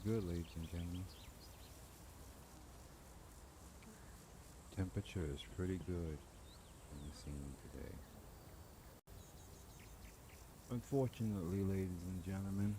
good, ladies and gentlemen. Temperature is pretty good in the scene today. Unfortunately, ladies and gentlemen,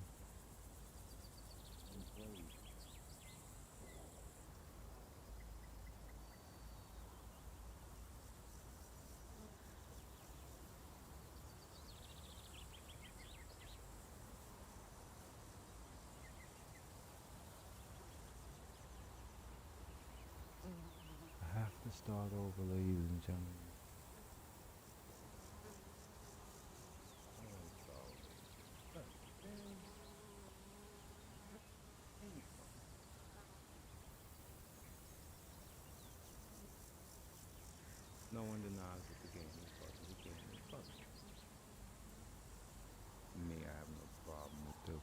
I have to start over, ladies and gentlemen. No one denies that the game is buggy. The game is buggy. Me, I have no problem with the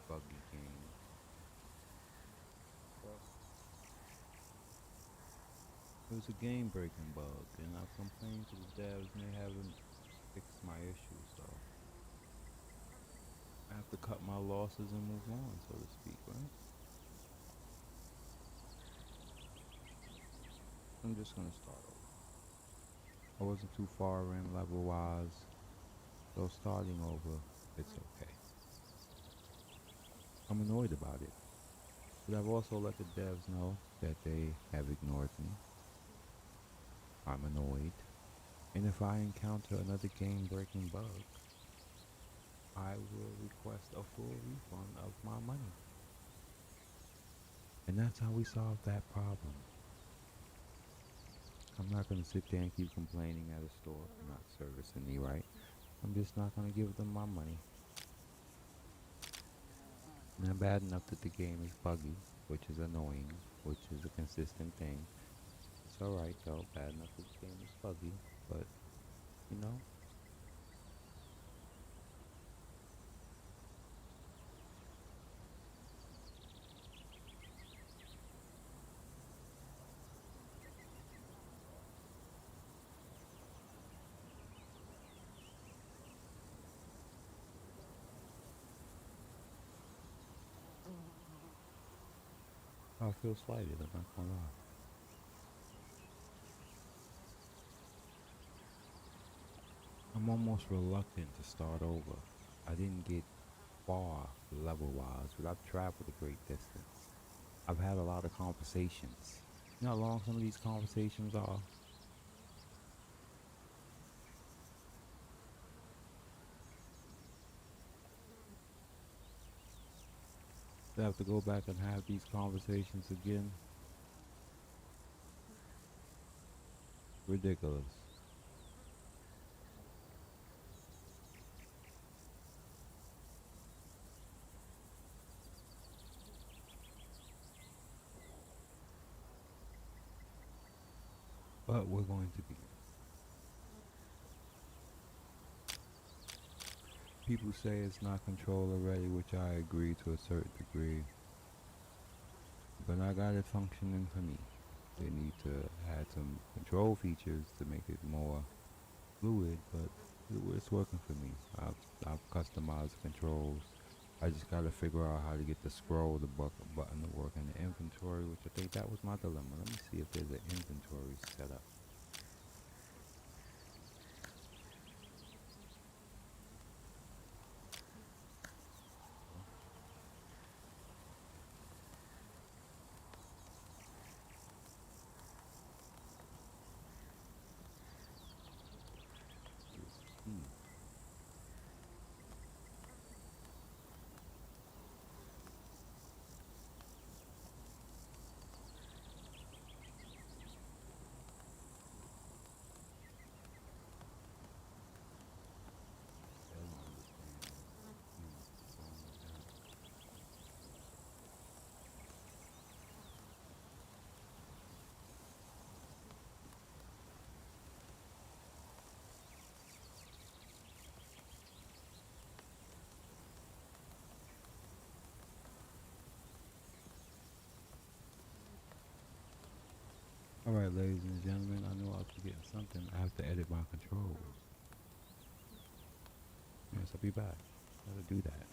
buggy game. But it was a game-breaking bug, and I've complained to the devs, and they haven't fixed my issue. So I have to cut my losses and move on, so to speak, right? I'm just gonna start over. I wasn't too far in level-wise, so starting over, it's okay. I'm annoyed about it, but I've also let the devs know that they have ignored me. I'm annoyed, and if I encounter another game-breaking bug, I will request a full refund of my money. And that's how we solve that problem. I'm not going to sit there and keep complaining at a store for not servicing me right. I'm just not going to give them my money. Not bad enough that the game is buggy, which is annoying, which is a consistent thing. It's alright though, bad enough that the game is buggy, but, you know, I feel slighted, I'm not going to lie. I'm almost reluctant to start over. I didn't get far level-wise, but I've traveled a great distance. I've had a lot of conversations. You know how long some of these conversations are? To have to go back and have these conversations again? Ridiculous. But we're going to begin. People say it's not controller ready, which I agree to a certain degree. But I got it functioning for me. They need to add some control features to make it more fluid, but it's working for me. I've customized the controls. I just gotta figure out how to get the scroll, the button to work in the inventory, which I think that was my dilemma. Let me see if there's an inventory set up. Hmm. I don't understand. What's wrong with that? All right, ladies and gentlemen, I knew I was forgetting something. I have to edit my controls. Yes, I'll be back. Gotta do that.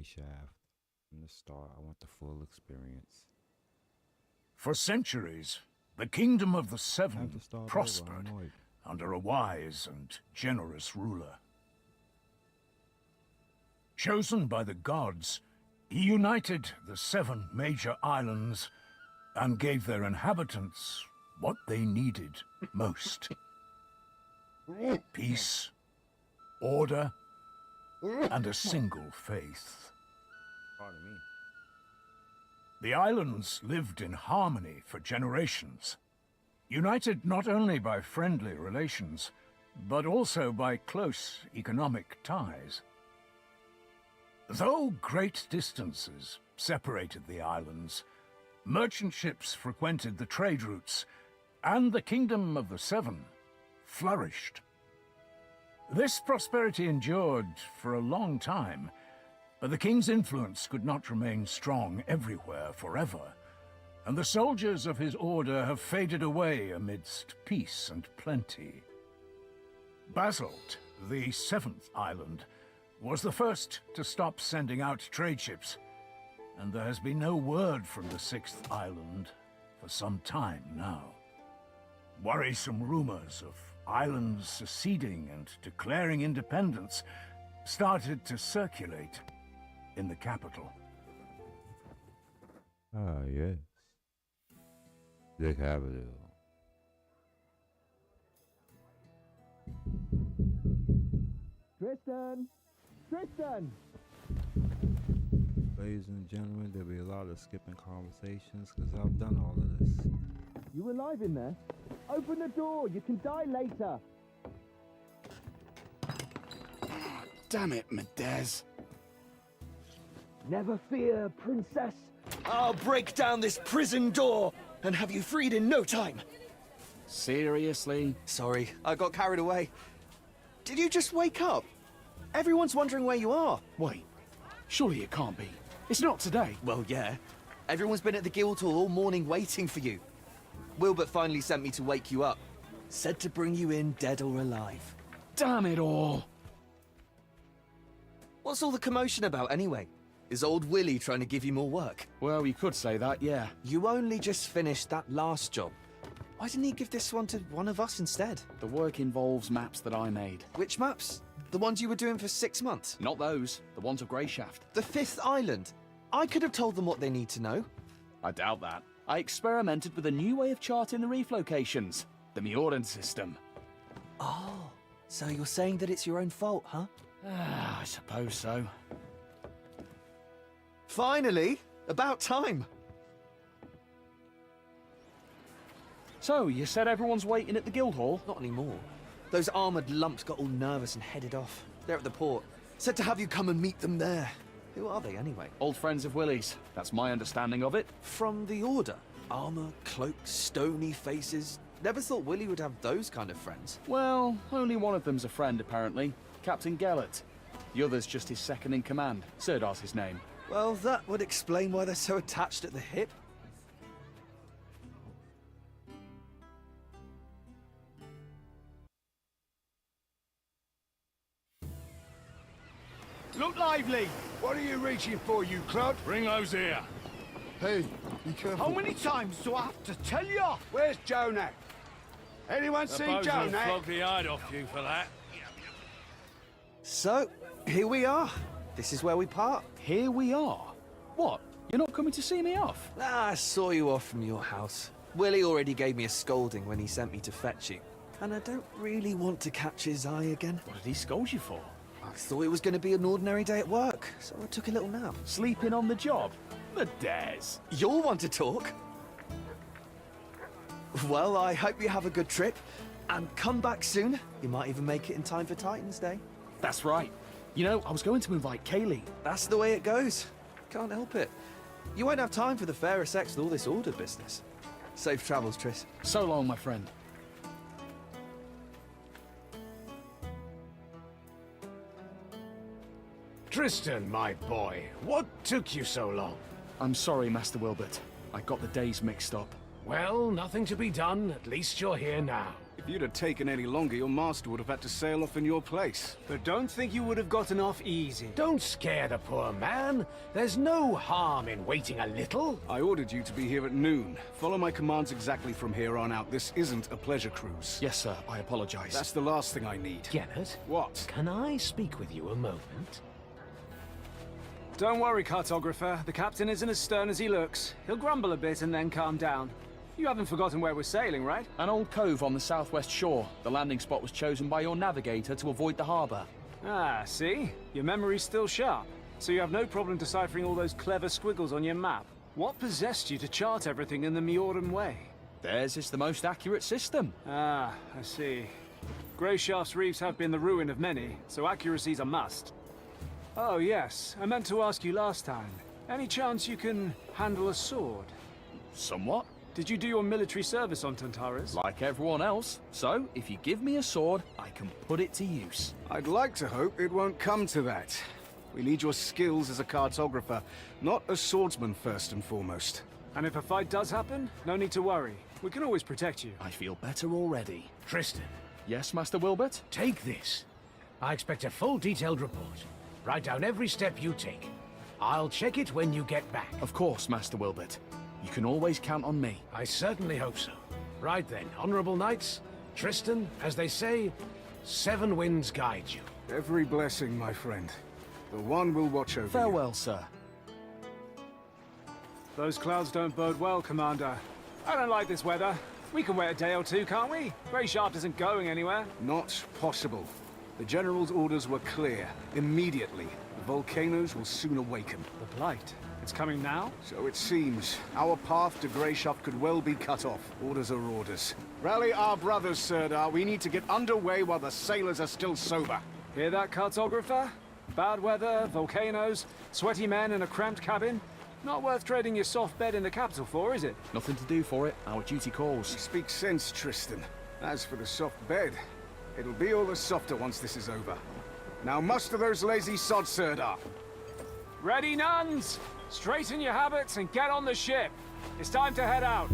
Greyshaft from the start. I want the full experience. For centuries, the Kingdom of the I have Seven to start prospered over. I'm like, under a wise and generous ruler. Chosen by the gods, he united the 7 major islands and gave their inhabitants what they needed most. Peace, order, and a single faith. pardon me. The islands lived in harmony for generations, united not only by friendly relations, but also by close economic ties. Though great distances separated the islands, merchant ships frequented the trade routes, and the Kingdom of the Seven flourished. This prosperity endured for a long time, but the king's influence could not remain strong everywhere forever, and the soldiers of his order have faded away amidst peace and plenty. Basalt, the 7th island, was the first to stop sending out trade ships, and there has been no word from the 6th island for some time now. Worrisome rumors of islands seceding and declaring independence started to circulate in the capital. Ah, yes. The capital. Tristan! Tristan! Ladies and gentlemen, there'll be a lot of skipping conversations because I've done all of this. You alive in there? Open the door, you can die later. Damn it, Medez. Never fear, princess. I'll break down this prison door and have you freed in no time. Seriously? Sorry, I got carried away. Did you just wake up? Everyone's wondering where you are. Wait, surely it can't be. It's not today. Well, yeah. Everyone's been at the Guildhall all morning waiting for you. Wilbert finally sent me to wake you up. Said to bring you in dead or alive. Damn it all. What's all the commotion about anyway? Is old Willie trying to give you more work? Well, you could say that, yeah. You only just finished that last job. Why didn't he give this one to one of us instead? The work involves maps that I made. Which maps? The ones you were doing for 6 months? Not those, the ones of Greyshaft. The 5th island? I could have told them what they need to know. I doubt that. I experimented with a new way of charting the reef locations. The Mioran system. Oh, so you're saying that it's your own fault, huh? I suppose so. Finally! About time! So, you said everyone's waiting at the Guildhall? Not anymore. Those armoured lumps got all nervous and headed off. They're at the port. Said to have you come and meet them there. Who are they, anyway? Old friends of Willie's. That's my understanding of it. From the Order? Armour, cloaks, stony faces. Never thought Willie would have those kind of friends. Well, only one of them's a friend, apparently. Captain Gellert. The other's just his second in command. Sirdar's his name. Well, that would explain why they're so attached at the hip. Look lively! What are you reaching for, you clod? Bring those here. Hey, be careful. How many times do I have to tell you? Where's Jonak? Anyone seen Jonak? flog the hide off you for that. So, here we are. This is where we part. Here we are. What? You're not coming to see me off? I saw you off from your house. Willie already gave me a scolding when he sent me to fetch you. And I don't really want to catch his eye again. What did he scold you for? I thought it was going to be an ordinary day at work, so I took a little nap. Sleeping on the job? Medez. You'll want to talk. Well, I hope you have a good trip. And come back soon. You might even make it in time for Titan's Day. That's right. You know, I was going to invite Kaylee. That's the way it goes. Can't help it. You won't have time for the fairer sex and all this order business. Safe travels, Triss. So long, my friend. Tristan, my boy, what took you so long? I'm sorry, Master Wilbert. I got the days mixed up. Well, nothing to be done. At least you're here now. If you'd have taken any longer, your master would have had to sail off in your place. But don't think you would have gotten off easy. Don't scare the poor man. There's no harm in waiting a little. I ordered you to be here at noon. Follow my commands exactly from here on out. This isn't a pleasure cruise. Yes, sir. I apologize. That's the last thing I need. Gellert? What? Can I speak with you a moment? Don't worry, cartographer. The captain isn't as stern as he looks. He'll grumble a bit and then calm down. You haven't forgotten where we're sailing, right? An old cove on the southwest shore. The landing spot was chosen by your navigator to avoid the harbor. Ah, see? Your memory's still sharp. So you have no problem deciphering all those clever squiggles on your map. What possessed you to chart everything in the Mioran way? Theirs is the most accurate system. Ah, I see. Greyshaft's reefs have been the ruin of many, so accuracy's a must. Oh yes, I meant to ask you last time. Any chance you can handle a sword? Somewhat. Did you do your military service on Tantarus? Like everyone else. So, if you give me a sword, I can put it to use. I'd like to hope it won't come to that. We need your skills as a cartographer, not a swordsman first and foremost. And if a fight does happen, no need to worry. We can always protect you. I feel better already. Tristan, Yes, Master Wilbert? take this. I expect a full detailed report. Write down every step you take. I'll check it when you get back. Of course, Master Wilbert. You can always count on me. I certainly hope so. Right then, honorable knights, Tristan, as they say, 7 winds guide you. Every blessing, my friend. The one will watch over you. Farewell, sir. Those clouds don't bode well, Commander. I don't like this weather. We can wait a day or two, can't we? Greyshaft isn't going anywhere. Not possible. The General's orders were clear. Immediately. The volcanoes will soon awaken. The Blight. It's coming now? So it seems. Our path to Greyshaft could well be cut off. Orders are orders. Rally our brothers, Sirdar. We need to get underway while the sailors are still sober. Hear that, cartographer? Bad weather, volcanoes, sweaty men in a cramped cabin. Not worth trading your soft bed in the capital for, is it? Nothing to do for it. Our duty calls. Speak sense, Tristan. As for the soft bed, it'll be all the softer once this is over. Now muster those lazy sods, Sirdar. Ready, nuns? Straighten your habits and get on the ship. It's time to head out.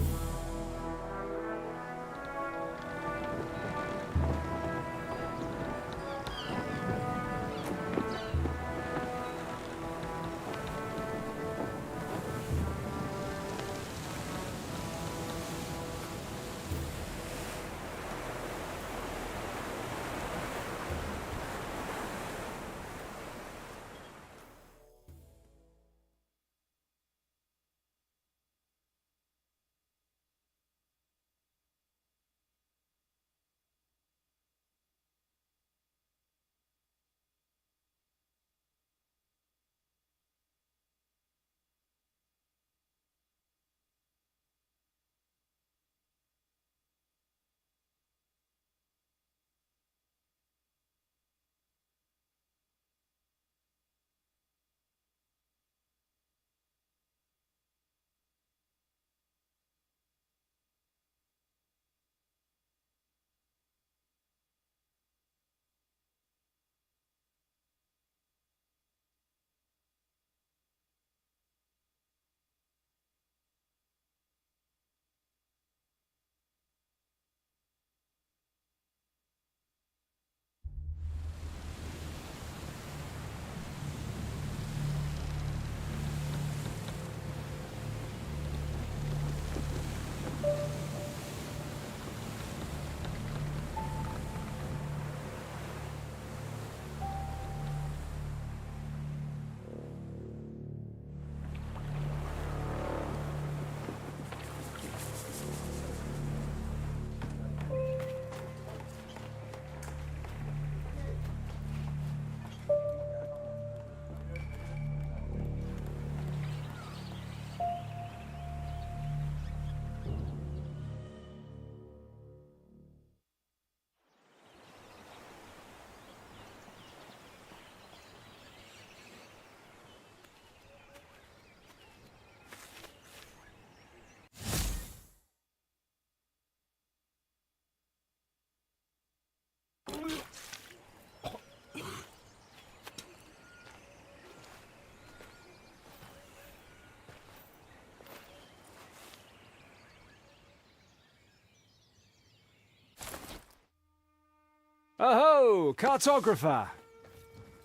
So, cartographer.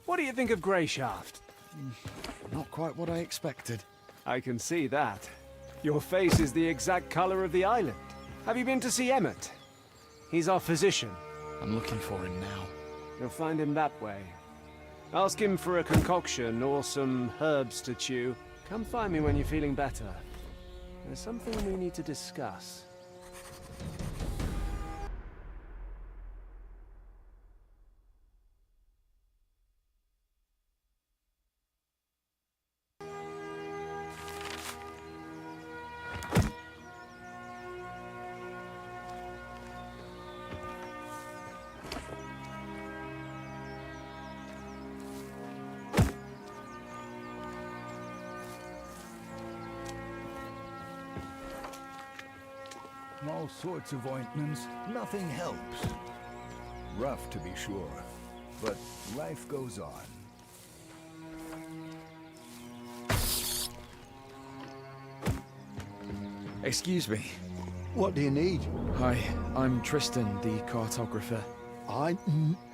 What do you think of Greyshaft? Not quite what I expected. I can see that. Your face is the exact color of the island. Have you been to see Emmett? He's our physician. I'm looking for him now. You'll find him that way. Ask him for a concoction or some herbs to chew. Come find me when you're feeling better. There's something we need to discuss. All sorts of ointments, nothing helps. Rough to be sure, but life goes on. Excuse me. What do you need? Hi, I'm Tristan, the cartographer. I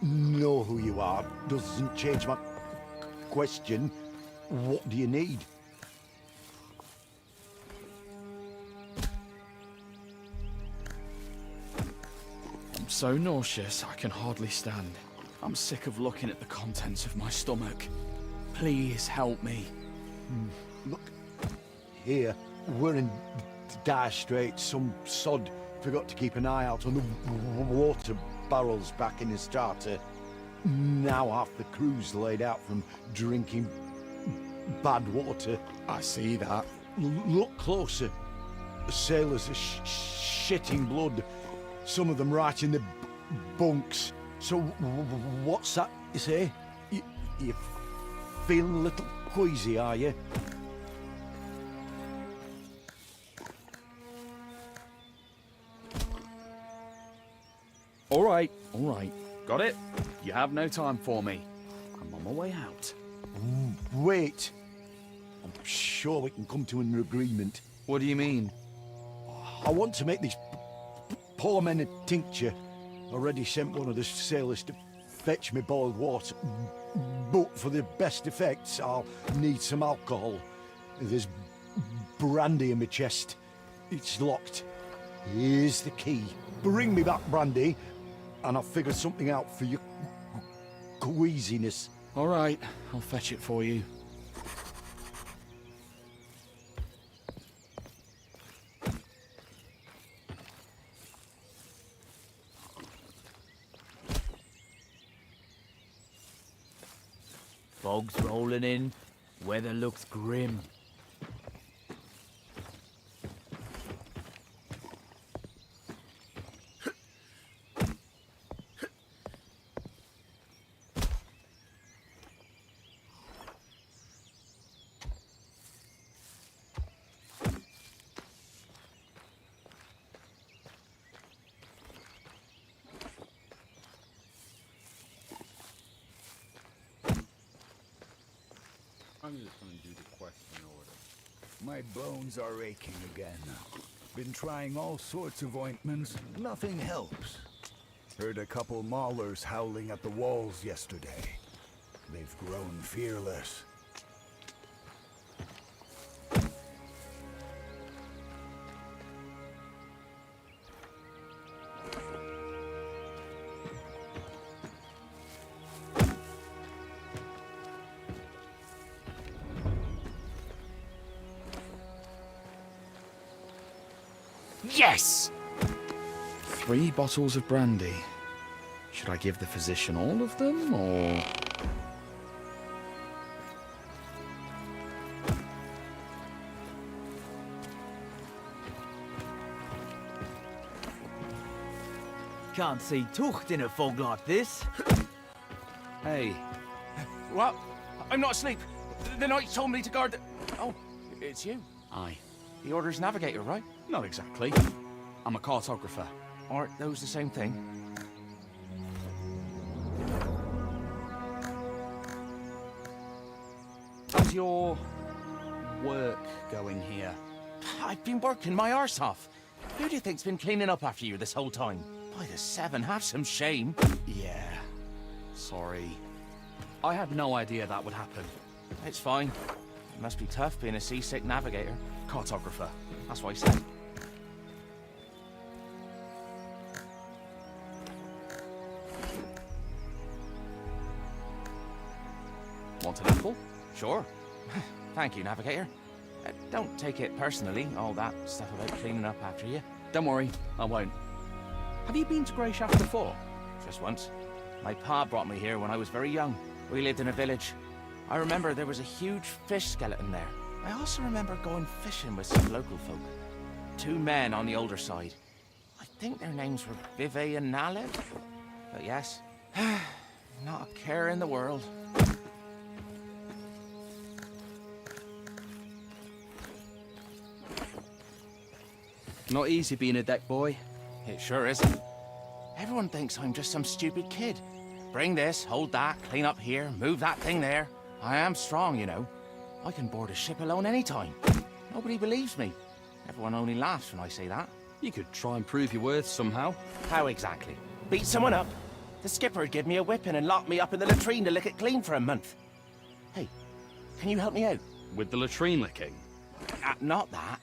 know who you are. Doesn't change my question. What do you need? I'm so nauseous I can hardly stand. I'm sick of looking at the contents of my stomach. Please help me. Look, here, we're in dire straits. Some sod forgot to keep an eye out on the water barrels back in his starter. Now half the crew's laid out from drinking bad water. I see that. Look closer. The sailors are shitting blood. Some of them right in the bunks. So what's that you say? You feeling a little queasy, are you? All right. Got it? You have no time for me. I'm on my way out. Wait. I'm sure we can come to an agreement. What do you mean? I want to make these poor men a tincture. Already sent one of the sailors to fetch me boiled water. But for the best effects, I'll need some alcohol. There's brandy in my chest. It's locked. Here's the key. Bring me back brandy, and I'll figure something out for your queasiness. All right, I'll fetch it for you. Fog's rolling in. Weather looks grim. I'm just gonna do the quest in order. My bones are aching again. Been trying all sorts of ointments, nothing helps. Heard a couple maulers howling at the walls yesterday. They've grown fearless. Yes! 3 bottles of brandy. Should I give the physician all of them, or...? Can't see Tucht in a fog like this. Hey. What? I'm not asleep. The knight told me to guard the... Oh, it's you. Aye. The Order's navigator, right? Not exactly. I'm a cartographer. Aren't those the same thing? How's your work going here? I've been working my arse off. Who do you think's been cleaning up after you this whole time? By the 7, have some shame. Yeah. Sorry. I had no idea that would happen. It's fine. It must be tough being a seasick navigator. Cartographer. That's what I said. Want an apple? Sure. Thank you, navigator. Don't take it personally, all that stuff about cleaning up after you. Don't worry, I won't. Have you been to Greyshaft before? Just once. My pa brought me here when I was very young. We lived in a village. I remember there was a huge fish skeleton there. I also remember going fishing with some local folk. 2 men on the older side. I think their names were Vive and Nalev. But yes, not a care in the world. Not easy being a deck boy. It sure isn't. Everyone thinks I'm just some stupid kid. Bring this, hold that, clean up here, move that thing there. I am strong, you know. I can board a ship alone anytime. Nobody believes me. Everyone only laughs when I say that. You could try and prove your worth somehow. How exactly? Beat someone up? The skipper would give me a whipping and lock me up in the latrine to lick it clean for a month. Hey, can you help me out? With the latrine licking? Not that.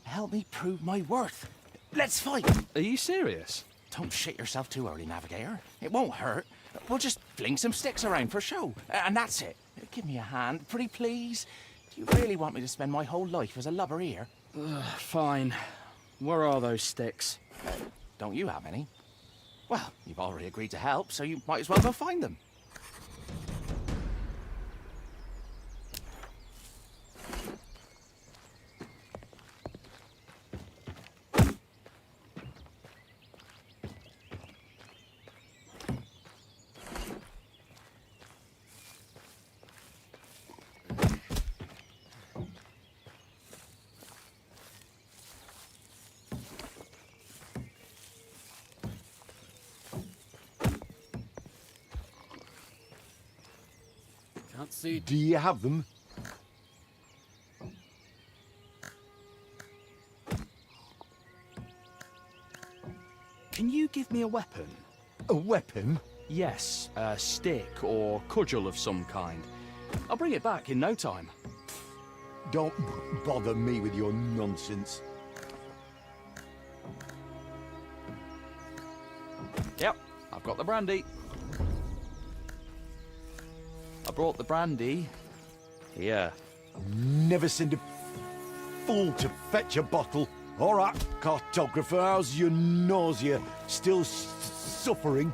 Help me prove my worth. Let's fight! Are you serious? Don't shit yourself too early, Navigator. It won't hurt. We'll just fling some sticks around for show, and that's it. Give me a hand, pretty please. Do you really want me to spend my whole life as a lubber here? Fine. Where are those sticks? Don't you have any? Well, you've already agreed to help, so you might as well go find them. Can't see. Do you have them? Can you give me a weapon? A weapon? Yes, a stick or cudgel of some kind. I'll bring it back in no time. Don't bother me with your nonsense. Yep, I've got the brandy. I brought the brandy. Here. Never send a fool to fetch a bottle. All right, cartographer, how's your nausea? Still suffering?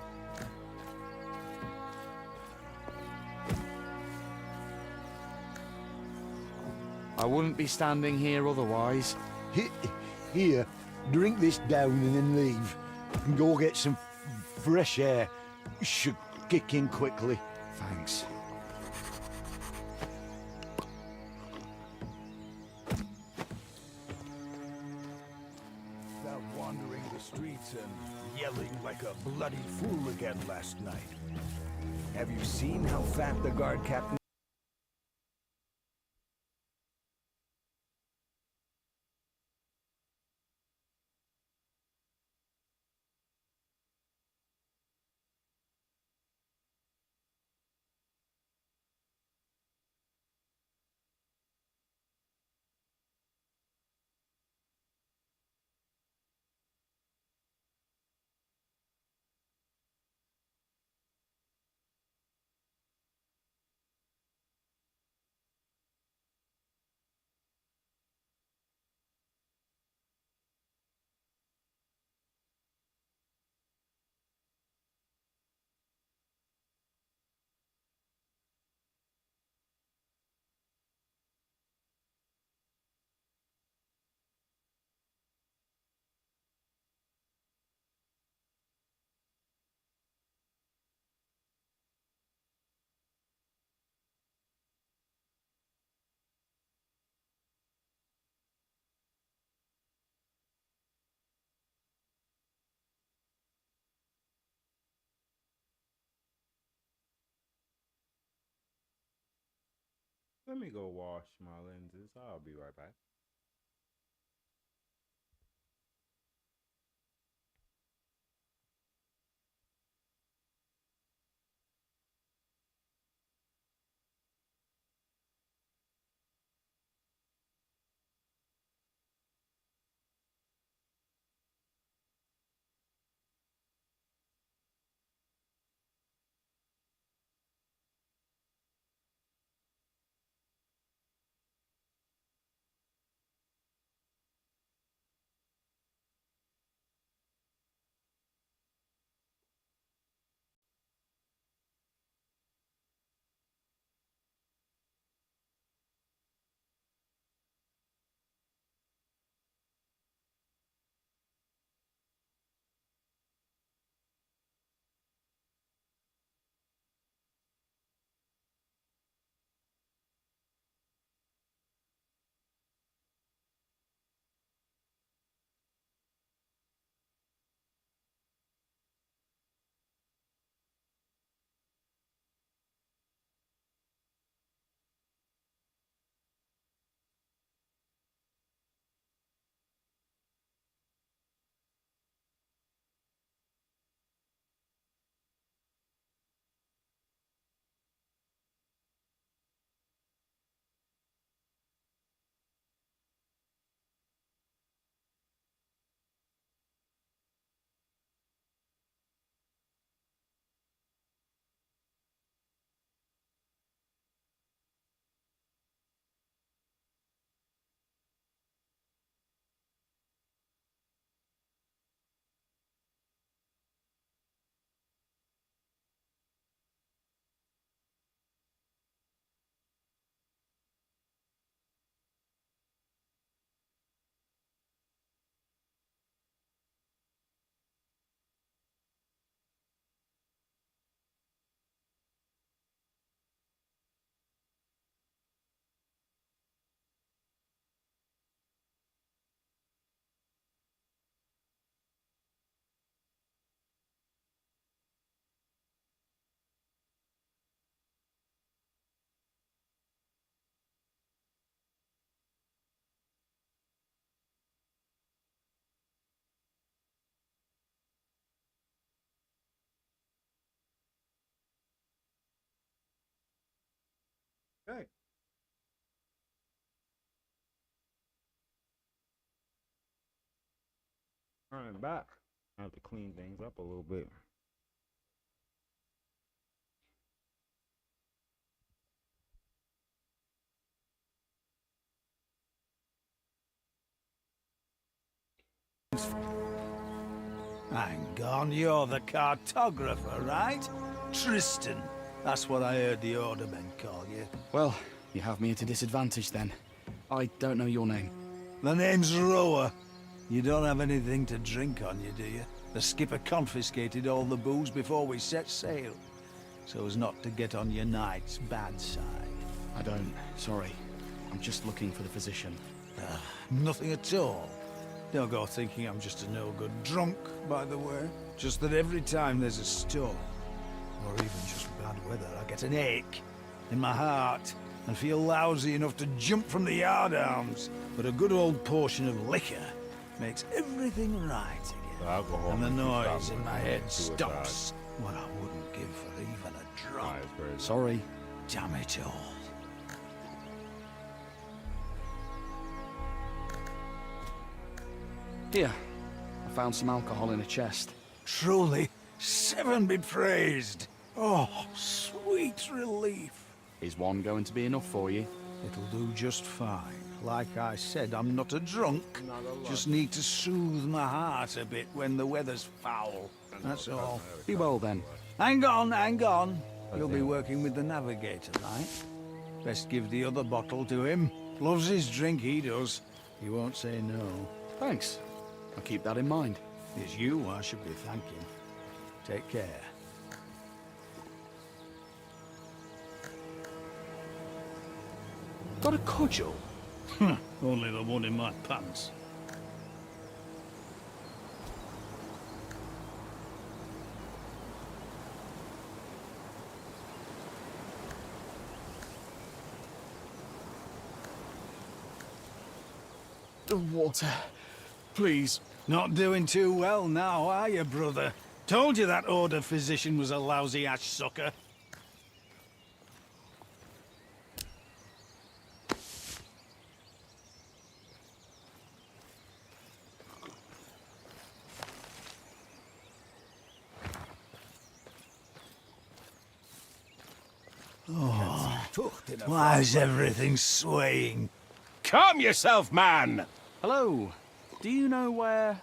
I wouldn't be standing here otherwise. Here, drink this down and then leave. And go get some fresh air. Should kick in quickly. Thanks. Out wandering the streets and yelling like a bloody fool again last night. Have you seen how fat the guard captain Let me go wash my lenses. I'll be right back. Okay. Running back. I have to clean things up a little bit. Hang on, you're the cartographer, right? Tristan. That's what I heard the ordermen call you. Well, you have me at a disadvantage then. I don't know your name. The name's Rower. You don't have anything to drink on you, do you? The skipper confiscated all the booze before we set sail, so as not to get on your knight's bad side. I don't. Sorry. I'm just looking for the physician. Nothing at all. Don't go thinking I'm just a no-good drunk, by the way. Just that every time there's a storm, or even just bad weather, I get an ache in my heart and feel lousy enough to jump from the yardarms. But a good old portion of liquor makes everything right again. And the noise in my head stops. What I wouldn't give for even a drop. Sorry. Damn it all. Here. I found some alcohol in a chest. Truly, 7 be praised. Oh, sweet relief. Is one going to be enough for you? It'll do just fine. Like I said, I'm not a drunk. Just need to soothe my heart a bit when the weather's foul. That's all. Be well then. Hang on, hang on. You'll be working with the navigator, right? Best give the other bottle to him. Loves his drink, he does. He won't say no. Thanks. I'll keep that in mind. It's you I should be thanking. Take care. Got a cudgel? Only the one in my pants. The water. Please. Not doing too well now, are you, brother? Told you that order physician was a lousy ash sucker. Why is everything swaying? Calm yourself, man! Hello. Do you know where...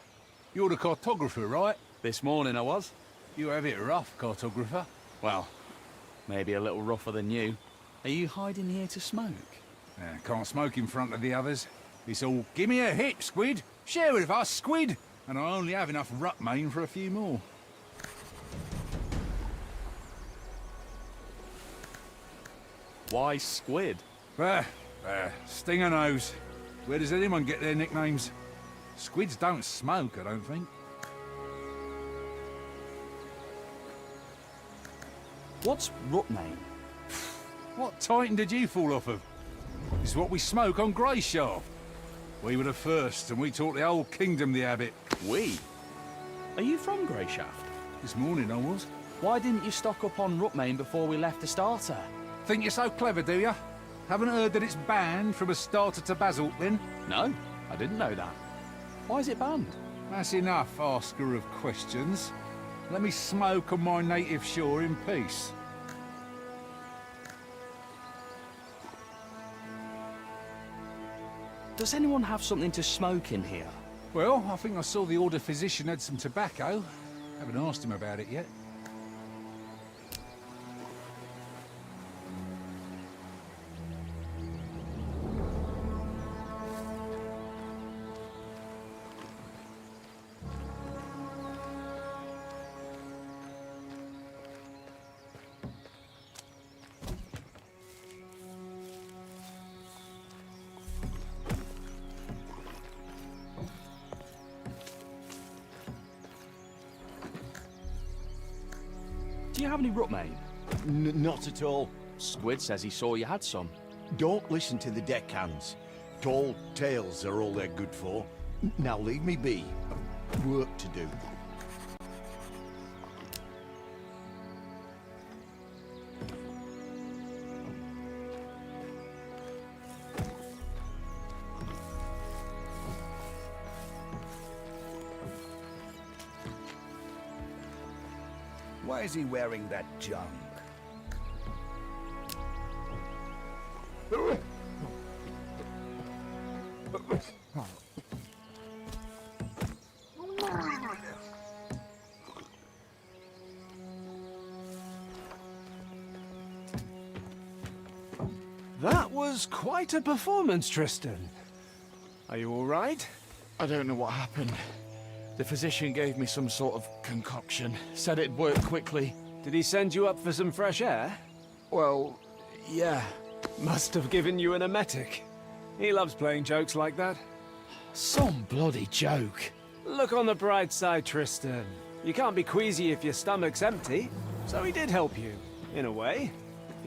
You're the cartographer, right? This morning I was? You have it rough, cartographer. Well, maybe a little rougher than you. Are you hiding here to smoke? Can't smoke in front of the others. It's all, give me a hit, Squid. Share with us, Squid. And I only have enough Ruckmane for a few more. Why squid? Stinger nose. Where does anyone get their nicknames? Squids don't smoke, I don't think. What's Ruckmane? What titan did you fall off of? It's what we smoke on Greyshaft. We were the first, and we taught the whole kingdom the habit. We? Are you from Greyshaft? This morning I was. Why didn't you stock up on Ruckmane before we left the starter? Think you're so clever, do you? Haven't heard that it's banned from a starter to basalt, then? No, I didn't know that. Why is it banned? That's enough, asker of questions. Let me smoke on my native shore in peace. Does anyone have something to smoke in here? Well, I think I saw the order physician had some tobacco. Haven't asked him about it yet. Do you have any Ruckmane? Not at all. Squid says he saw you had some. Don't listen to the deckhands. Tall tales are all they're good for. Now leave me be. I've work to do. Why is he wearing that junk? That was quite a performance, Tristan. Are you all right? I don't know what happened. The physician gave me some sort of concoction, said it'd work quickly. Did he send you up for some fresh air? Well, yeah. Must have given you an emetic. He loves playing jokes like that. Some bloody joke. Look on the bright side, Tristan. You can't be queasy if your stomach's empty. So he did help you, in a way.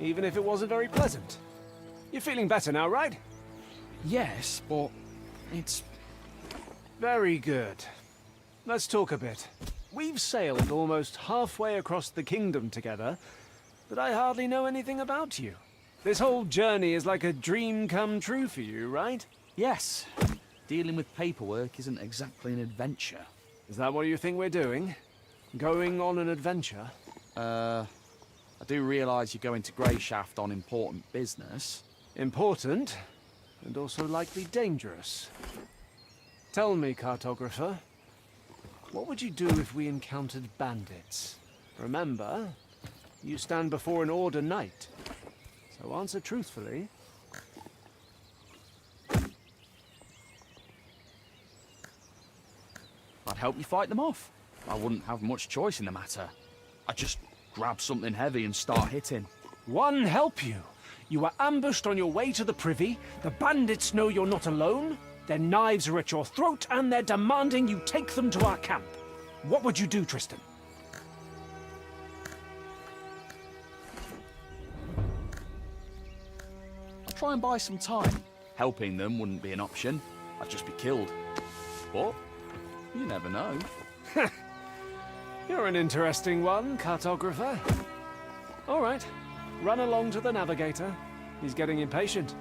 Even if it wasn't very pleasant. You're feeling better now, right? Yes, but it's... Very good. Let's talk a bit. We've sailed almost halfway across the kingdom together, but I hardly know anything about you. This whole journey is like a dream come true for you, right? Yes. Dealing with paperwork isn't exactly an adventure. Is that what you think we're doing? Going on an adventure? I do realise you're going to Greyshaft on important business. Important, and also likely dangerous. Tell me, cartographer, what would you do if we encountered bandits? Remember, you stand before an Order Knight, so answer truthfully. I'd help you fight them off. I wouldn't have much choice in the matter. I'd just grab something heavy and start hitting. One help you? You were ambushed on your way to the privy, the bandits know you're not alone, their knives are at your throat, and they're demanding you take them to our camp. What would you do, Tristan? I'd try and buy some time. Helping them wouldn't be an option. I'd just be killed. But you never know. You're an interesting one, cartographer. All right, run along to the navigator. He's getting impatient.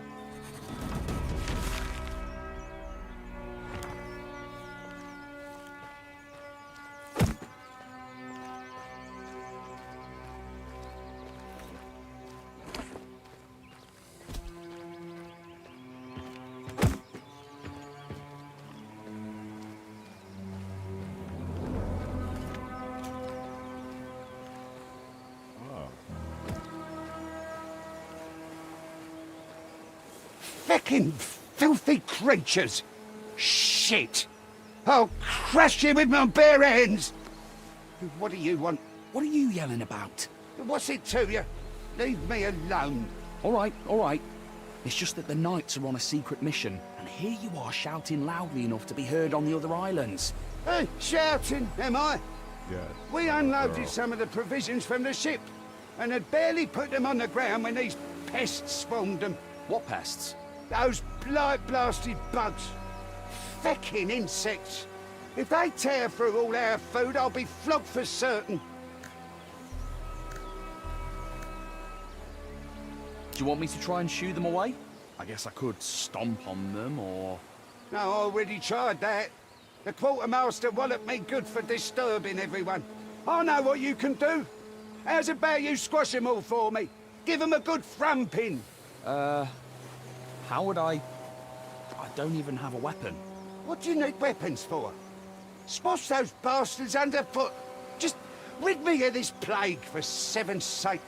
Feckin' filthy creatures! Shit! I'll crush you with my bare hands! What do you want? What are you yelling about? What's it to you? Leave me alone. All right. It's just that the knights are on a secret mission, and here you are shouting loudly enough to be heard on the other islands. Hey, shouting, am I? Yes. We unloaded some of the provisions from the ship, and had barely put them on the ground when these pests swarmed them. What pests? Those blight-blasted bugs. Feckin' insects. If they tear through all our food, I'll be flogged for certain. Do you want me to try and shoo them away? I guess I could stomp on them, or... No, I already tried that. The quartermaster walloped me good for disturbing everyone. I know what you can do. How's about you squash them all for me? Give them a good thumping. How would I don't even have a weapon. What do you need weapons for? Squash those bastards underfoot. Just rid me of this plague, for seven's sake.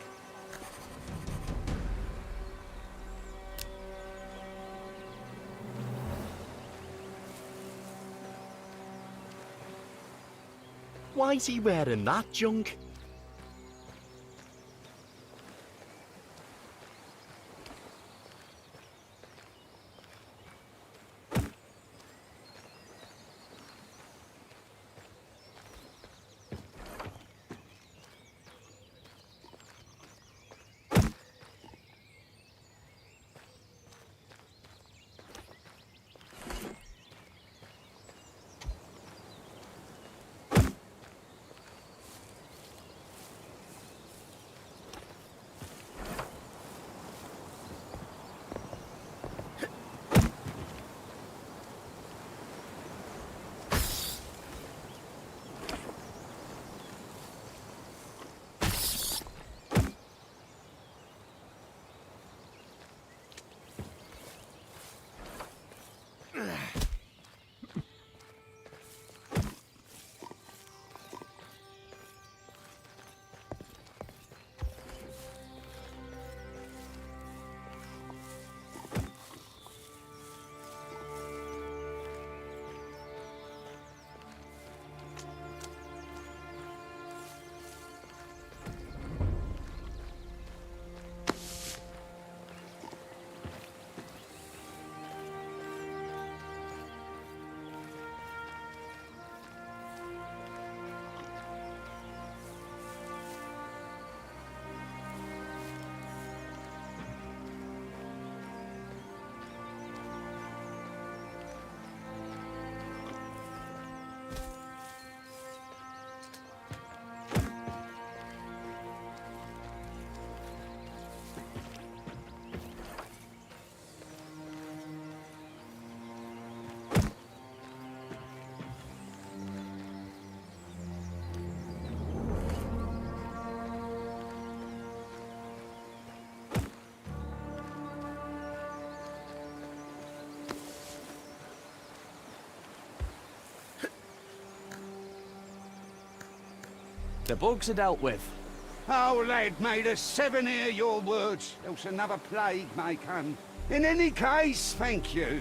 Why's he wearing that junk? The bugs are dealt with. Oh, lad, may the seven hear your words, else another plague may come. In any case, thank you.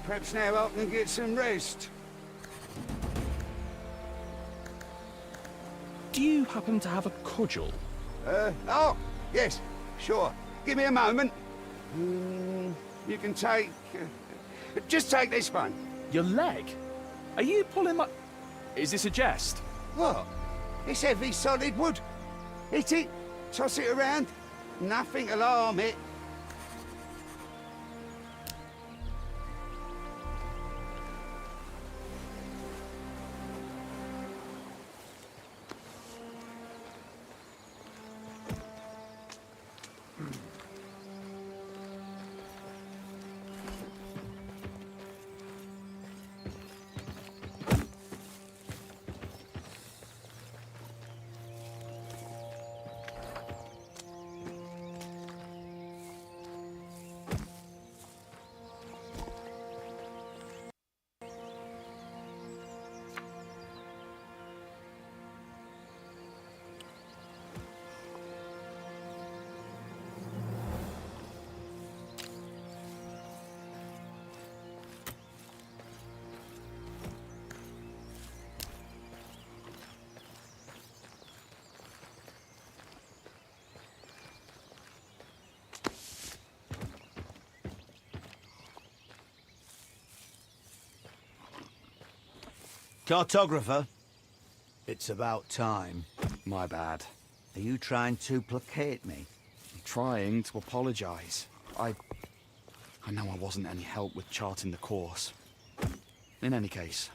Perhaps now I can get some rest. Do you happen to have a cudgel? Oh, yes, sure. Give me a moment. You can take... just take this one. Your leg? Are you pulling my... Is this a jest? What? It's heavy, solid wood. Hit it, toss it around. Nothing to alarm it. Cartographer, it's about time. My bad. Are you trying to placate me? I'm trying to apologise. I know I wasn't any help with charting the course. In any case,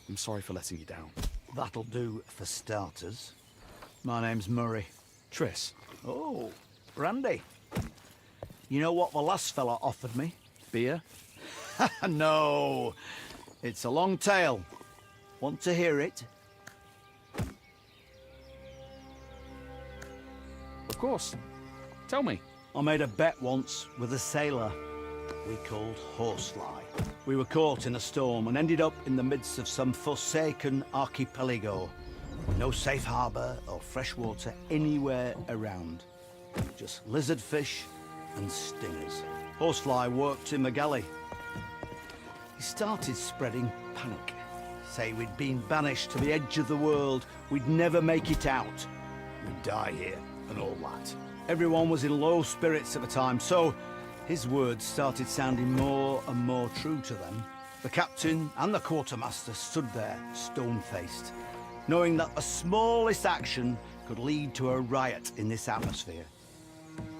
I'm sorry for letting you down. That'll do for starters. My name's Murray. Triss. Oh, brandy. You know what the last fella offered me? Beer? No, it's a long tale. Want to hear it? Of course. Tell me. I made a bet once with a sailor we called Horsefly. We were caught in a storm and ended up in the midst of some forsaken archipelago. No safe harbour or fresh water anywhere around. Just lizardfish and stingers. Horsefly worked in the galley. He started spreading panic. Say we'd been banished to the edge of the world, we'd never make it out. We'd die here, and all that. Everyone was in low spirits at the time, so his words started sounding more and more true to them. The captain and the quartermaster stood there, stone-faced, knowing that the smallest action could lead to a riot in this atmosphere.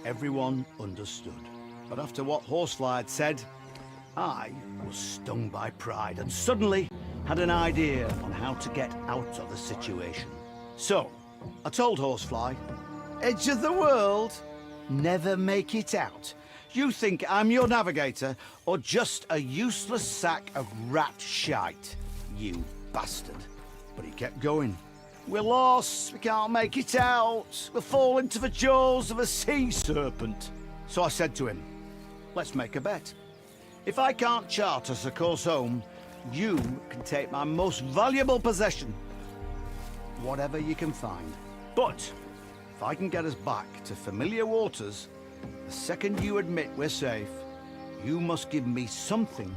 Everyone understood. But after what Horsefly had said, I was stung by pride and suddenly had an idea on how to get out of the situation. So, I told Horsefly, edge of the world, never make it out. You think I'm your navigator or just a useless sack of rat shite, you bastard. But he kept going. We're lost, we can't make it out, we'll fall into the jaws of a sea serpent. So I said to him, let's make a bet. If I can't chart us a course home, you can take my most valuable possession. Whatever you can find. But if I can get us back to familiar waters, the second you admit we're safe, you must give me something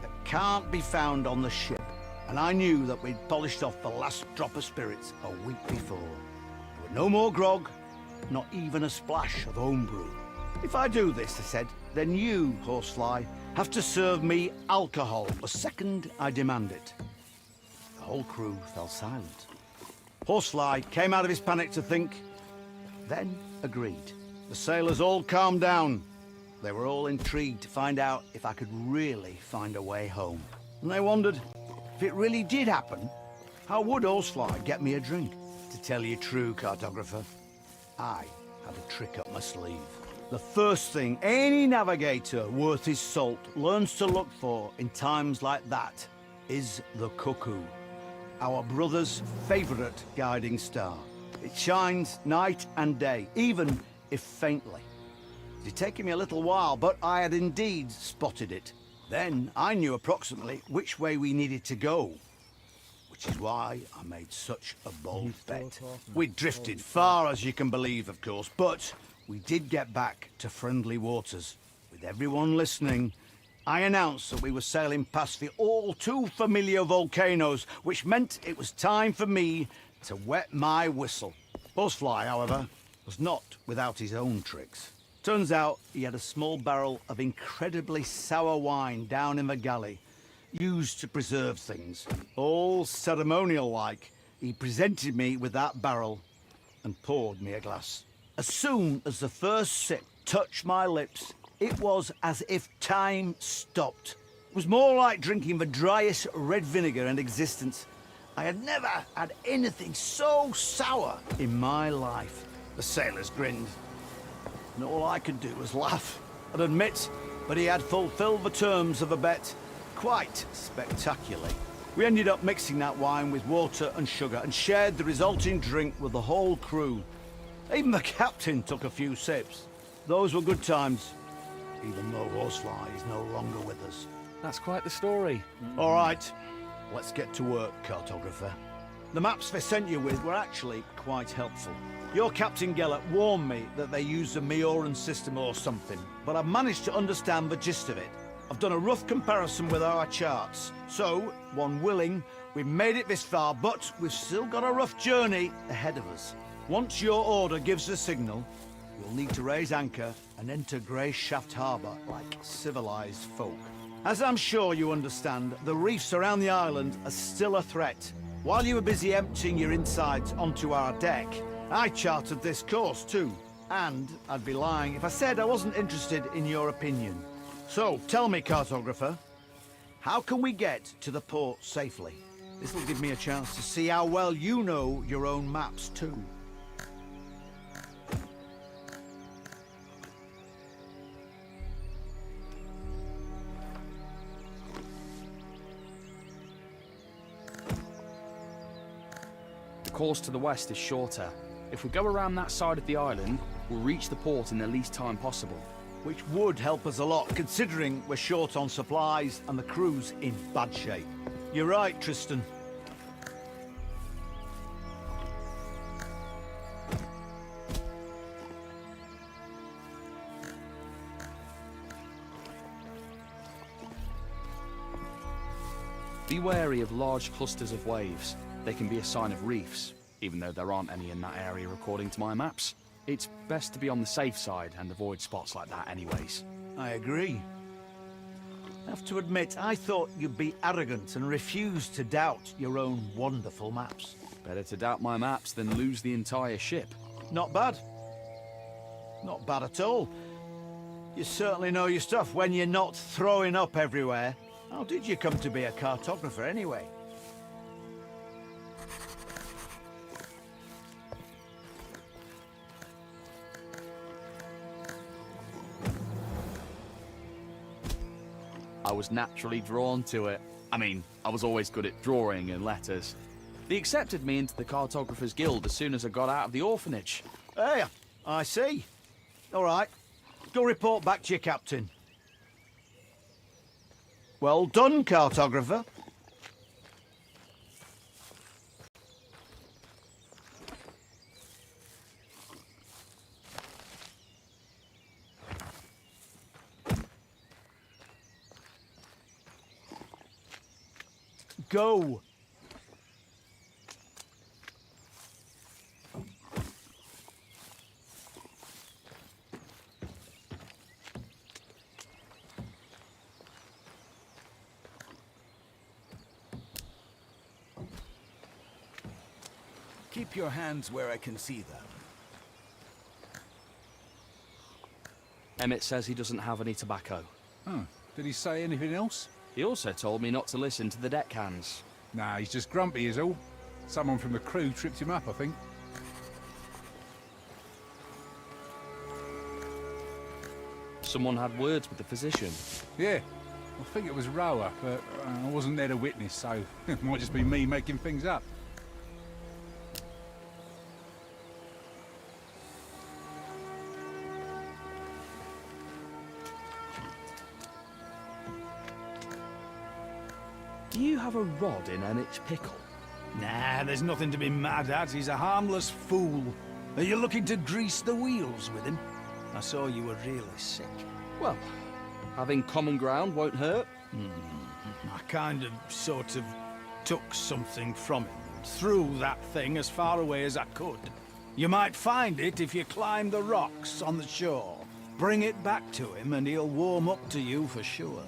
that can't be found on the ship. And I knew that we'd polished off the last drop of spirits a week before. There were no more grog, not even a splash of homebrew. If I do this, I said, then you, Horsefly, have to serve me alcohol the second I demand it. The whole crew fell silent. Horsefly came out of his panic to think, then agreed. The sailors all calmed down. They were all intrigued to find out if I could really find a way home. And they wondered, if it really did happen, how would Horsefly get me a drink? To tell you true, cartographer, I had a trick up my sleeve. The first thing any navigator worth his salt learns to look for in times like that is the cuckoo, our brother's favourite guiding star. It shines night and day, even if faintly. It had taken me a little while, but I had indeed spotted it. Then I knew approximately which way we needed to go. We which is why I made such a bold bet. We drifted far, as you can believe, of course, but we did get back to friendly waters. With everyone listening, I announced that we were sailing past the all too familiar volcanoes, which meant it was time for me to wet my whistle. Buzzfly, however, was not without his own tricks. Turns out he had a small barrel of incredibly sour wine down in the galley, used to preserve things. All ceremonial-like, he presented me with that barrel and poured me a glass. As soon as the first sip touched my lips, it was as if time stopped. It was more like drinking the driest red vinegar in existence. I had never had anything so sour in my life. The sailors grinned, and all I could do was laugh and admit that he had fulfilled the terms of the bet quite spectacularly. We ended up mixing that wine with water and sugar and shared the resulting drink with the whole crew. Even the captain took a few sips. Those were good times, even though Horsefly is no longer with us. That's quite the story. All right, let's get to work, cartographer. The maps they sent you with were actually quite helpful. Your Captain Gellert warned me that they used the Mioran system or something, but I've managed to understand the gist of it. I've done a rough comparison with our charts. So, one willing, we've made it this far, but we've still got a rough journey ahead of us. Once your order gives the signal, we'll need to raise anchor and enter Greyshaft Harbour like civilized folk. As I'm sure you understand, the reefs around the island are still a threat. While you were busy emptying your insides onto our deck, I charted this course too. And I'd be lying if I said I wasn't interested in your opinion. So, tell me, cartographer, how can we get to the port safely? This'll give me a chance to see how well you know your own maps too. The course to the west is shorter. If we go around that side of the island, we'll reach the port in the least time possible. Which would help us a lot, considering we're short on supplies and the crew's in bad shape. You're right, Tristan. Be wary of large clusters of waves. They can be a sign of reefs, even though there aren't any in that area according to my maps. It's best to be on the safe side and avoid spots like that anyways. I agree. I have to admit, I thought you'd be arrogant and refuse to doubt your own wonderful maps. Better to doubt my maps than lose the entire ship. Not bad. Not bad at all. You certainly know your stuff when you're not throwing up everywhere. How did you come to be a cartographer anyway? I was naturally drawn to it. I mean, I was always good at drawing and letters. They accepted me into the Cartographers Guild as soon as I got out of the orphanage. Hey, I see. All right. Go report back to your captain. Well done, cartographer. Go. Keep your hands where I can see them. Emmett says he doesn't have any tobacco. Huh. Did he say anything else? He also told me not to listen to the deckhands. Nah, he's just grumpy is all. Someone from the crew tripped him up, I think. Someone had words with the physician. Yeah, I think it was Rower, but I wasn't there to witness, so it might just be me making things up. Do you have a rod in Emmett's pickle? Nah, there's nothing to be mad at. He's a harmless fool. Are you looking to grease the wheels with him? I saw you were really sick. Well, having common ground won't hurt. I kind of, sort of, took something from him. Threw that thing as far away as I could. You might find it if you climb the rocks on the shore. Bring it back to him and he'll warm up to you for sure.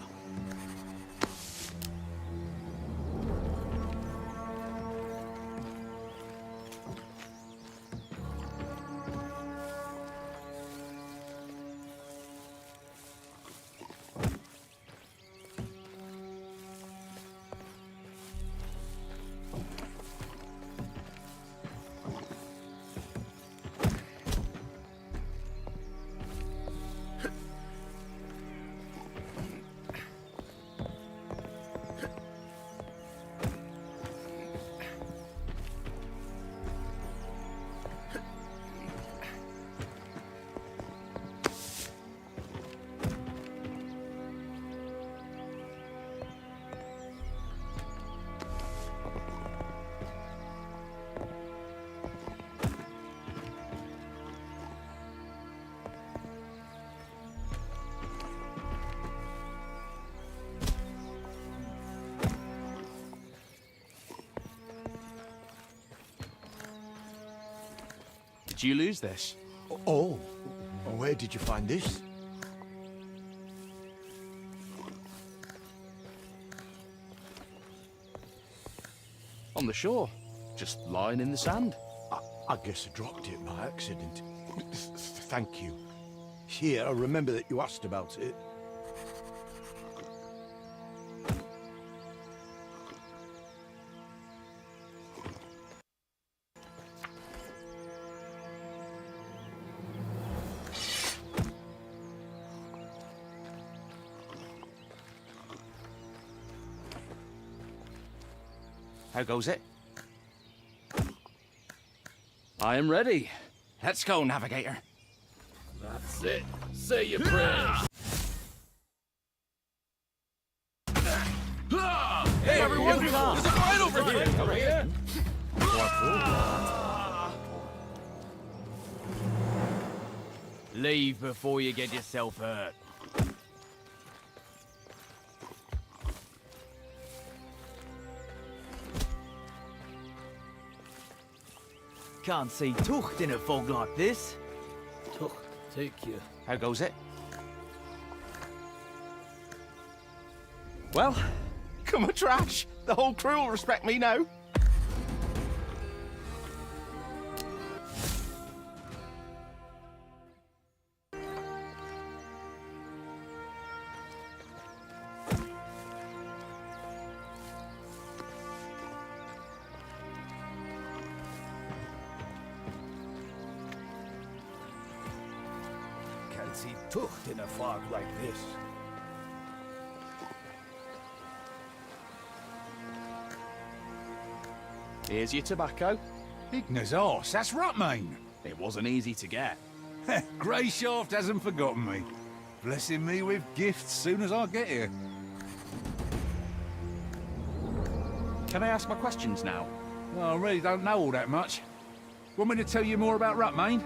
Did you lose this? Oh, where did you find this? On the shore. Just lying in the sand. I guess I dropped it by accident. Thank you. Here, I remember that you asked about it. How goes it? I am ready. Let's go, Navigator. That's it. Say your prayers. Hey, everyone! There's a fight over here! Over here! Leave before you get yourself hurt. Can't see Tucht in a fog like this. Tuch, take you. How goes it? Well, Come on, trash. The whole crew will respect me now. Can't see Tucht in a fog like this. here's your tobacco. Igna's arse, that's Rutmane. It wasn't easy to get. Greyshaft hasn't forgotten me. Blessing me with gifts soon as I get here. Can I ask my questions now? Well, I really don't know all that much. Want me to tell you more about Rutmane?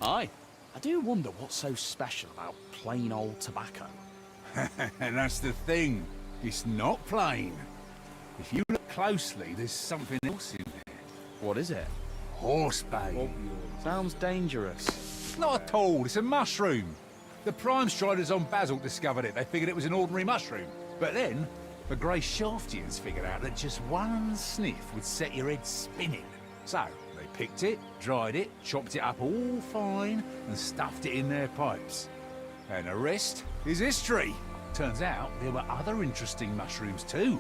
Aye. I do wonder what's so special about plain old tobacco. And that's the thing. It's not plain. If you look closely, there's something else in there. What is it? Horsebane. Sounds dangerous. Not at all. It's a mushroom. The Prime Striders on Basil discovered it. They figured it was an ordinary mushroom. But then, the Greyshaftians figured out that just one sniff would set your head spinning. So, they picked it, dried it, chopped it up all fine, and stuffed it in their pipes. And the rest is history. Turns out there were other interesting mushrooms too.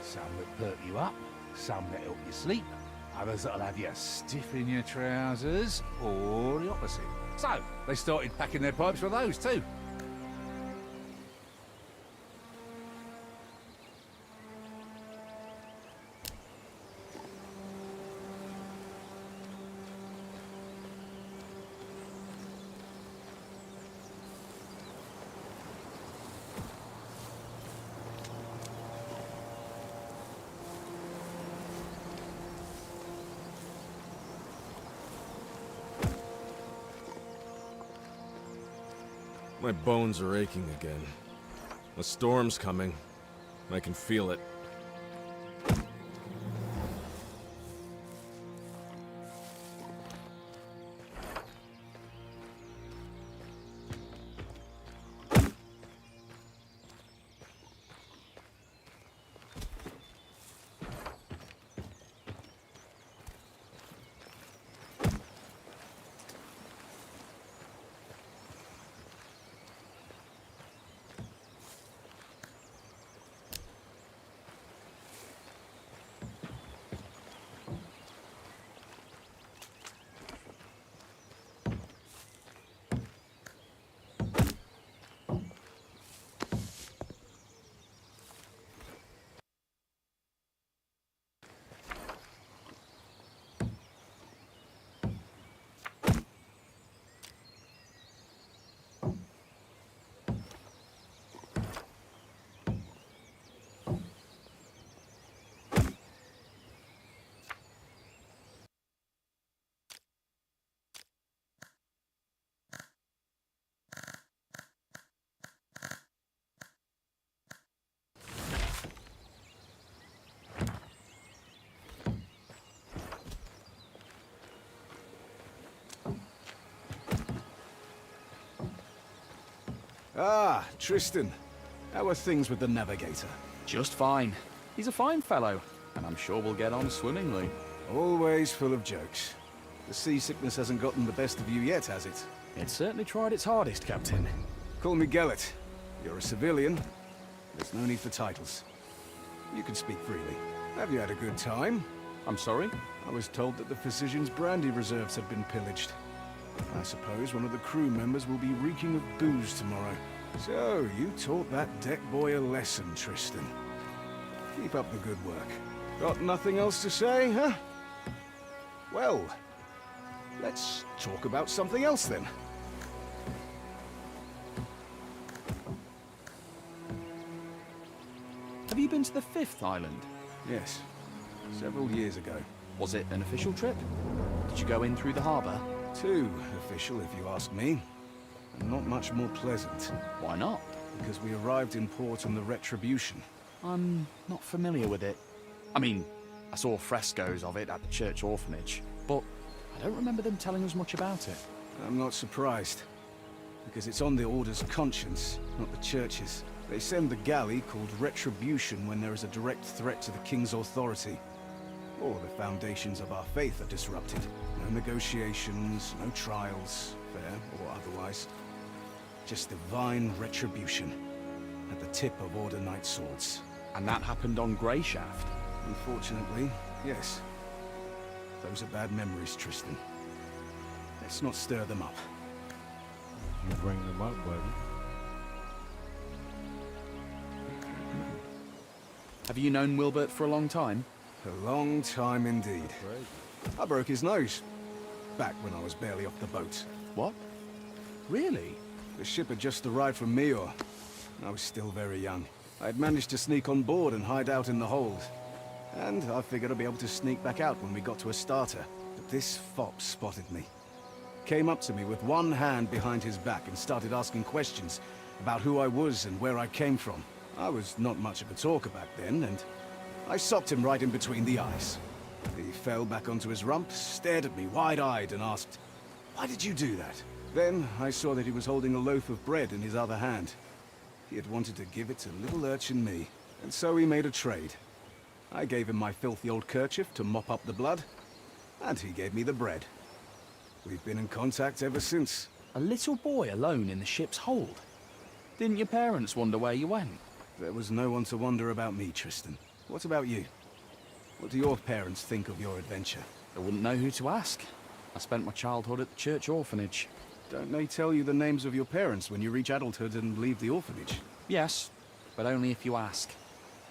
Some that perk you up, some that help you sleep, others that'll have you stiff in your trousers, or the opposite. So, they started packing their pipes with those too. My bones are aching again. A storm's coming. I can feel it. Ah, Tristan. How are things with the navigator? Just fine. He's a fine fellow, and I'm sure we'll get on swimmingly. Always full of jokes. The seasickness hasn't gotten the best of you yet, has it? It certainly tried its hardest, Captain. Call me Gellet. You're a civilian. There's no need for titles. You can speak freely. Have you had a good time? I'm sorry? I was told that the Physician's brandy reserves had been pillaged. I suppose one of the crew members will be reeking of booze tomorrow. So, you taught that deck boy a lesson, Tristan. Keep up the good work. Got nothing else to say, huh? Well, let's talk about something else then. Have you been to the 5th island? Yes, several years ago. Was it an official trip? Did you go in through the harbour? Too official, if you ask me. And not much more pleasant. Why not? Because we arrived in port on the Retribution. I'm not familiar with it. I mean, I saw frescoes of it at the church orphanage, but I don't remember them telling us much about it. I'm not surprised. Because it's on the Order's conscience, not the Church's. They send the galley called Retribution when there is a direct threat to the King's authority. Or the foundations of our faith are disrupted. No negotiations, no trials, fair or otherwise. Just divine retribution at the tip of Order Knight swords. And that happened on Greyshaft? Unfortunately, yes. Those are bad memories, Tristan. Let's not stir them up. You bring them up, buddy. Have you known Wilbert for a long time? A long time indeed. Great. I broke his nose. Back when I was barely off the boat. What? Really? The ship had just arrived from Mior. I was still very young. I had managed to sneak on board and hide out in the hold. And I figured I'd be able to sneak back out when we got to a starter. But this fop spotted me. Came up to me with one hand behind his back and started asking questions about who I was and where I came from. I was not much of a talker back then, and I socked him right in between the eyes. He fell back onto his rump, stared at me wide-eyed and asked, "Why did you do that?" Then I saw that he was holding a loaf of bread in his other hand. He had wanted to give it to little urchin me, and so we made a trade. I gave him my filthy old kerchief to mop up the blood, and he gave me the bread. We've been in contact ever since. A little boy alone in the ship's hold? Didn't your parents wonder where you went? There was no one to wonder about me, Tristan. What about you? What do your parents think of your adventure? I wouldn't know who to ask. I spent my childhood at the church orphanage. Don't they tell you the names of your parents when you reach adulthood and leave the orphanage? Yes, but only if you ask.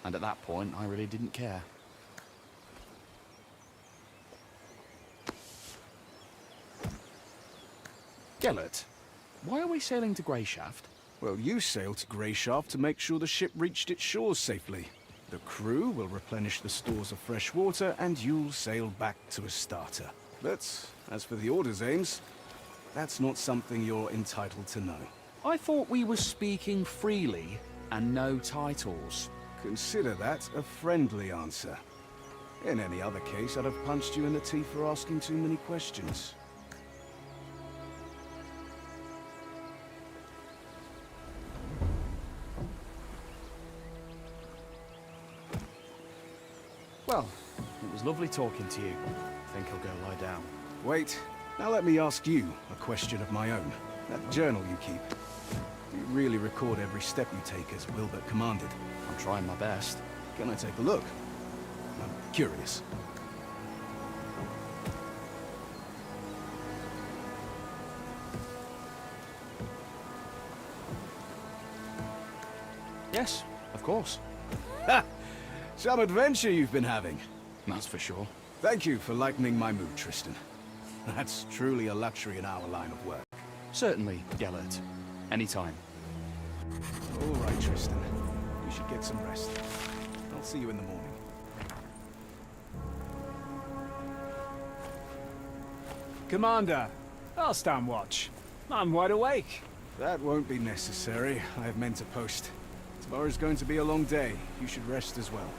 And at that point, I really didn't care. Gellet, why are we sailing to Greyshaft? Well, you sailed to Greyshaft to make sure the ship reached its shores safely. The crew will replenish the stores of fresh water, and you'll sail back to a starter. But as for the Order's aims, that's not something you're entitled to know. I thought we were speaking freely and no titles. Consider that a friendly answer. In any other case, I'd have punched you in the teeth for asking too many questions. Well, it was lovely talking to you. I think I'll go lie down. Wait, now let me ask you a question of my own. That journal you keep, do you really record every step you take as Wilbert commanded? I'm trying my best. Can I take a look? I'm curious. Yes, of course. Ha! Some adventure you've been having. That's for sure. Thank you for lightening my mood, Tristan. That's truly a luxury in our line of work. Certainly, Gellert. Anytime. All right, Tristan. You should get some rest. I'll see you in the morning. Commander, I'll stand watch. I'm wide awake. That won't be necessary. I have men to post. Tomorrow's going to be a long day. You should rest as well.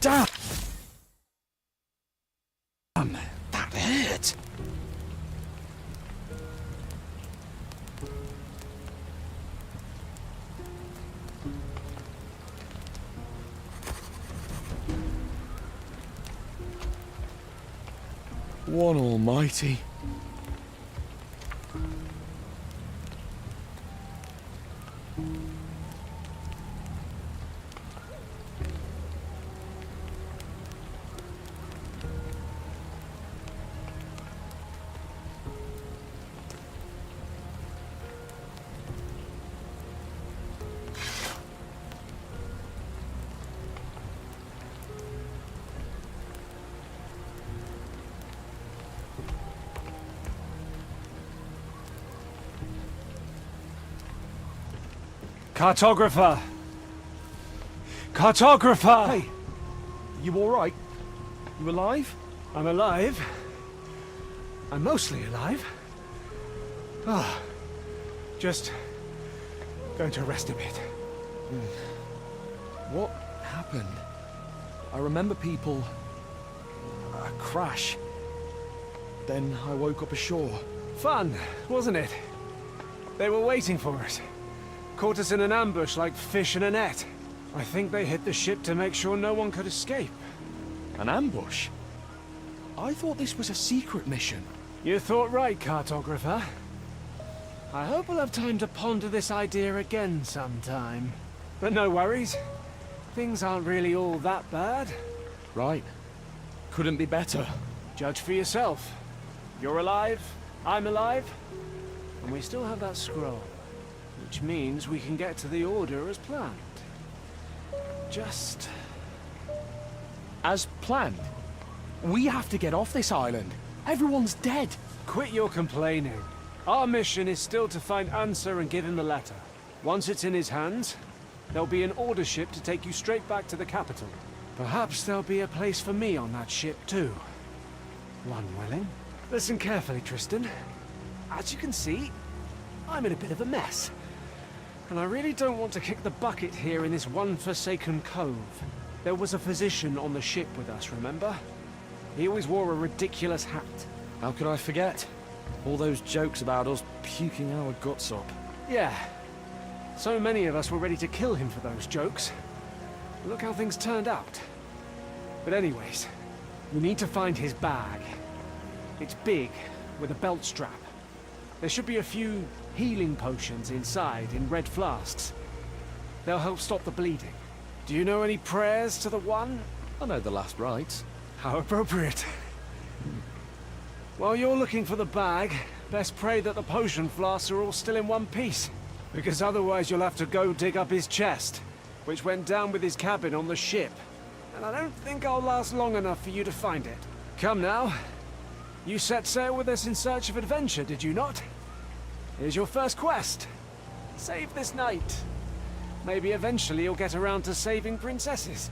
Damn! That hurt! One almighty. Cartographer! Cartographer! Hey, you all right? You alive? I'm alive. I'm mostly alive. Ah, just going to rest a bit. What happened? I remember people... a crash. Then I woke up ashore. Fun, wasn't it? They were waiting for us. caught us in an ambush like fish in a net. I think they hit the ship to make sure no one could escape. An ambush? I thought this was a secret mission. You thought right, cartographer. I hope we'll have time to ponder this idea again sometime. But no worries. Things aren't really all that bad. Right. Couldn't be better. Judge for yourself. You're alive, I'm alive, and we still have that scroll. Which means we can get to the Order as planned. Just... As planned? We have to get off this island. Everyone's dead. Quit your complaining. Our mission is still to find Answer and give him the letter. Once it's in his hands, there'll be an Order ship to take you straight back to the capital. Perhaps there'll be a place for me on that ship too. One willing. Listen carefully, Tristan. As you can see, I'm in a bit of a mess. And I really don't want to kick the bucket here in this one forsaken cove. There was a physician on the ship with us, remember? He always wore a ridiculous hat. How could I forget? All those jokes about us puking our guts up. Yeah. So many of us were ready to kill him for those jokes. Look how things turned out. But anyways, we need to find his bag. It's big, with a belt strap. There should be a few healing potions inside in red flasks. They'll help stop the bleeding. Do you know any prayers to the One? I know the last rites. How appropriate. While you're looking for the bag, best pray that the potion flasks are all still in one piece. Because otherwise you'll have to go dig up his chest, which went down with his cabin on the ship. And I don't think I'll last long enough for you to find it. Come now. You set sail with us in search of adventure, did you not? Here's your first quest. Save this night. Maybe eventually you'll get around to saving princesses.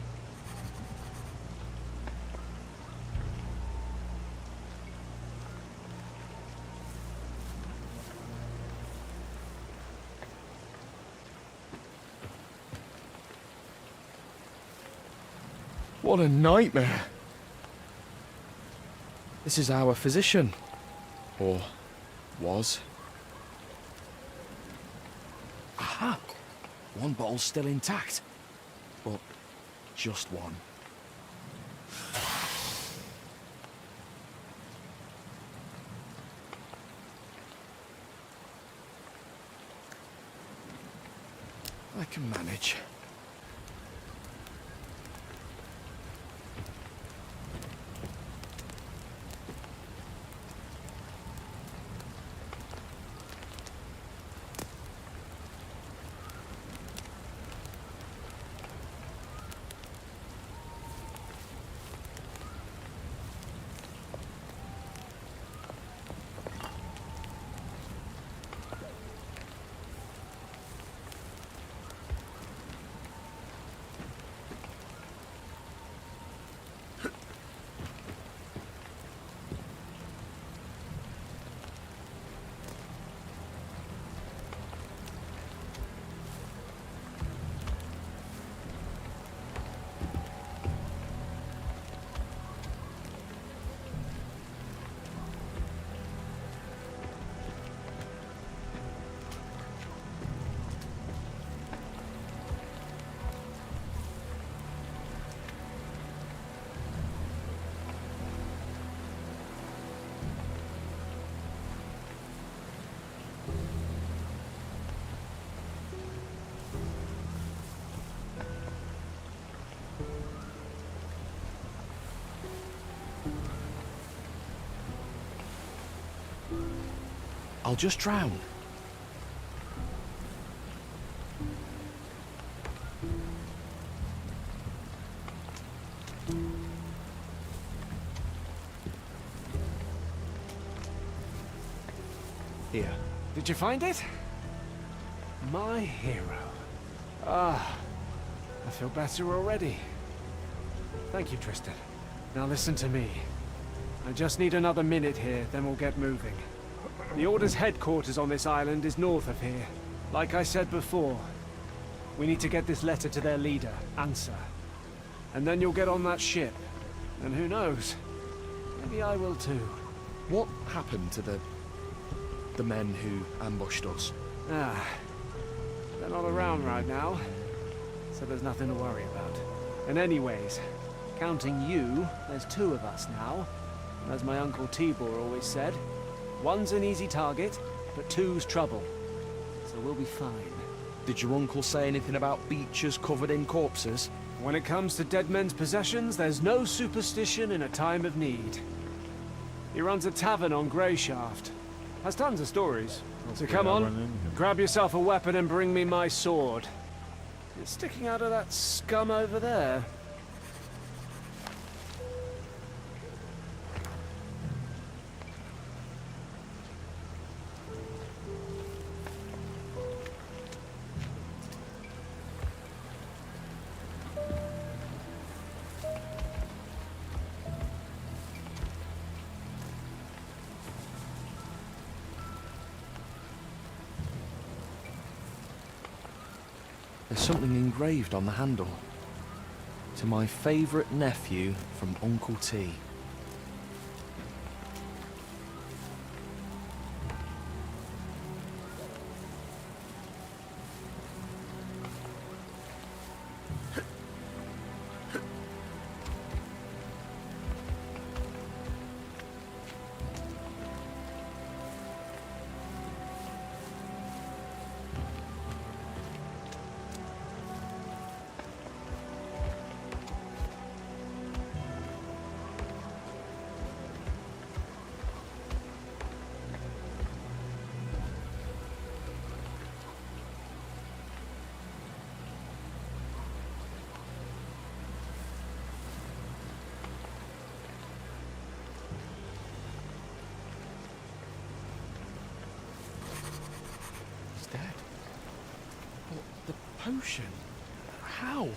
What a nightmare. This is our physician. Or was. Aha! One bottle's still intact. But just one. I can manage. I'll just drown. Here. Did you find it? My hero. Ah, I feel better already. Thank you, Tristan. Now listen to me. I just need another minute here, then we'll get moving. The Order's headquarters on this island is north of here. Like I said before, we need to get this letter to their leader, Answer. And then you'll get on that ship. And who knows? Maybe I will too. What happened to the men who ambushed us? Ah, they're They're not around right now, so there's nothing to worry about. And anyways, counting you, there's 2 of us now. And as my Uncle Tibor always said, 1's an easy target, but 2's trouble. So we'll be fine. Did your uncle say anything about beaches covered in corpses? When it comes to dead men's possessions, there's no superstition in a time of need. He runs a tavern on Greyshaft. Has tons of stories. So come on, grab yourself a weapon and bring me my sword. It's sticking out of that scum over there. There's something engraved on the handle. To my favourite nephew from Uncle T. Dead. What, the potion? How?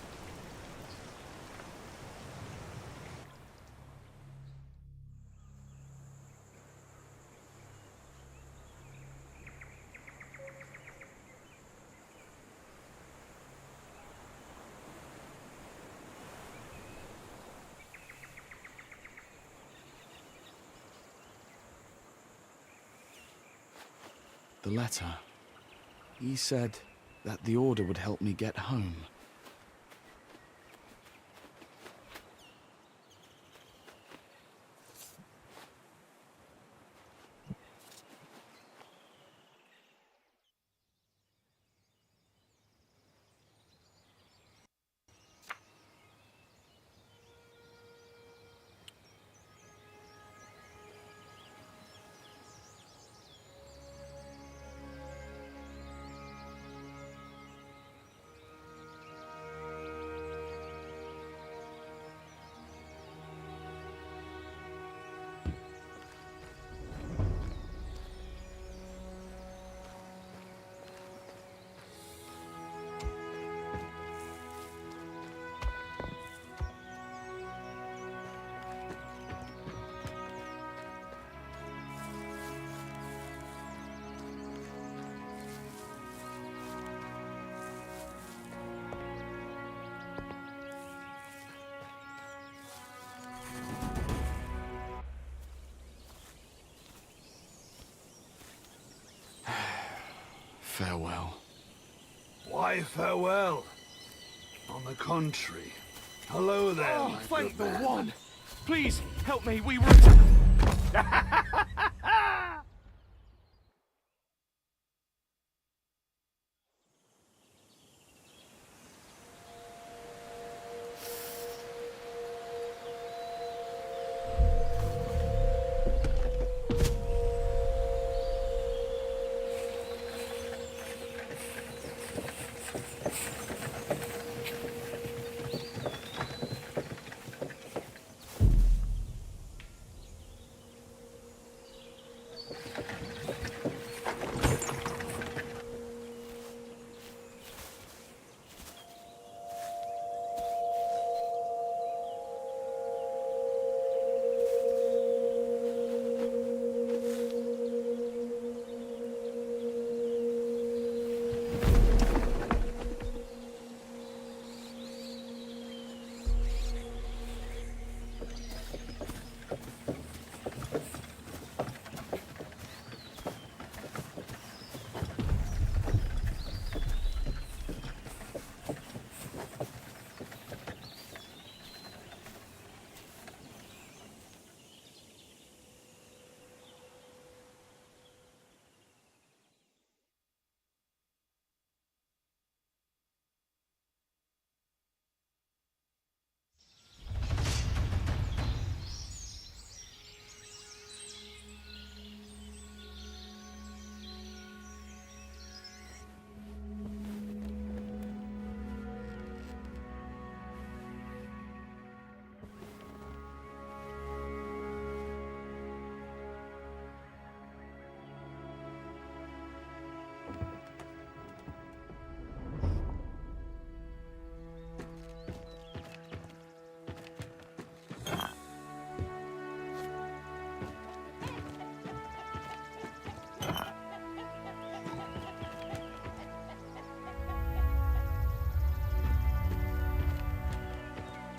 The letter. He said that the order would help me get home. Farewell. Why farewell? On the contrary. Hello there, Oh, my thank good the man. one! Please, help me, we were...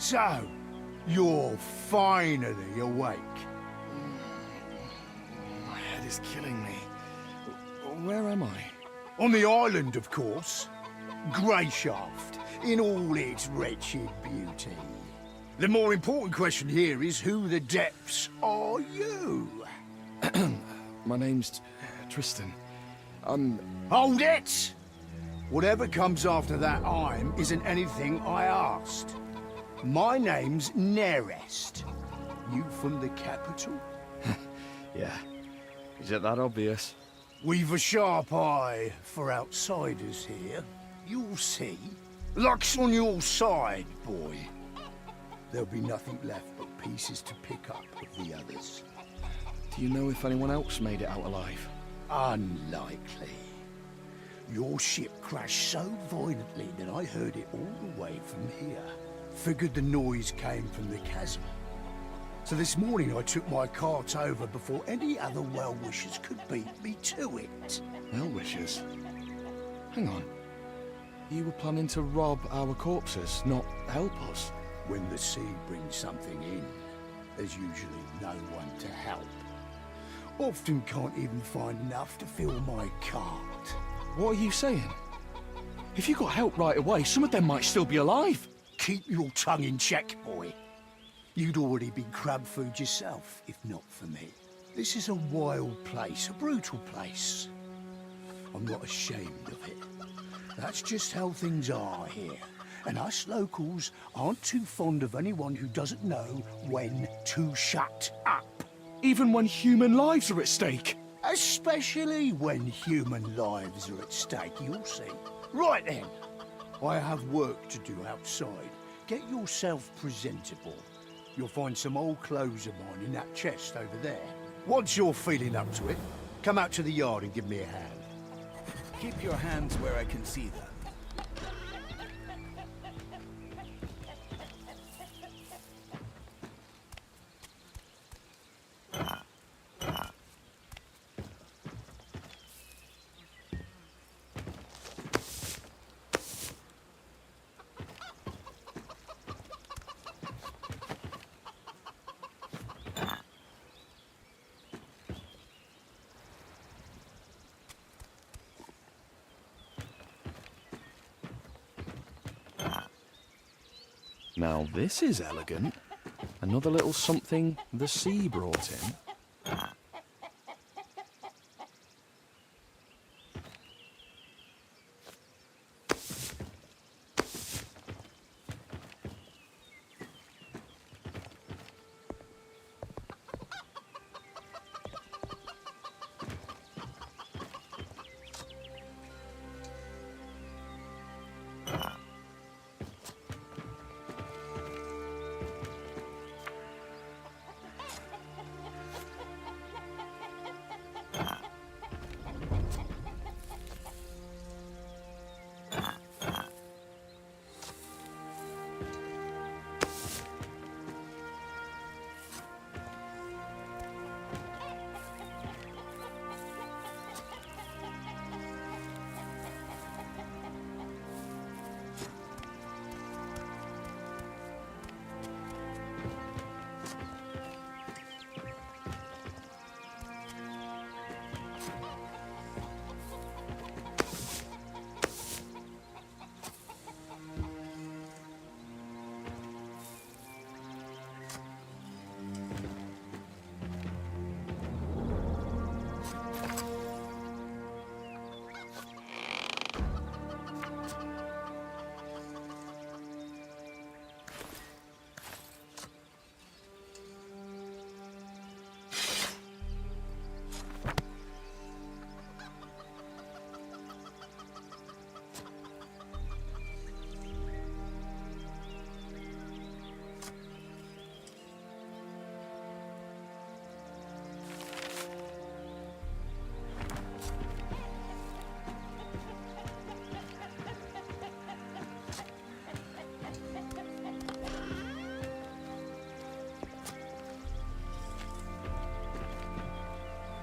So, you're finally awake. My head is killing me. Where am I? On the island, of course. Greyshaft, in all its wretched beauty. The more important question here is who the depths are you? My name's Tristan. Hold it! Whatever comes after that I'm isn't anything I asked. My name's Nerest. You from the capital? Yeah. Is it that obvious? We've a sharp eye for outsiders here. You'll see. Luck's on your side, boy. There'll be nothing left but pieces to pick up of the others. Do you know if anyone else made it out alive? Unlikely. Your ship crashed so violently that I heard it all the way from here. Figured the noise came from the chasm. So this morning I took my cart over before any other well-wishers could beat me to it. Well-wishers? Hang on. You were planning to rob our corpses, not help us? When the sea brings something in, there's usually no one to help. Often can't even find enough to fill my cart. What are you saying? If you got help right away, some of them might still be alive. Keep your tongue in check, boy. You'd already been crab food yourself, if not for me. This is a wild place, a brutal place. I'm not ashamed of it. That's just how things are here. And us locals aren't too fond of anyone who doesn't know when to shut up. Even when human lives are at stake. Especially when human lives are at stake, you'll see. Right then. I have work to do outside. Get yourself presentable. You'll find some old clothes of mine in that chest over there. Once you're feeling up to it, come out to the yard and give me a hand. Keep your hands where I can see them. Now this is elegant. Another little something the sea brought in.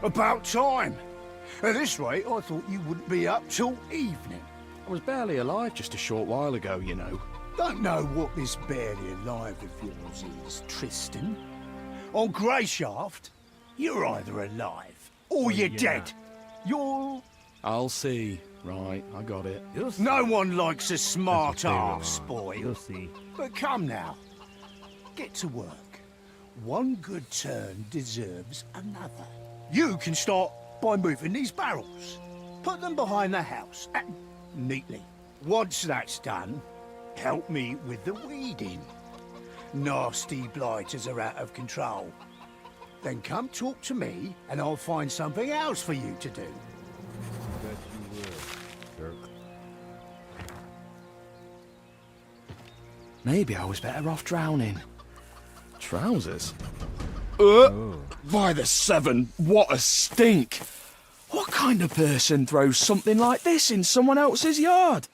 About time. At this rate, I thought you wouldn't be up till evening. I was barely alive just a short while ago, you know. Don't know what this barely alive of yours is, Tristan. On Greyshaft, you're either alive or you're dead. You're... I'll see. Right, I got it. No one likes a smart ass spoil. You'll see. But come now, get to work. One good turn deserves another. You can start by moving these barrels. Put them behind the house, neatly. Once that's done, help me with the weeding. Nasty blighters are out of control. Then come talk to me, and I'll find something else for you to do. Bet you will, jerk. Maybe I was better off drowning. Trousers? By the seven, what a stink! What kind of person throws something like this in someone else's yard?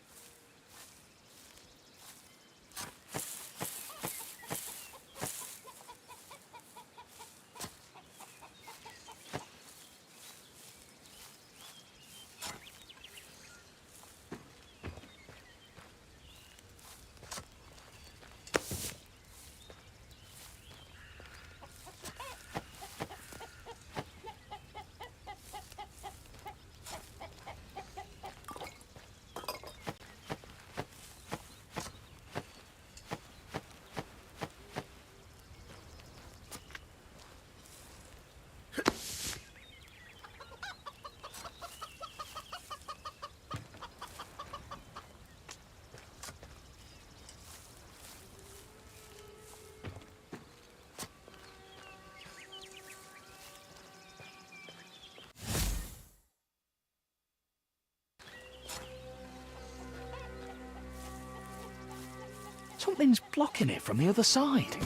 Something's blocking it from the other side.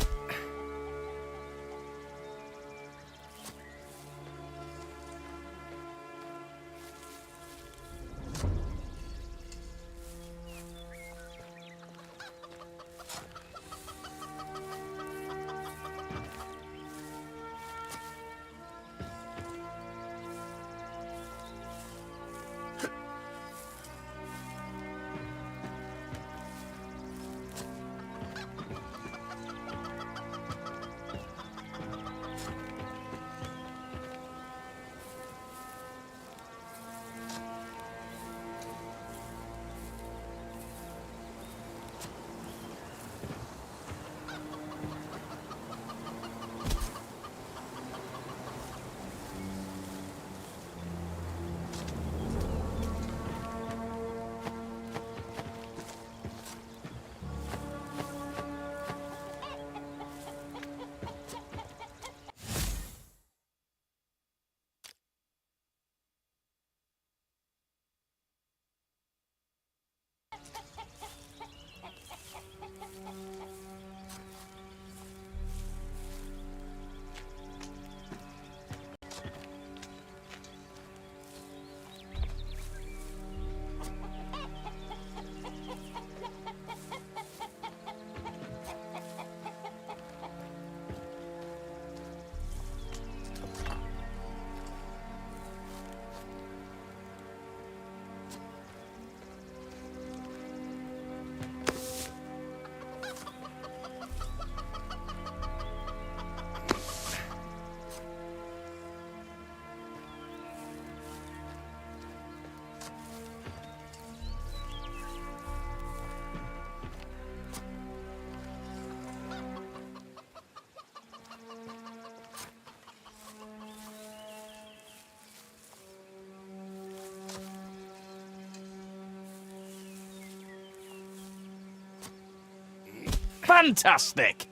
Fantastic!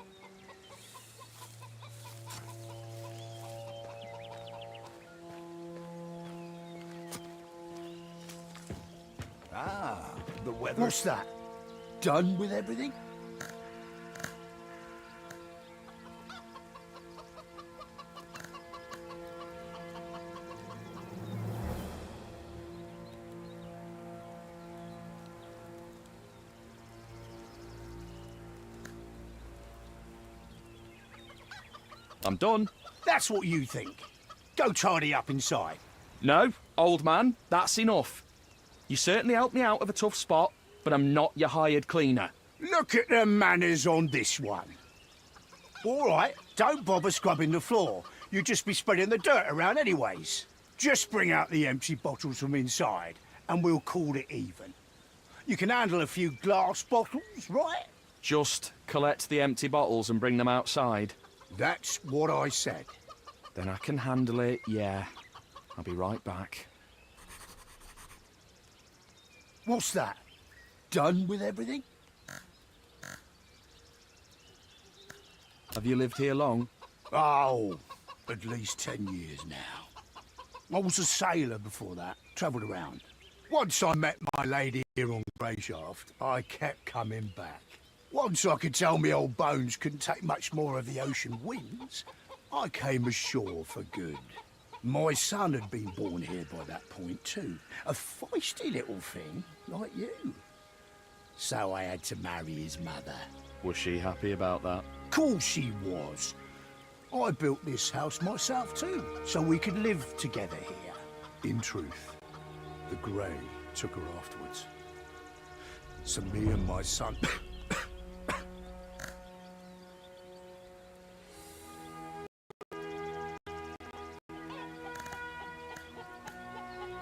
Ah, the weather. What's that? Done with everything? I'm done. That's what you think. Go tidy up inside. No, old man, that's enough. You certainly helped me out of a tough spot, but I'm not your hired cleaner. Look at the manners on this one. All right, don't bother scrubbing the floor. You'd just be spreading the dirt around anyways. Just bring out the empty bottles from inside, and we'll call it even. You can handle a few glass bottles, right? Just collect the empty bottles and bring them outside. That's what I said. Then I can handle it, yeah. I'll be right back. What's that? Done with everything? Have you lived here long? Oh, at least 10 years now. I was a sailor before that, travelled around. Once I met my lady here on Greyshaft, I kept coming back. Once I could tell me old bones couldn't take much more of the ocean winds, I came ashore for good. My son had been born here by that point too. A feisty little thing, like you. So I had to marry his mother. Was she happy about that? Course she was. I built this house myself too, so we could live together here. In truth, the Grey took her afterwards. So me and my son...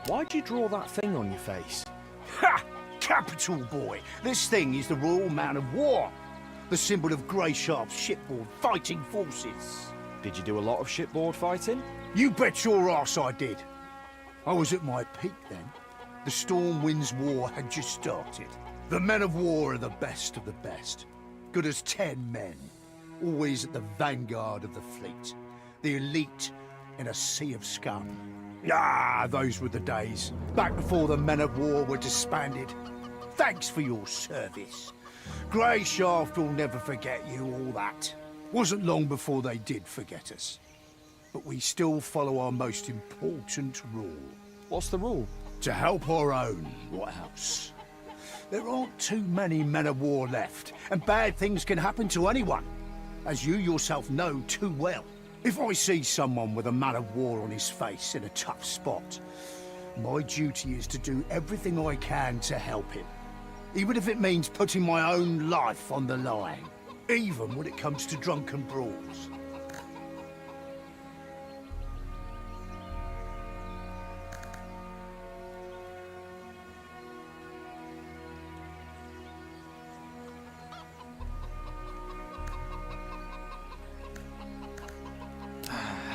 Why'd you draw that thing on your face? Ha! Capital, boy! This thing is the Royal Man of War. The symbol of Greyshaft's shipboard fighting forces. Did you do a lot of shipboard fighting? You bet your arse I did. I was at my peak then. The Storm Winds War had just started. The men of war are the best of the best. Good as 10 men. Always at the vanguard of the fleet. The elite in a sea of scum. Ah, those were the days. Back before the men of war were disbanded. Thanks for your service. Greyshaft will never forget you, all that. Wasn't long before they did forget us. But we still follow our most important rule. What's the rule? To help our own, what else? There aren't too many men of war left, and bad things can happen to anyone, as you yourself know too well. If I see someone with a man of war on his face in a tough spot, my duty is to do everything I can to help him. Even if it means putting my own life on the line. Even when it comes to drunken brawls.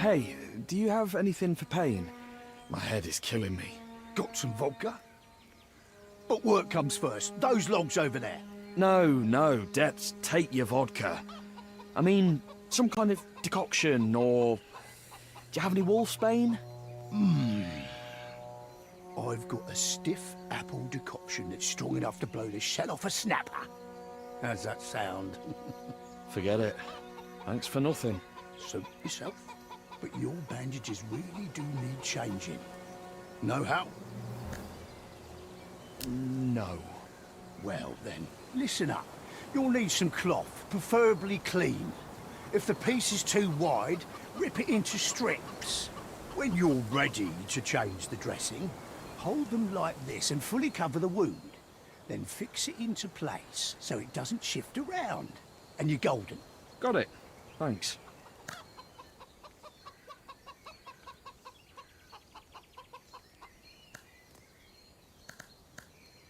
Hey, do you have anything for pain? My head is killing me. Got some vodka? But work comes first. Those logs over there. No, Depths, take your vodka. I mean, some kind of decoction, or... Do you have any wolfsbane? I've got a stiff apple decoction that's strong enough to blow the shell off a snapper. How's that sound? Forget it. Thanks for nothing. Suit yourself. But your bandages really do need changing. Know how? No. Well then, listen up. You'll need some cloth, preferably clean. If the piece is too wide, rip it into strips. When you're ready to change the dressing, hold them like this and fully cover the wound. Then fix it into place so it doesn't shift around. And you're golden. Got it. Thanks.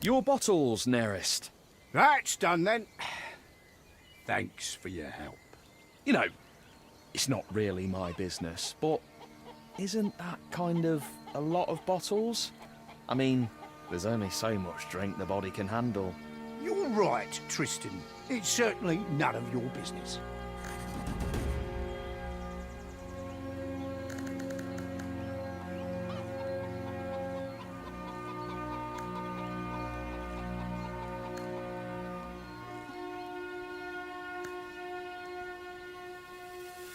Your bottles, nearest. That's done then. Thanks for your help. You know, it's not really my business, but isn't that kind of a lot of bottles? I mean, there's only so much drink the body can handle. You're right, Tristan. It's certainly none of your business.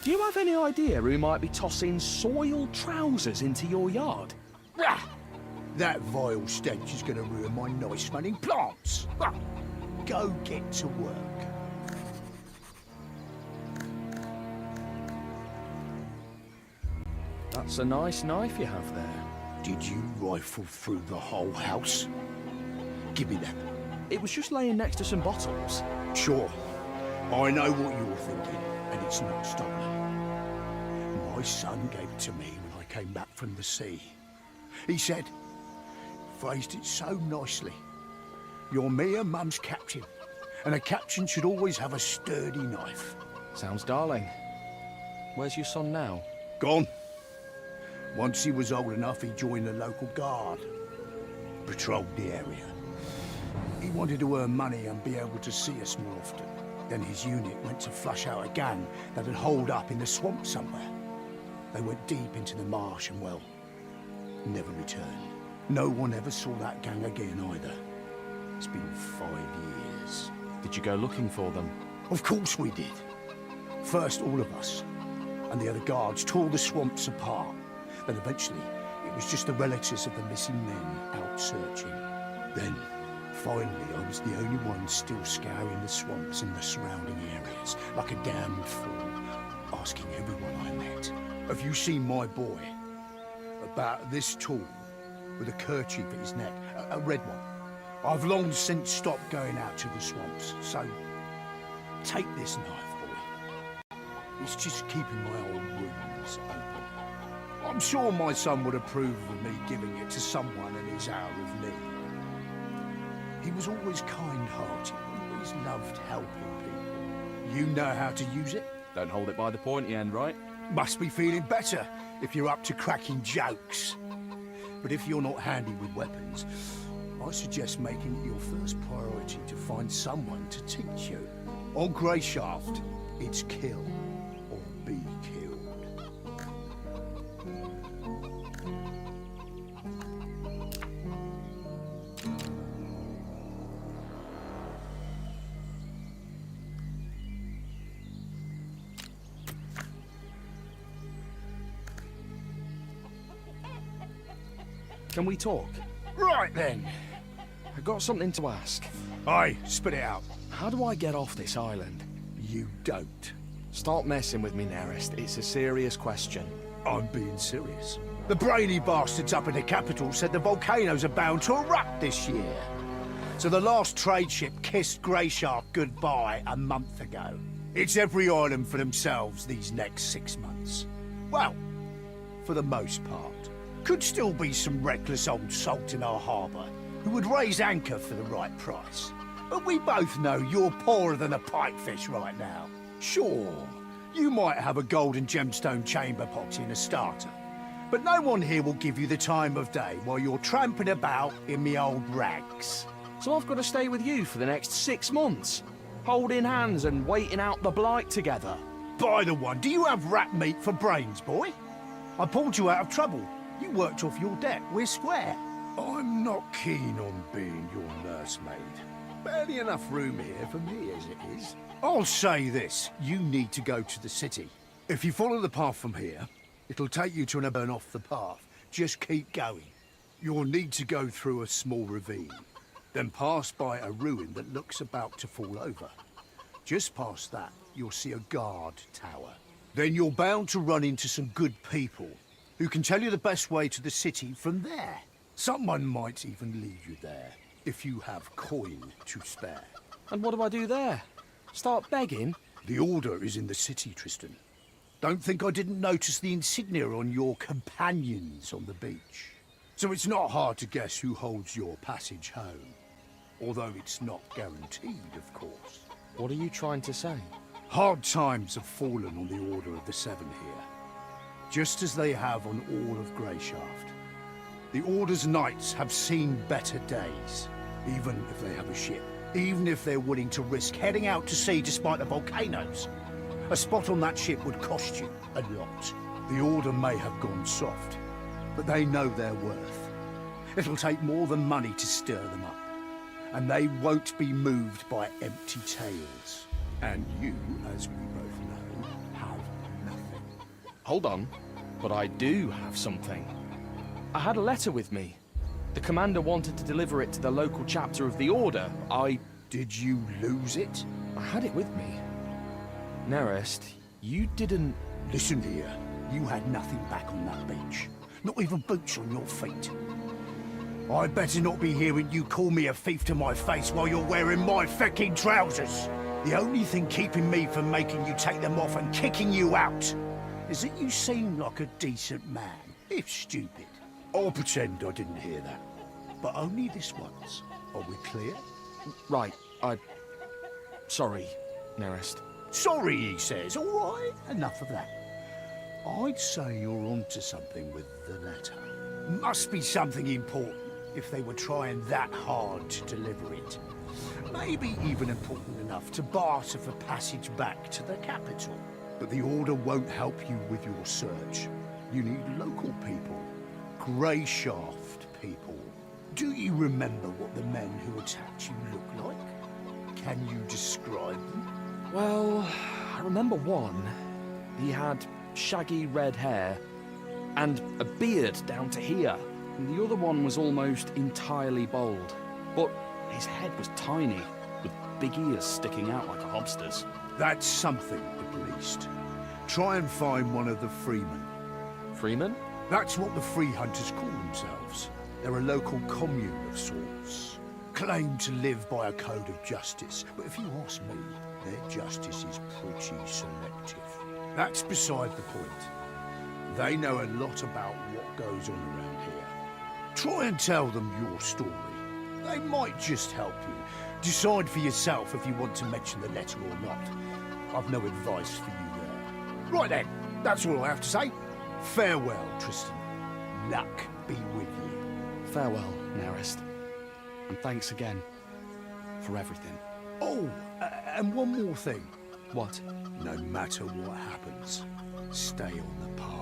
Do you have any idea who might be tossing soiled trousers into your yard? Ah, that vile stench is going to ruin my nice-smelling plants. Ah, go get to work. That's a nice knife you have there. Did you rifle through the whole house? Give me that. It was just laying next to some bottles. Sure, I know what you're thinking, and it's not stolen. My son gave it to me when I came back from the sea. He said, phrased it so nicely, "You're me and Mum's captain, and a captain should always have a sturdy knife." Sounds darling. Where's your son now? Gone. Once he was old enough, he joined the local guard. Patrolled the area. He wanted to earn money and be able to see us more often. Then his unit went to flush out a gang that had holed up in the swamp somewhere. They went deep into the marsh and, well, never returned. No one ever saw that gang again either. It's been 5 years. Did you go looking for them? Of course we did. First, all of us, and the other guards tore the swamps apart. Then eventually, it was just the relatives of the missing men out searching. Then, finally, I was the only one still scouring the swamps and the surrounding areas, like a damned fool, asking everyone I met, "Have you seen my boy? About this tall, with a kerchief at his neck, a red one. I've long since stopped going out to the swamps, so take this knife, boy. It's just keeping my old wounds open. I'm sure my son would approve of me giving it to someone in his hour of need. He was always kind-hearted, always loved helping people. You know how to use it? Don't hold it by the pointy end, right? Must be feeling better if you're up to cracking jokes. But if you're not handy with weapons, I suggest making it your first priority to find someone to teach you. On Greyshaft, it's kill or be killed. Can we talk? Right then. I got something to ask. Aye, spit it out. How do I get off this island? You don't. Stop messing with me, Nerist. It's a serious question. I'm being serious. The brainy bastards up in the capital said the volcanoes are bound to erupt this year. So the last trade ship kissed Greyshaft goodbye a month ago. It's every island for themselves these next 6 months. Well, for the most part. Could still be some reckless old salt in our harbour who would raise anchor for the right price. But we both know you're poorer than a pipefish right now. Sure, you might have a golden gemstone chamber pot in a starter, but no one here will give you the time of day while you're tramping about in me old rags. So I've got to stay with you for the next 6 months, holding hands and waiting out the blight together. By the one, do you have rat meat for brains, boy? I pulled you out of trouble. You worked off your debt. We're square. I'm not keen on being your nursemaid. Barely enough room here for me as it is. I'll say this. You need to go to the city. If you follow the path from here, it'll take you to an burn off the path. Just keep going. You'll need to go through a small ravine, then pass by a ruin that looks about to fall over. Just past that, you'll see a guard tower. Then you're bound to run into some good people who can tell you the best way to the city from there. Someone might even lead you there, if you have coin to spare. And what do I do there? Start begging? The Order is in the city, Tristan. Don't think I didn't notice the insignia on your companions on the beach. So it's not hard to guess who holds your passage home. Although it's not guaranteed, of course. What are you trying to say? Hard times have fallen on the Order of the Seven here, just as they have on all of Greyshaft. The Order's knights have seen better days, even if they have a ship, even if they're willing to risk heading out to sea despite the volcanoes. A spot on that ship would cost you a lot. The Order may have gone soft, but they know their worth. It'll take more than money to stir them up, and they won't be moved by empty tales. And you, as we both know, have nothing. Hold on, but I do have something. I had a letter with me. The commander wanted to deliver it to the local chapter of the Order. Did you lose it? I had it with me. Nerist, you didn't... Listen here, you had nothing back on that beach. Not even boots on your feet. I'd better not be hearing you call me a thief to my face while you're wearing my fecking trousers. The only thing keeping me from making you take them off and kicking you out is that you seem like a decent man, if stupid. I'll pretend I didn't hear that. But only this once. Are we clear? Right, sorry, Nearest. Sorry, he says. All right, enough of that. I'd say you're onto something with the letter. Must be something important if they were trying that hard to deliver it. Maybe even important enough to barter for passage back to the capital. But the Order won't help you with your search. You need local people. Greyshaft people. Do you remember what the men who attacked you look like? Can you describe them? Well, I remember one. He had shaggy red hair and a beard down to here. And the other one was almost entirely bald, but his head was tiny, with big ears sticking out like a hobster's. That's something, at least. Try and find one of the freemen. Freemen? That's what the free hunters call themselves. They're a local commune of sorts. Claim to live by a code of justice, but if you ask me, their justice is pretty selective. That's beside the point. They know a lot about what goes on around here. Try and tell them your story. They might just help you. Decide for yourself if you want to mention the letter or not. I've no advice for you there. Right then, that's all I have to say. Farewell, Tristan. Luck be with you. Farewell, Nearest. And thanks again for everything. Oh, and one more thing. What? No matter what happens, stay on the path.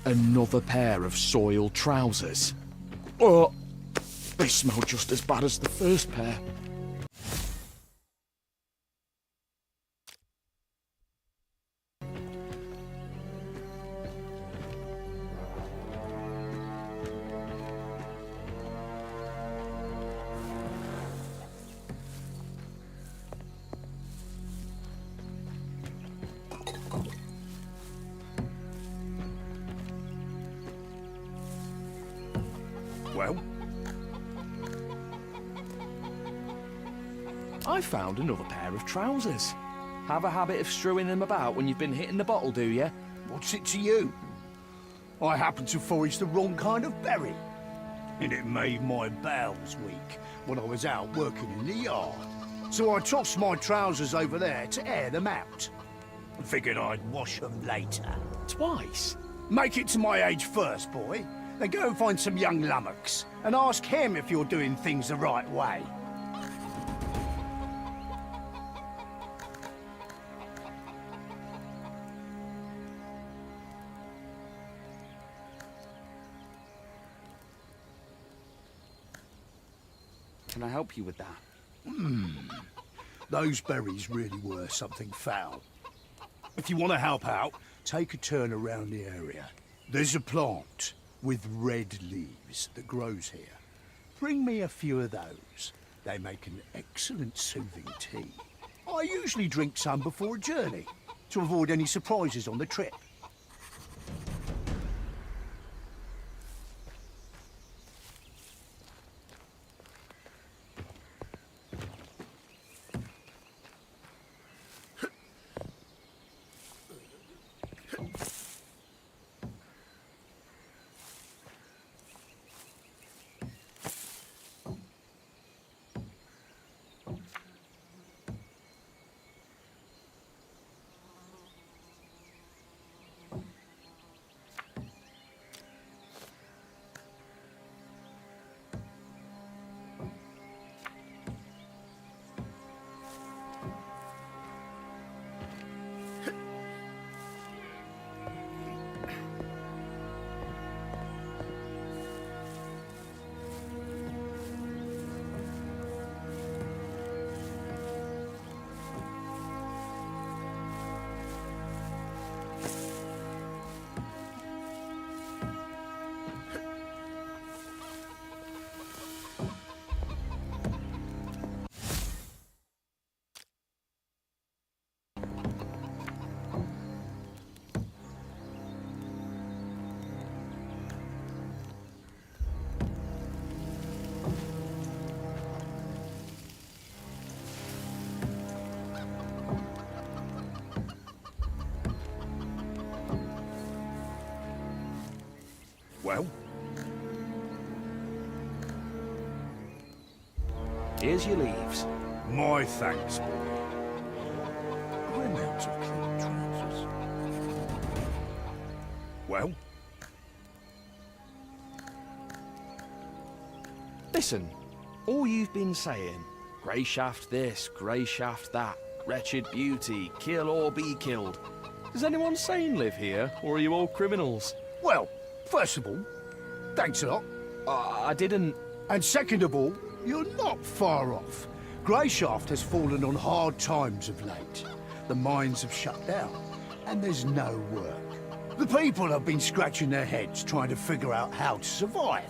Another pair of soiled trousers. Oh, they smell just as bad as the first pair. Well? I found another pair of trousers. Have a habit of strewing them about when you've been hitting the bottle, do you? What's it to you? I happened to forage the wrong kind of berry. And it made my bowels weak when I was out working in the yard. So I tossed my trousers over there to air them out. Figured I'd wash them later. Twice? Make it to my age first, boy. Then go and find some young lummox and ask him if you're doing things the right way. Can I help you with that? Those berries really were something foul. If you want to help out, take a turn around the area. There's a plant with red leaves that grows here. Bring me a few of those. They make an excellent soothing tea. I usually drink some before a journey, to avoid any surprises on the trip. as you leaves. My thanks, boy. I'm out of clean trousers. Well? Listen, all you've been saying, Greyshaft this, Greyshaft that, wretched beauty, kill or be killed. Does anyone sane live here, or are you all criminals? Well, first of all, thanks a lot. I didn't... And second of all, you're not far off. Greyshaft has fallen on hard times of late. The mines have shut down, and there's no work. The people have been scratching their heads trying to figure out how to survive.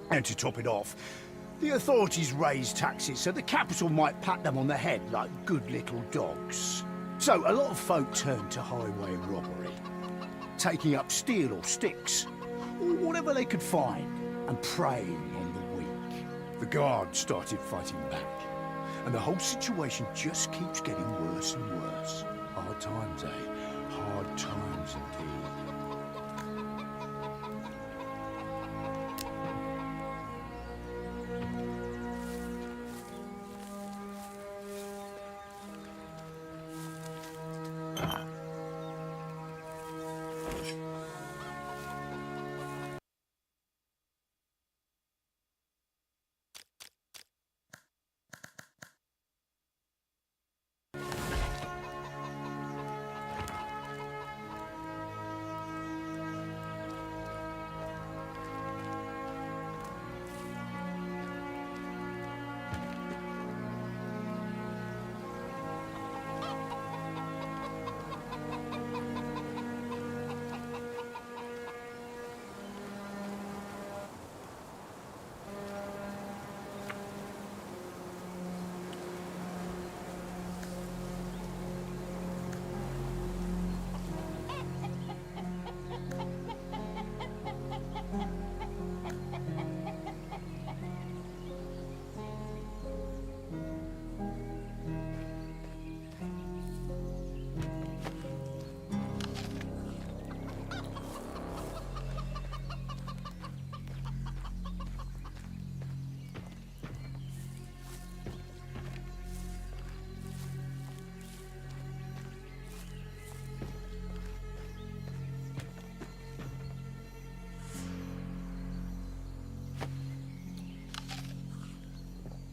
And to top it off, the authorities raised taxes so the capital might pat them on the head like good little dogs. So a lot of folk turned to highway robbery, taking up steel or sticks, or whatever they could find, and preying on the weak. The guards started fighting back, and the whole situation just keeps getting worse and worse. Hard times, eh? Hard times indeed.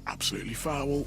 Absolutely foul.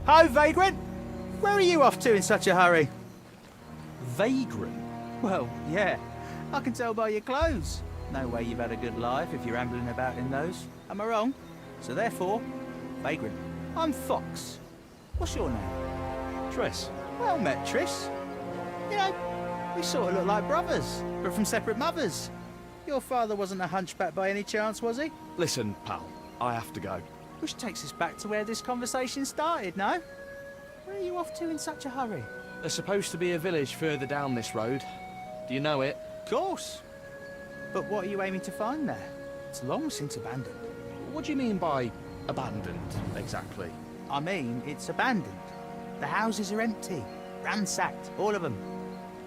Ho, Vagrant! Where are you off to in such a hurry? Vagrant? Well, yeah. I can tell by your clothes. No way you've had a good life if you're ambling about in those. Am I wrong? So therefore, Vagrant. I'm Fox. What's your name? Triss. Well met, Triss. You know, we sort of look like brothers, but from separate mothers. Your father wasn't a hunchback by any chance, was he? Listen, pal, I have to go. Which takes us back to where this conversation started, no? Where are you off to in such a hurry? There's supposed to be a village further down this road. Do you know it? Of course. But what are you aiming to find there? It's long since abandoned. What do you mean by abandoned, exactly? I mean, it's abandoned. The houses are empty, ransacked, all of them.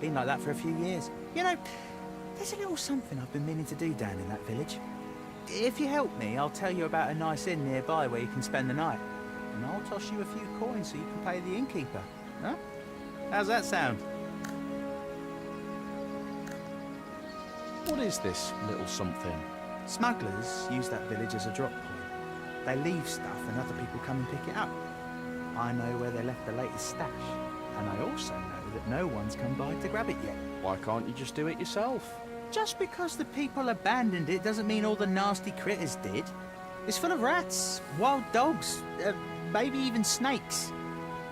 Been like that for a few years. You know, there's a little something I've been meaning to do down in that village. If you help me, I'll tell you about a nice inn nearby where you can spend the night. And I'll toss you a few coins so you can pay the innkeeper. Huh? How's that sound? What is this little something? Smugglers use that village as a drop point. They leave stuff and other people come and pick it up. I know where they left the latest stash. And I also know that no one's come by to grab it yet. Why can't you just do it yourself? Just because the people abandoned it doesn't mean all the nasty critters did. It's full of rats, wild dogs, maybe even snakes.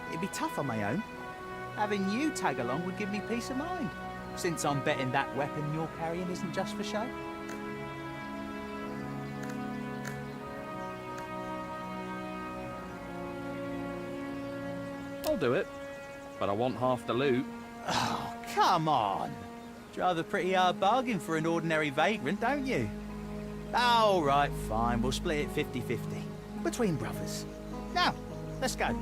It'd be tough on my own. Having you tag along would give me peace of mind, since I'm betting that weapon you're carrying isn't just for show. I'll do it, but I want half the loot. Oh, come on! Drive a pretty hard bargain for an ordinary vagrant, don't you? All right, fine, we'll split it 50-50. Between brothers. Now, let's go.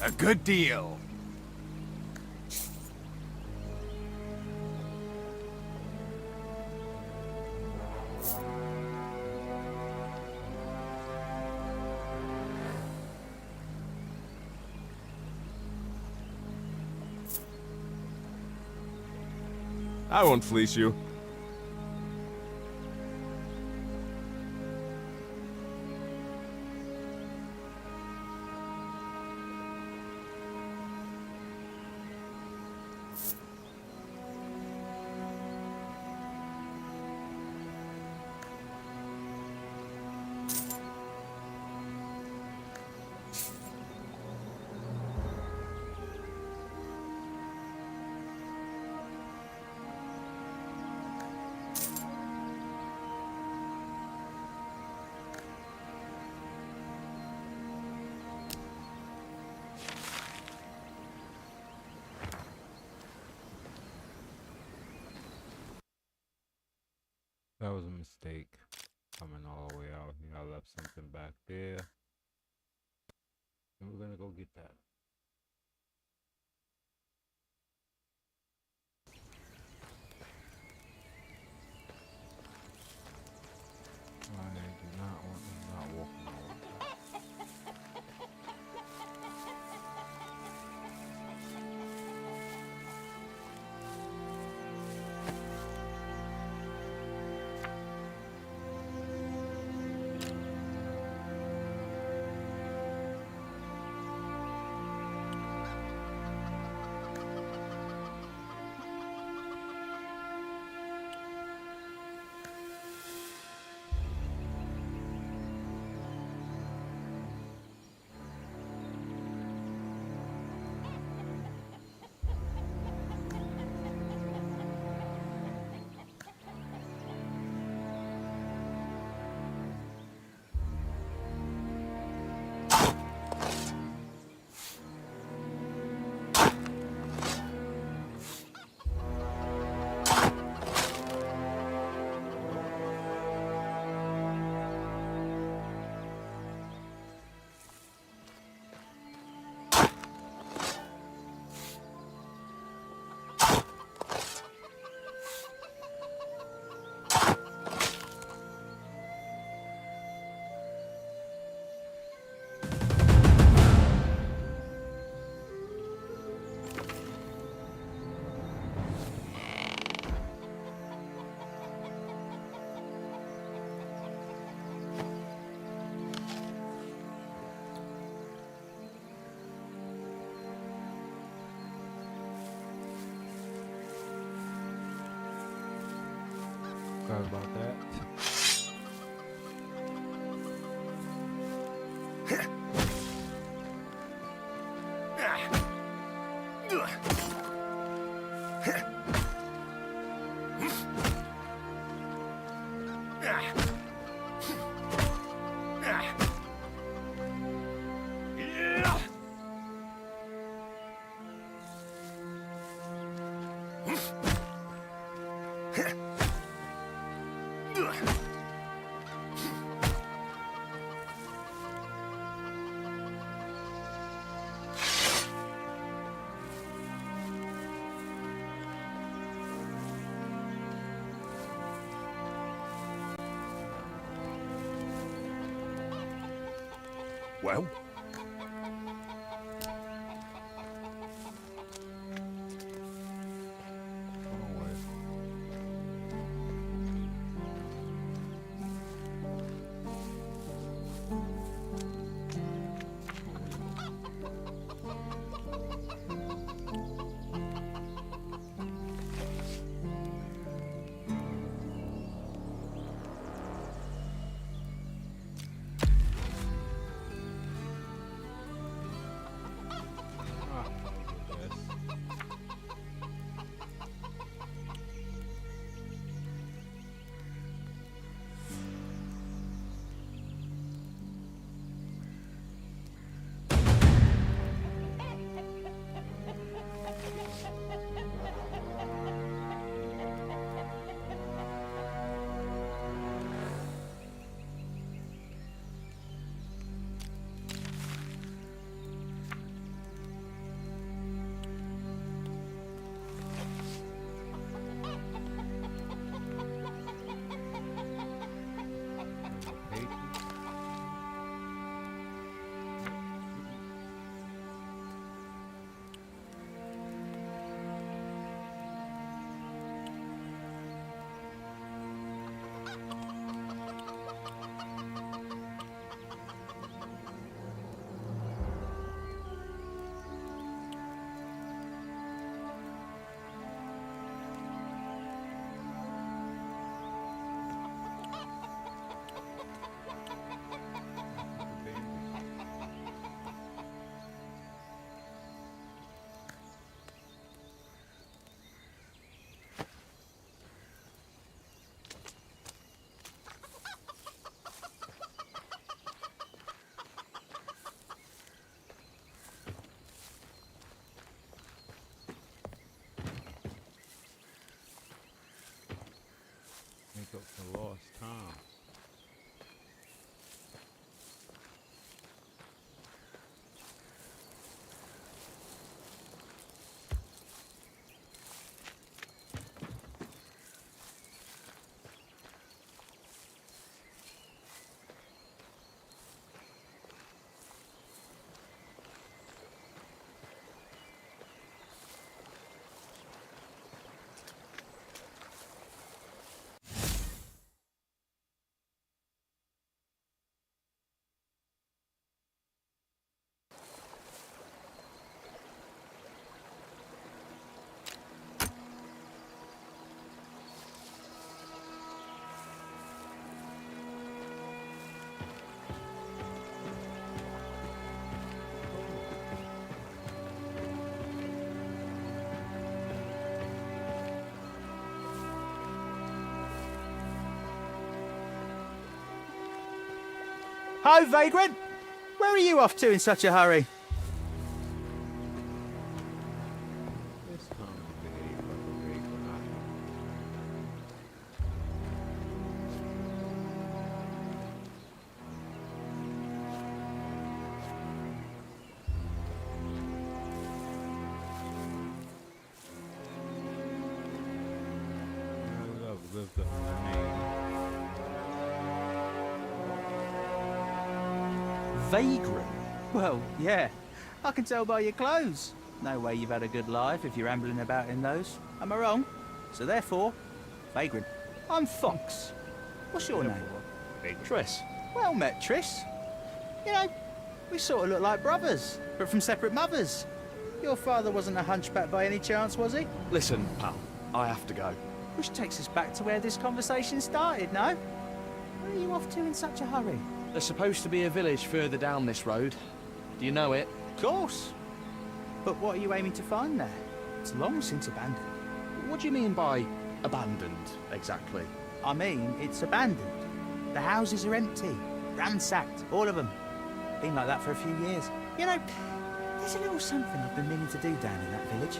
A good deal. I won't fleece you. That was a mistake. Coming all the way out here. I left something back there. And we're gonna go get that. I do not want them not walking all the time. Forgot about that. Well? Make up for lost time. Ho, Vagrant! Where are you off to in such a hurry? This comes behave like a vagrant. I love lived up to name. Vagrant? Well, yeah. I can tell by your clothes. No way you've had a good life if you're ambling about in those. Am I wrong? So therefore, Vagrant. I'm Fox. What's your name? Triss. Well met, Triss. You know, we sort of look like brothers, but from separate mothers. Your father wasn't a hunchback by any chance, was he? Listen, pal. I have to go. Which takes us back to where this conversation started, no? Where are you off to in such a hurry? There's supposed to be a village further down this road. Do you know it? Of course. But what are you aiming to find there? It's long since abandoned. What do you mean by abandoned, exactly? I mean, it's abandoned. The houses are empty, ransacked, all of them. Been like that for a few years. You know, there's a little something I've been meaning to do down in that village.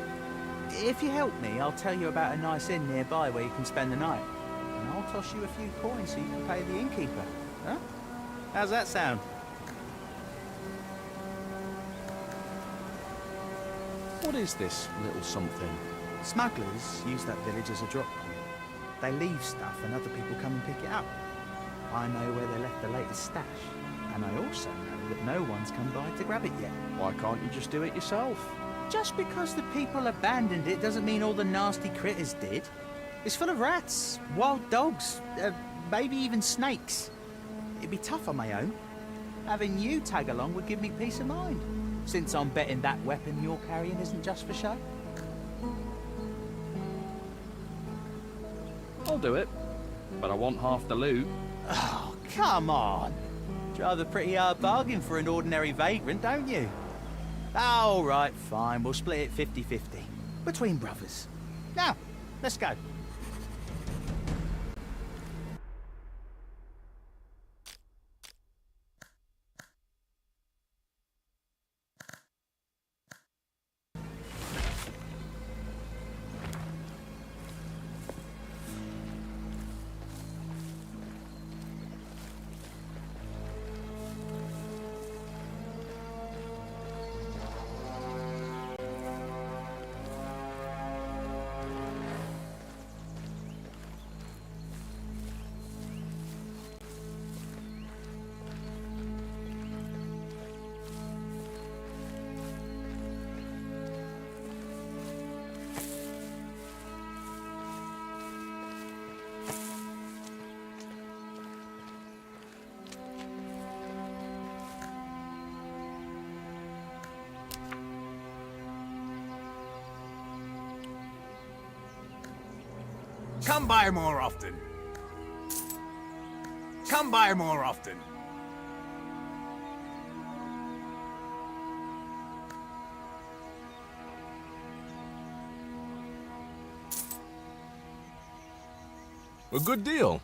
If you help me, I'll tell you about a nice inn nearby where you can spend the night. And I'll toss you a few coins so you can pay the innkeeper. Huh? How's that sound? What is this little something? Smugglers use that village as a drop point. They leave stuff and other people come and pick it up. I know where they left the latest stash. And I also know that no one's come by to grab it yet. Why can't you just do it yourself? Just because the people abandoned it doesn't mean all the nasty critters did. It's full of rats, wild dogs, maybe even snakes. It'd be tough on my own. Having you tag along would give me peace of mind, since I'm betting that weapon you're carrying isn't just for show. I'll do it, but I want half the loot. Oh, come on. Drive a pretty hard bargain for an ordinary vagrant, don't you? All right, fine. We'll split it 50-50. Between brothers. Now, let's go. Come by more often. Come by more often. A good deal.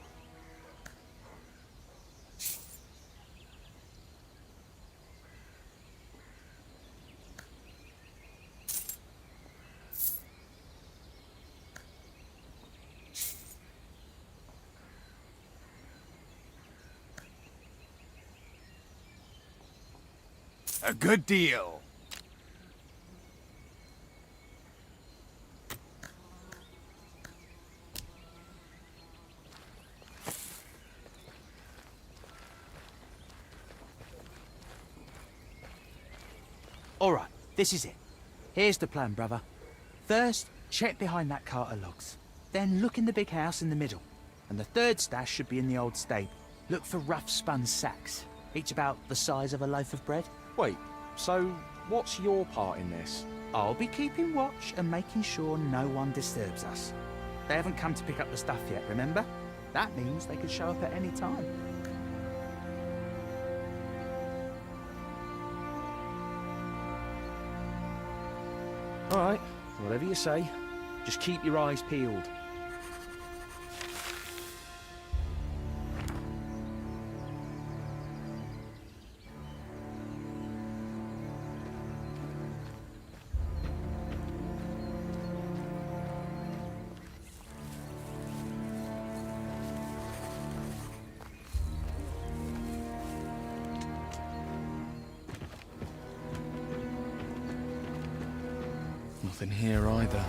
A good deal. All right, this is it. Here's the plan, brother. First, check behind that cart of logs. Then look in the big house in the middle. And the third stash should be in the old stable. Look for rough spun sacks, each about the size of a loaf of bread. Wait, so what's your part in this? I'll be keeping watch and making sure no one disturbs us. They haven't come to pick up the stuff yet, remember? That means they could show up at any time. All right, whatever you say. Just keep your eyes peeled. Nothing here either.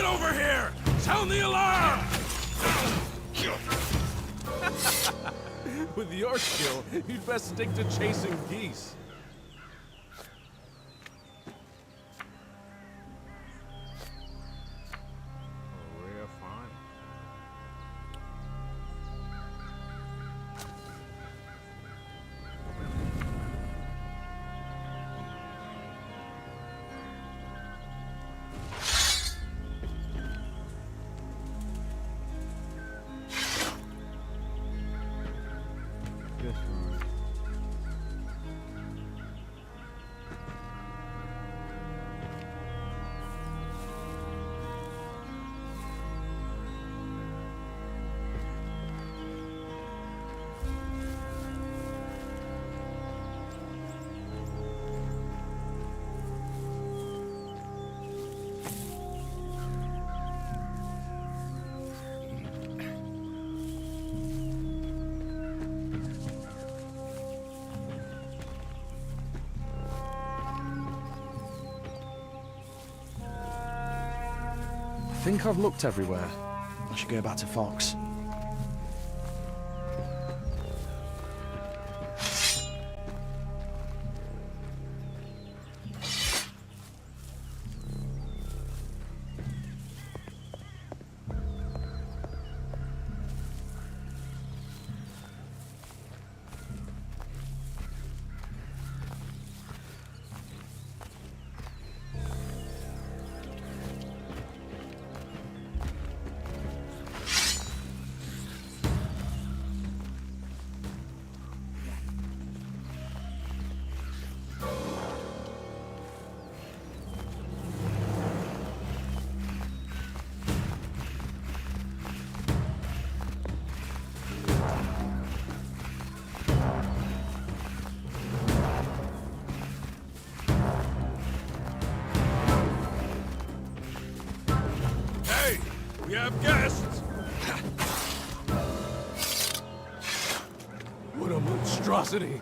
Get over here! Sound the alarm! With your skill, you'd best stick to chasing geese. We're fine. Just fine. I think I've looked everywhere. I should go back to Fox. Hey! We have guests! What a monstrosity!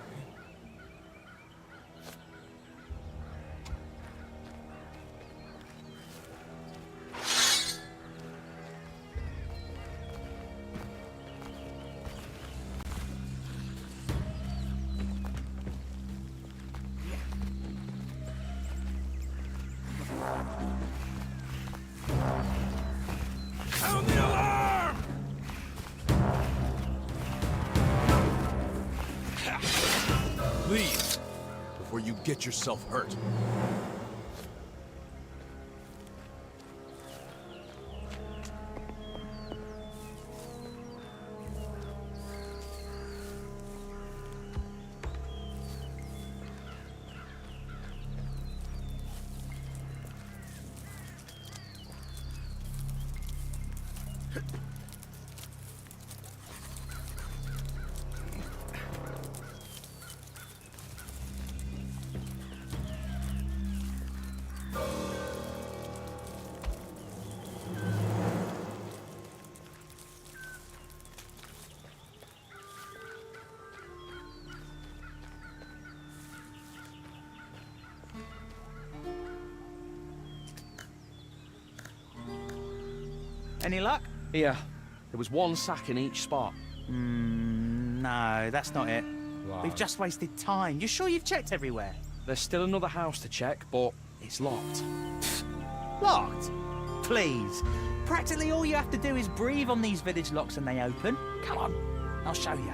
Sound the alarm! Leave, before you get yourself hurt. Any luck? Here, there was one sack in each spot. No, that's not it. Right. We've just wasted time. You sure you've checked everywhere? There's still another house to check, but it's locked. Locked? Please. Practically all you have to do is breathe on these village locks and they open. Come on, I'll show you.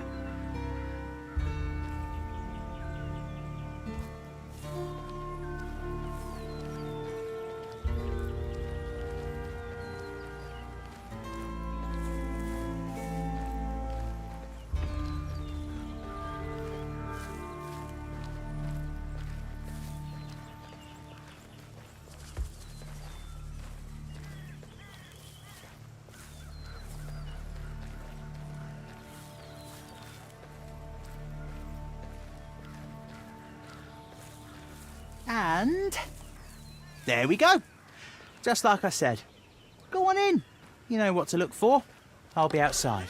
And there we go. Just like I said. Go on in. You know what to look for. I'll be outside.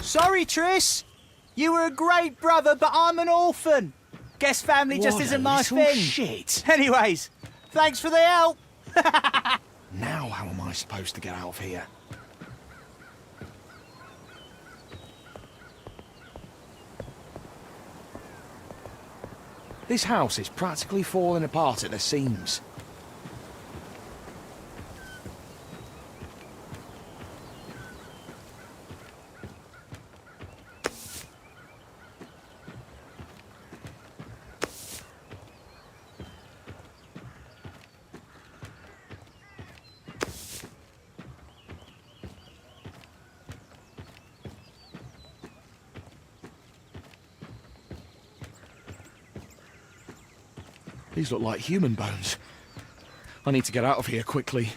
Sorry, Triss. You were a great brother, but I'm an orphan. Guess family just What isn't a my little thing. shit. Anyways, Thanks for the help! Now how am I supposed to get out of here? This house is practically falling apart at the seams. These look like human bones. I need to get out of here quickly.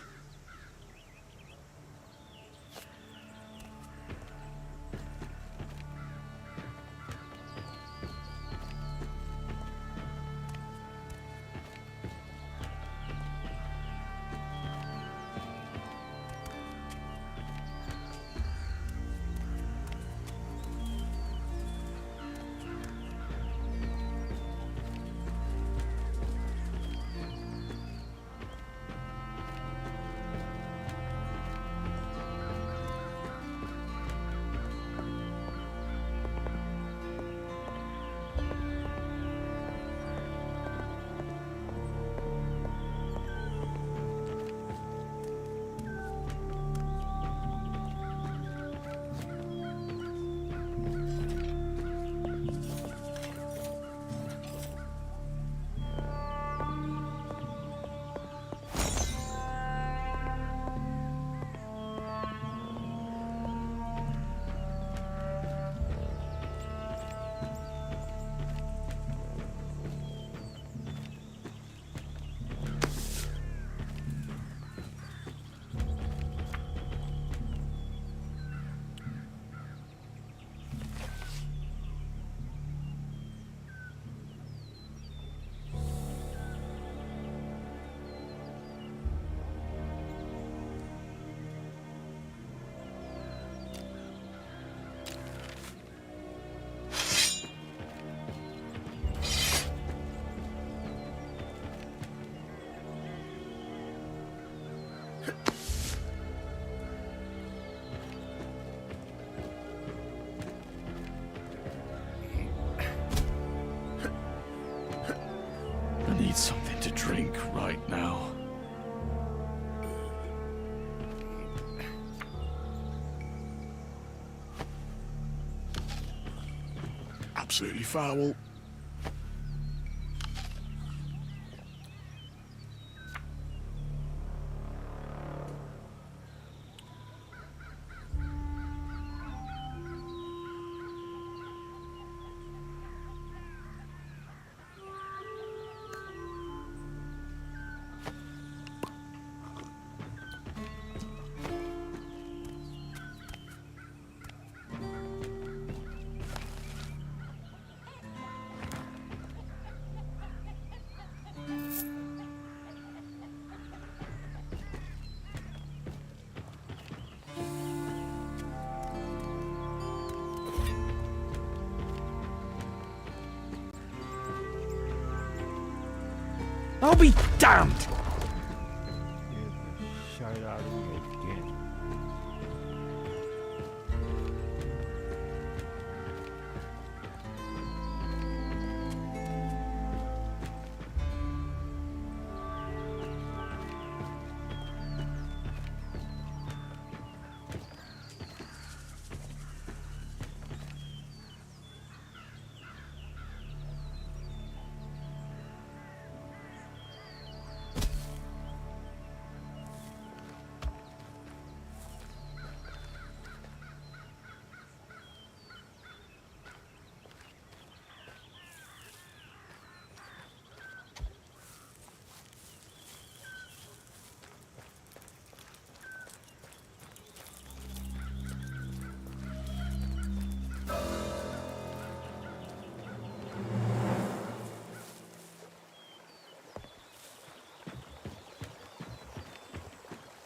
I need something to drink right now. Absolutely foul. I'll be damned! Shut out of me again.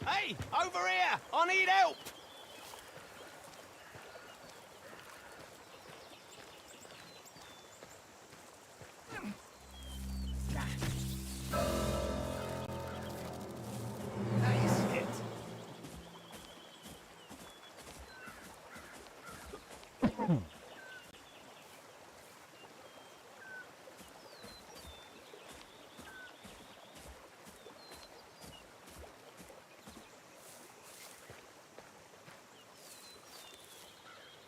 Hey, over here! I need help!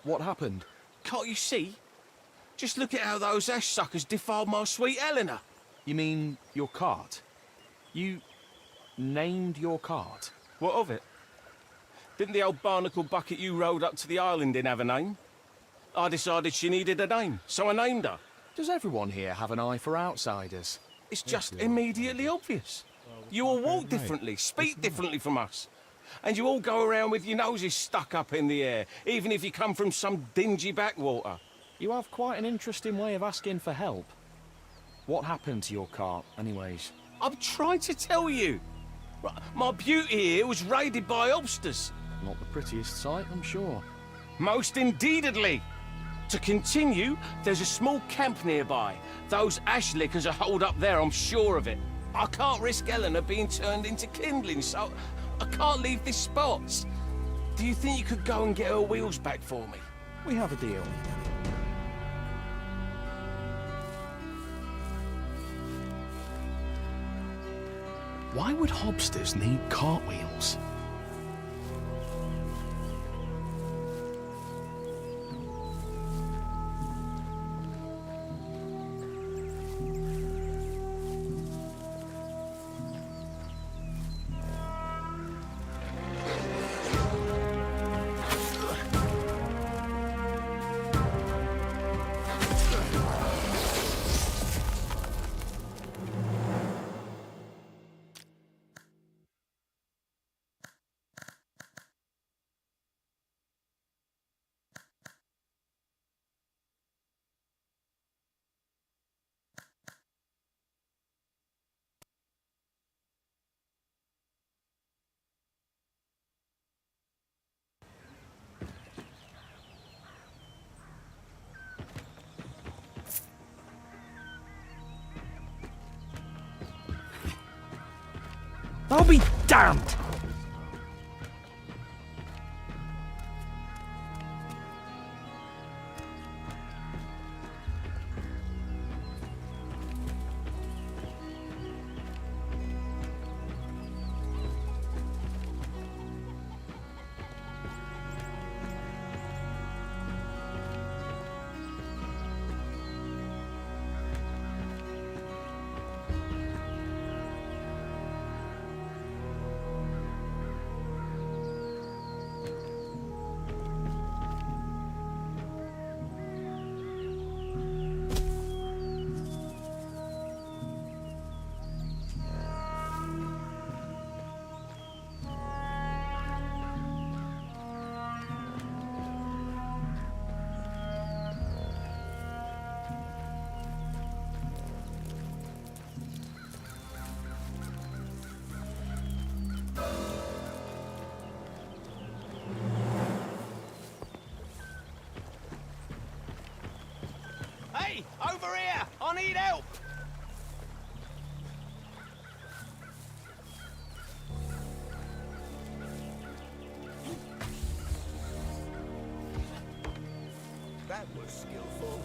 What happened? Can't you see? Just look at how those ash suckers defiled my sweet Eleanor. You mean your cart? You named your cart? What of it? Didn't the old barnacle bucket you rowed up to the island in have a name? I decided she needed a name, so I named her. Does everyone here have an eye for outsiders? It's just immediately obvious. You all walk differently, speak differently from us. And you all go around with your noses stuck up in the air, even if you come from some dingy backwater. You have quite an interesting way of asking for help. What happened to your cart, anyways? I'm trying to tell you. My beauty here was raided by obsters. Not the prettiest sight, I'm sure. Most indeededly. To continue, there's a small camp nearby. Those ash lickers are holed up there, I'm sure of it. I can't risk Eleanor being turned into kindling, so I can't leave this spot. Do you think you could go and get her wheels back for me? We have a deal. Why would hobsters need cartwheels? I'll be damned! Hey, over here! I need help! That was skillful.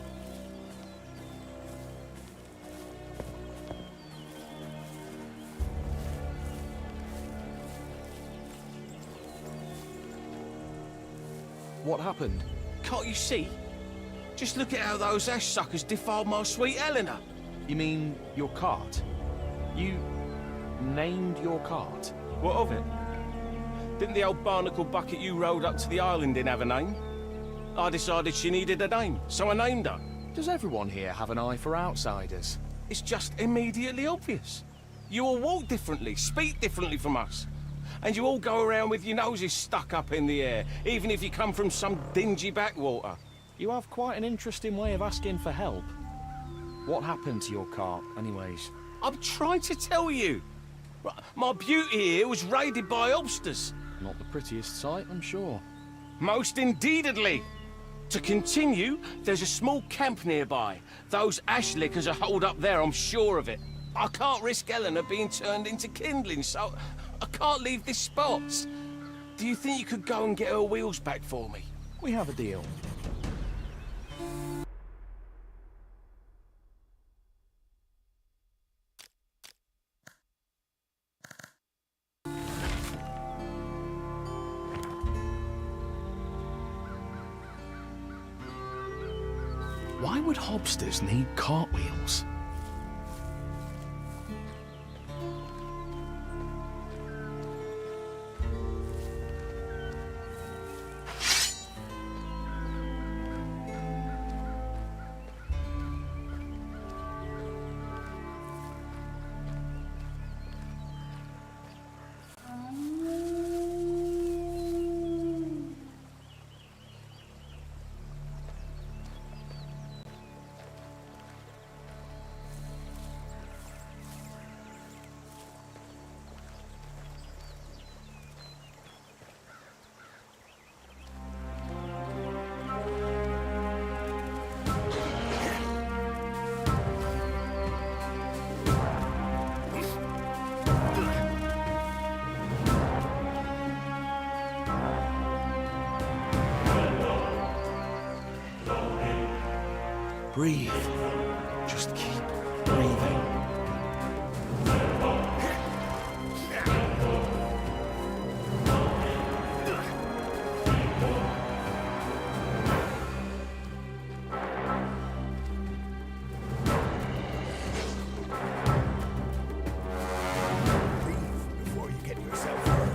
What happened? Can't you see? Just look at how those ash suckers defiled my sweet Eleanor. You mean your cart? You named your cart? What of it? Didn't the old barnacle bucket you rowed up to the island in have a name? I decided she needed a name, so I named her. Does everyone here have an eye for outsiders? It's just immediately obvious. You all walk differently, speak differently from us. And you all go around with your noses stuck up in the air, even if you come from some dingy backwater. You have quite an interesting way of asking for help. What happened to your cart, anyways? I'm trying to tell you. My beauty here was raided by obsters. Not the prettiest sight, I'm sure. Most indeededly. To continue, there's a small camp nearby. Those ash lickers are holed up there, I'm sure of it. I can't risk Eleanor being turned into kindling, so I can't leave this spot. Do you think you could go and get her wheels back for me? We have a deal. Why would hobsters need cartwheels? Breathe. Just keep breathing. Before you get yourself hurt.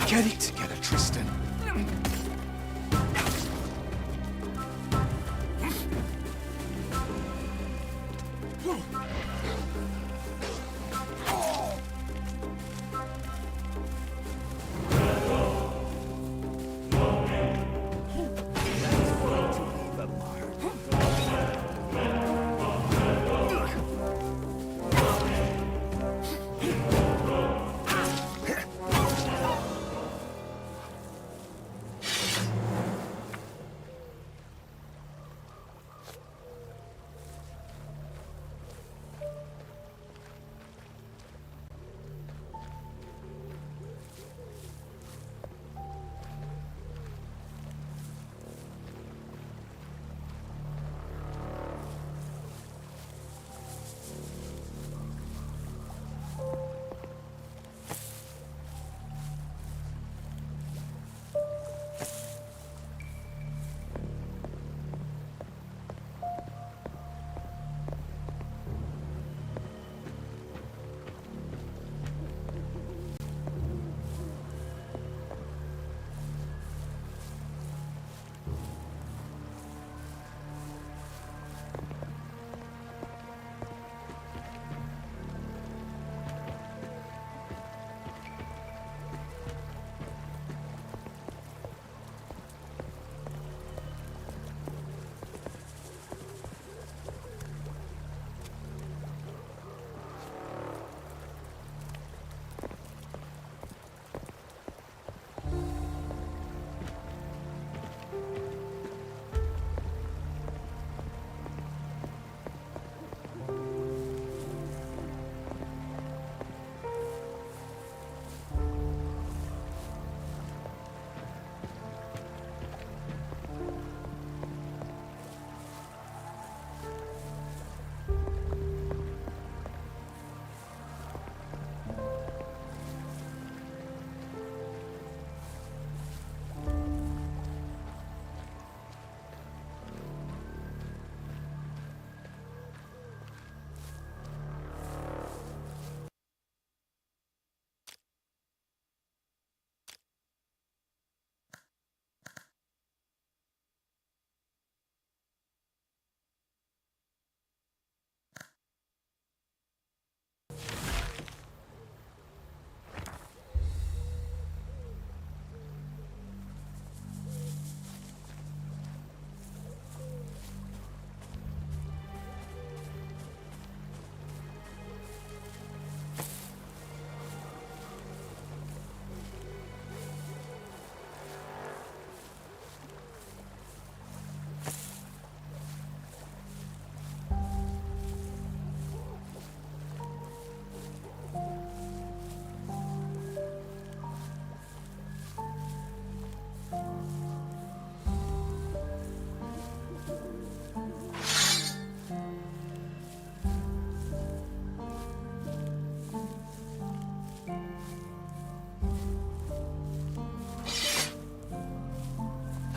Get it together, Tristan.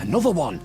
Another one!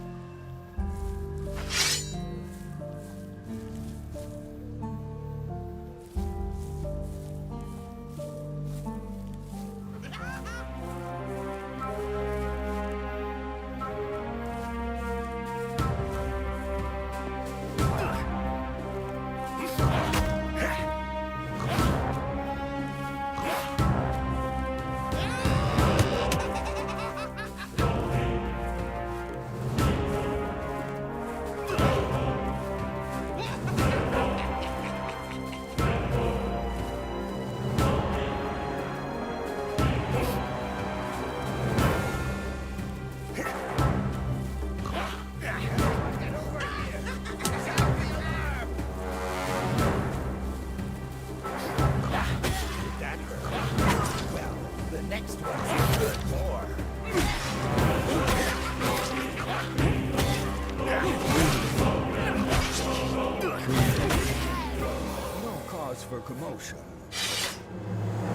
No cause for commotion.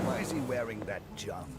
Why is he wearing that junk?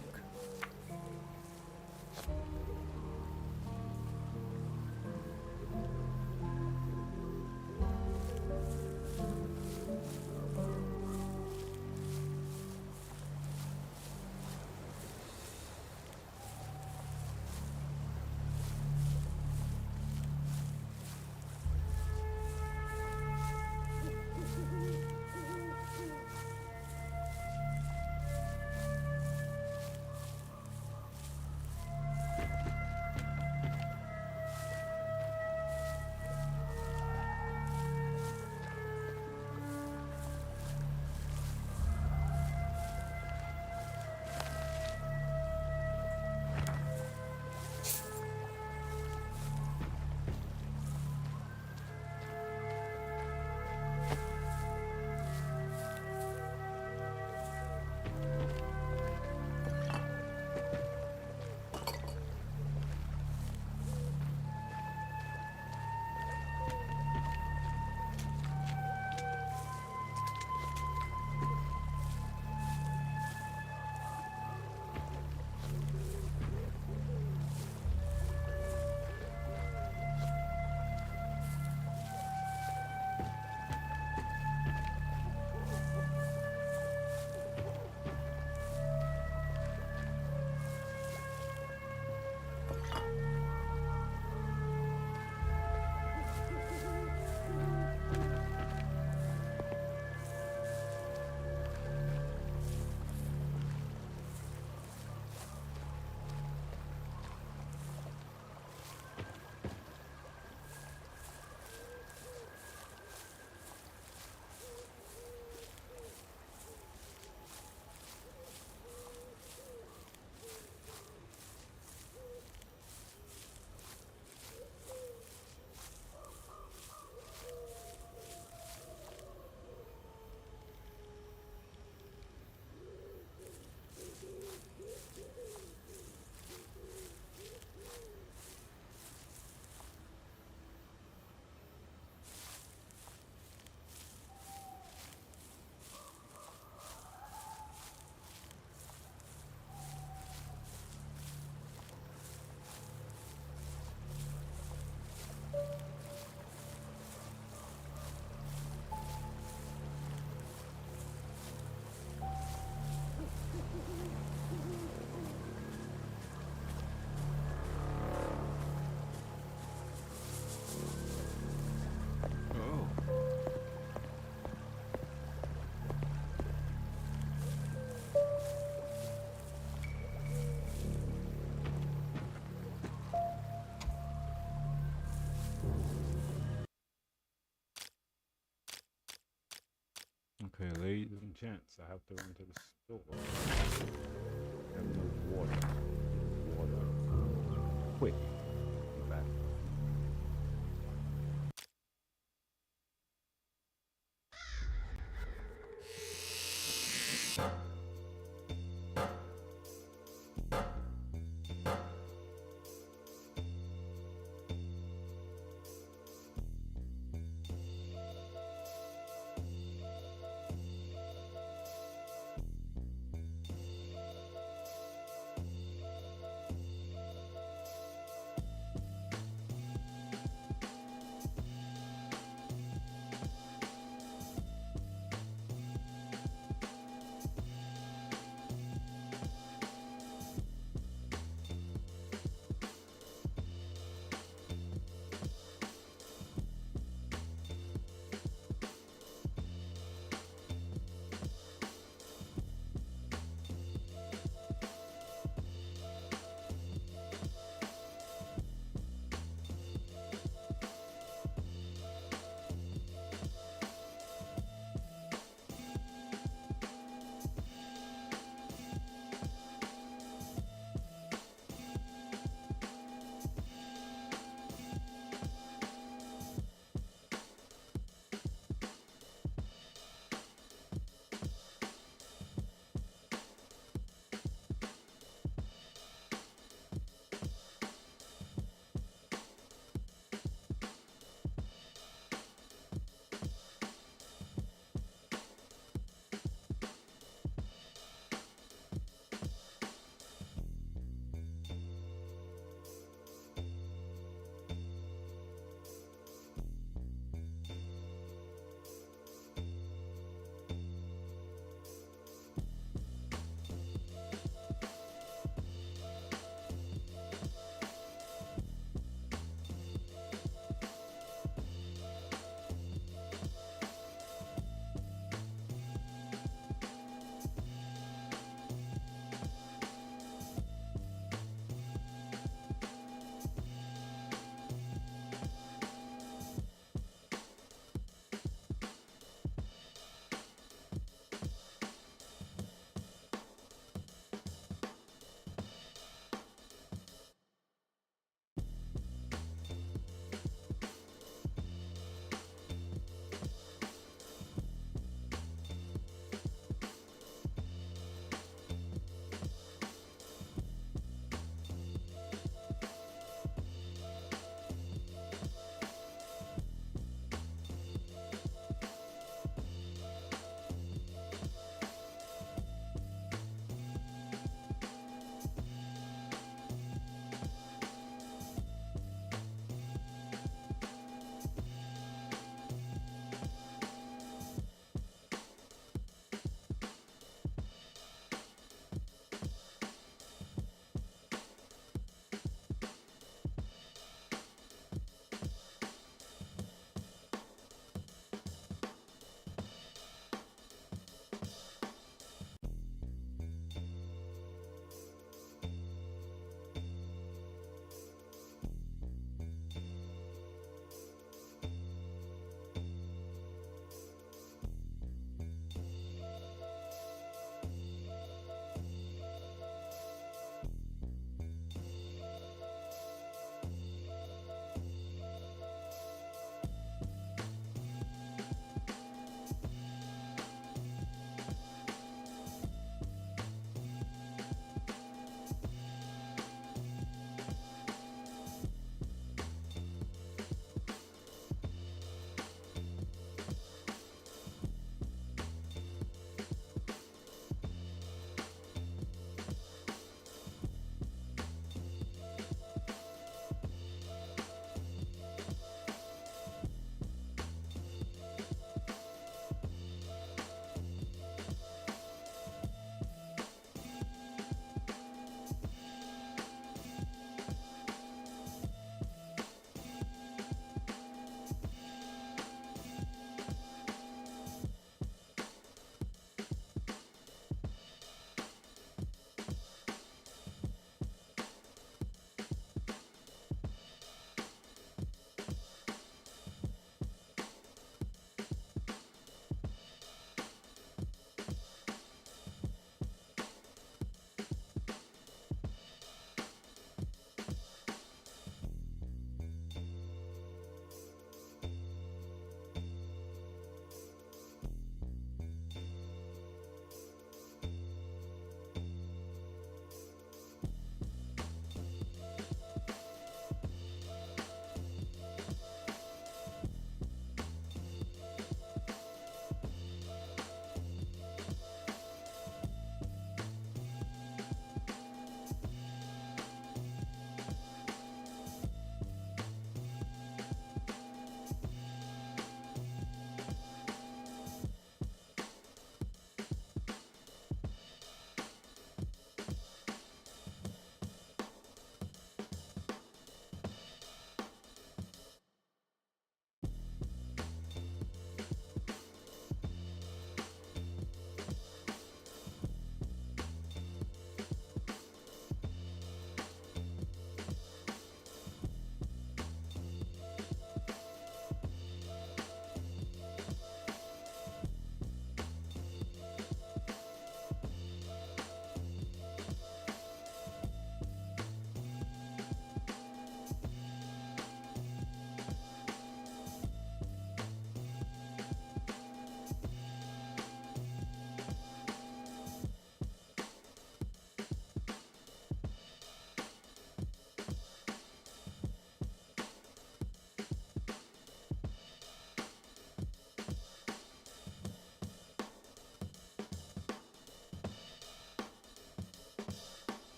Okay, ladies and gents, I have to run to the store. I have no water. Quick. I'm back.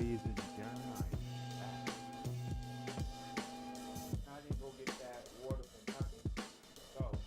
Ladies and gentlemen, I'm back. I didn't go get that water from Tucky. So.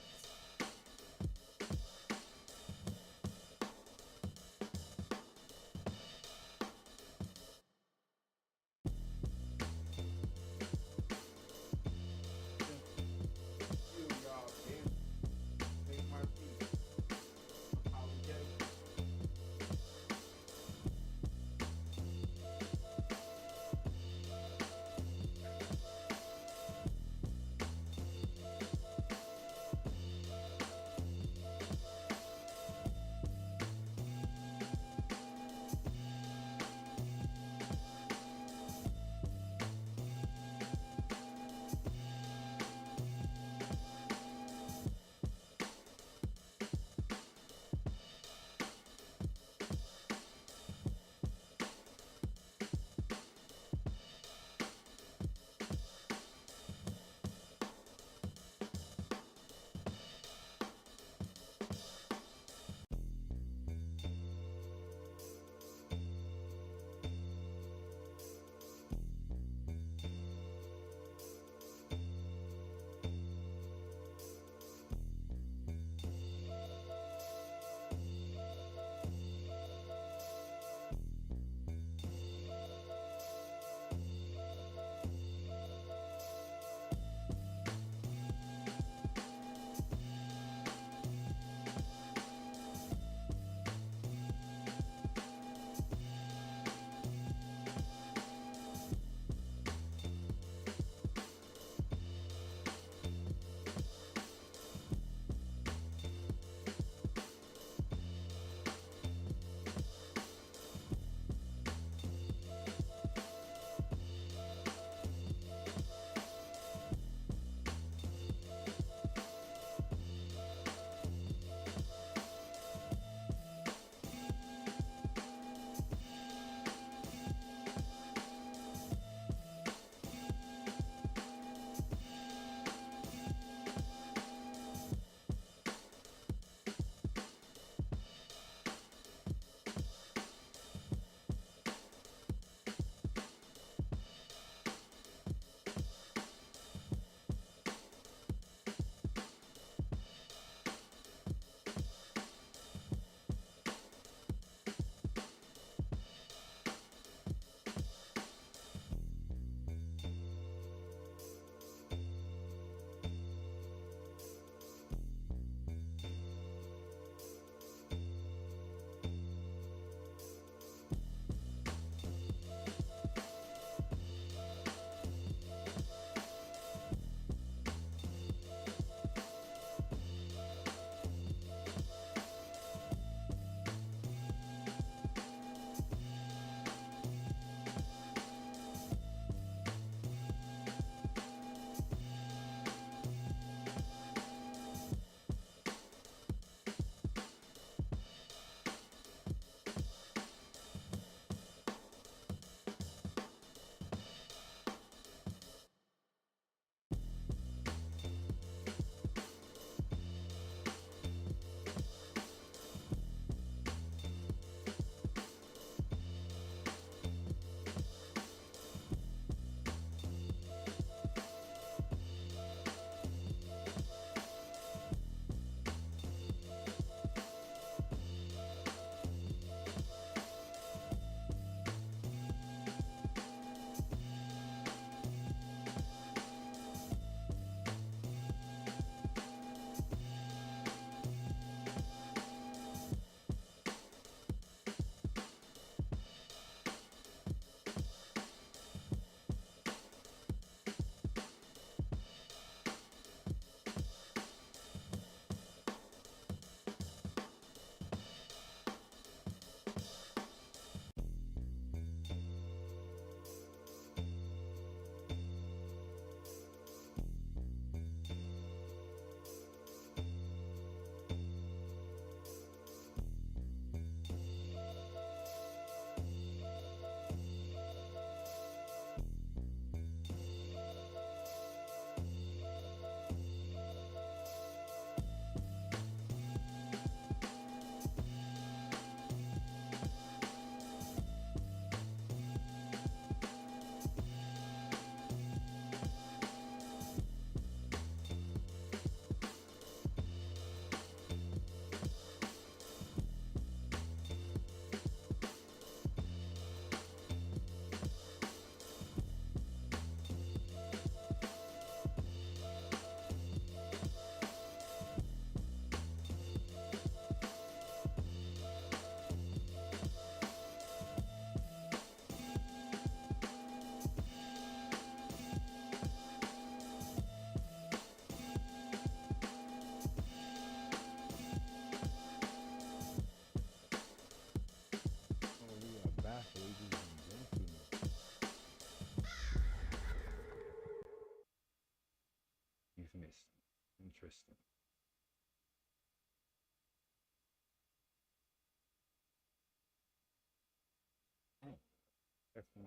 F9.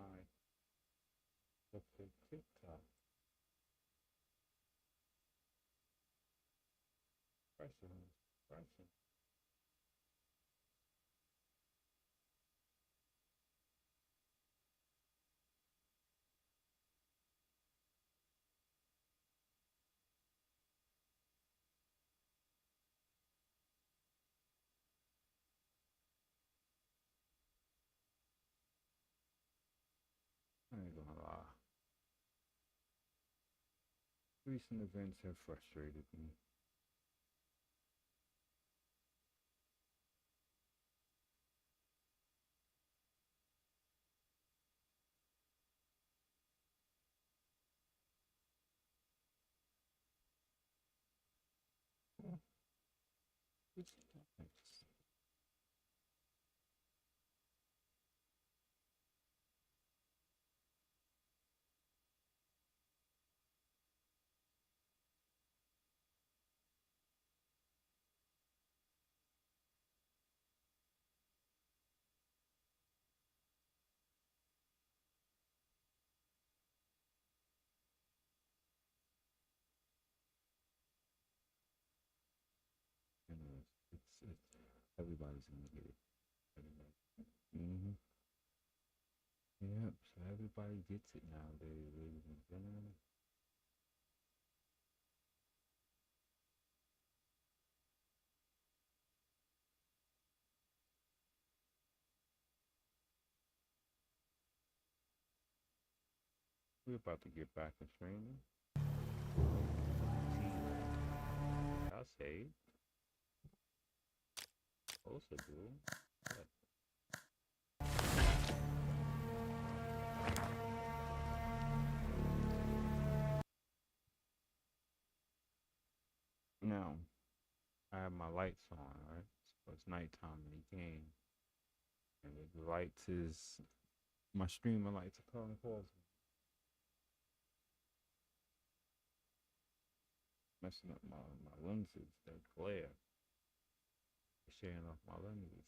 Look at TikTok. Pressure. Pressure. I ain't gonna lie. Recent events have frustrated me. It's nice. You know, it's everybody's gonna get it. Everybody. Mm-hmm. Yep. So everybody gets it nowadays, ladies and gentlemen. We're about to get back in training. I say, also do. But now, I have my lights on, right? So it's nighttime in the game. And the lights is, my streamer lights are calling calls. Messing up my lenses, that glare. Sharing off my lenses.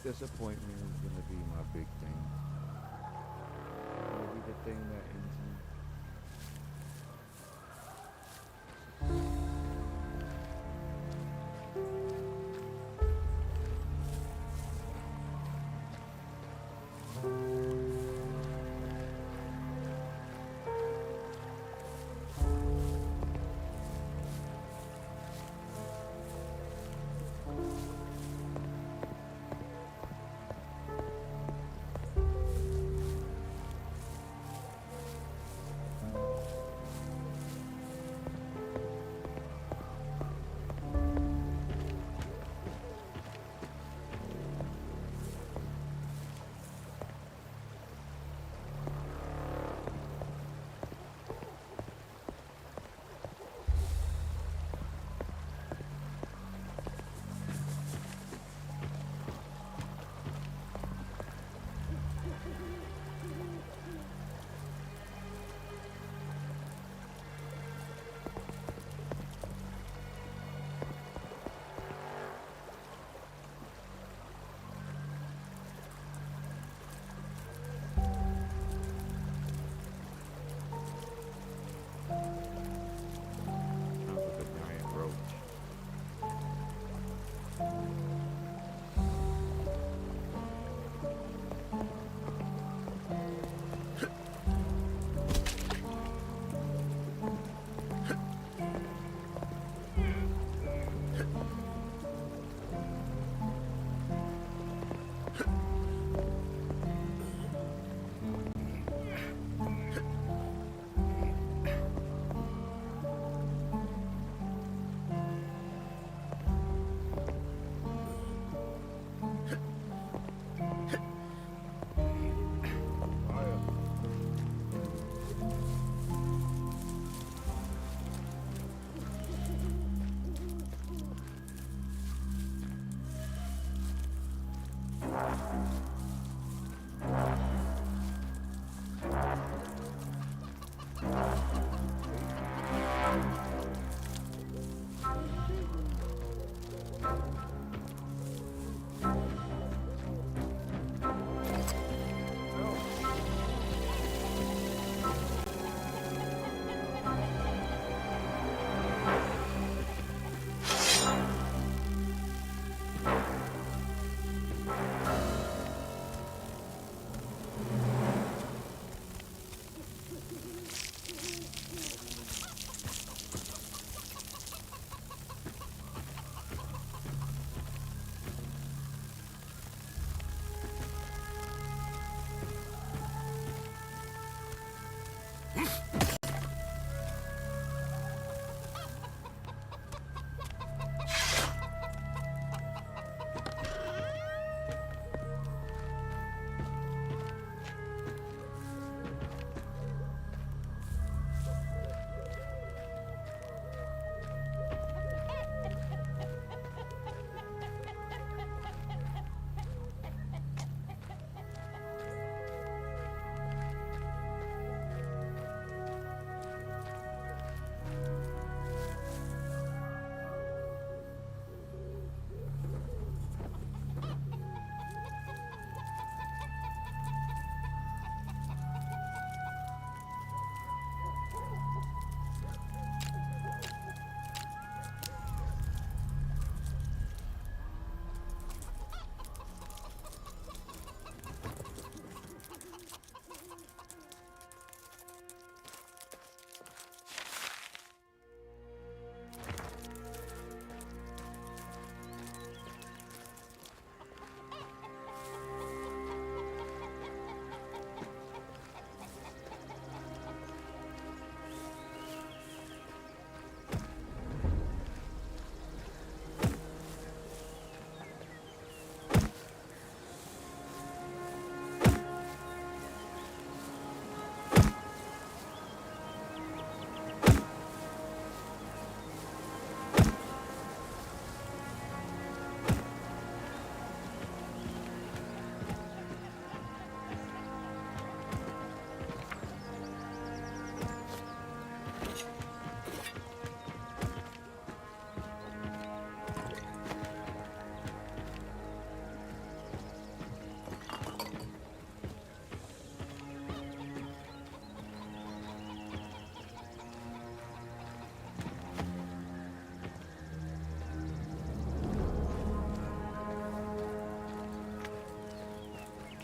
disappointment is gonna be my big thing. Maybe the thing that ends me.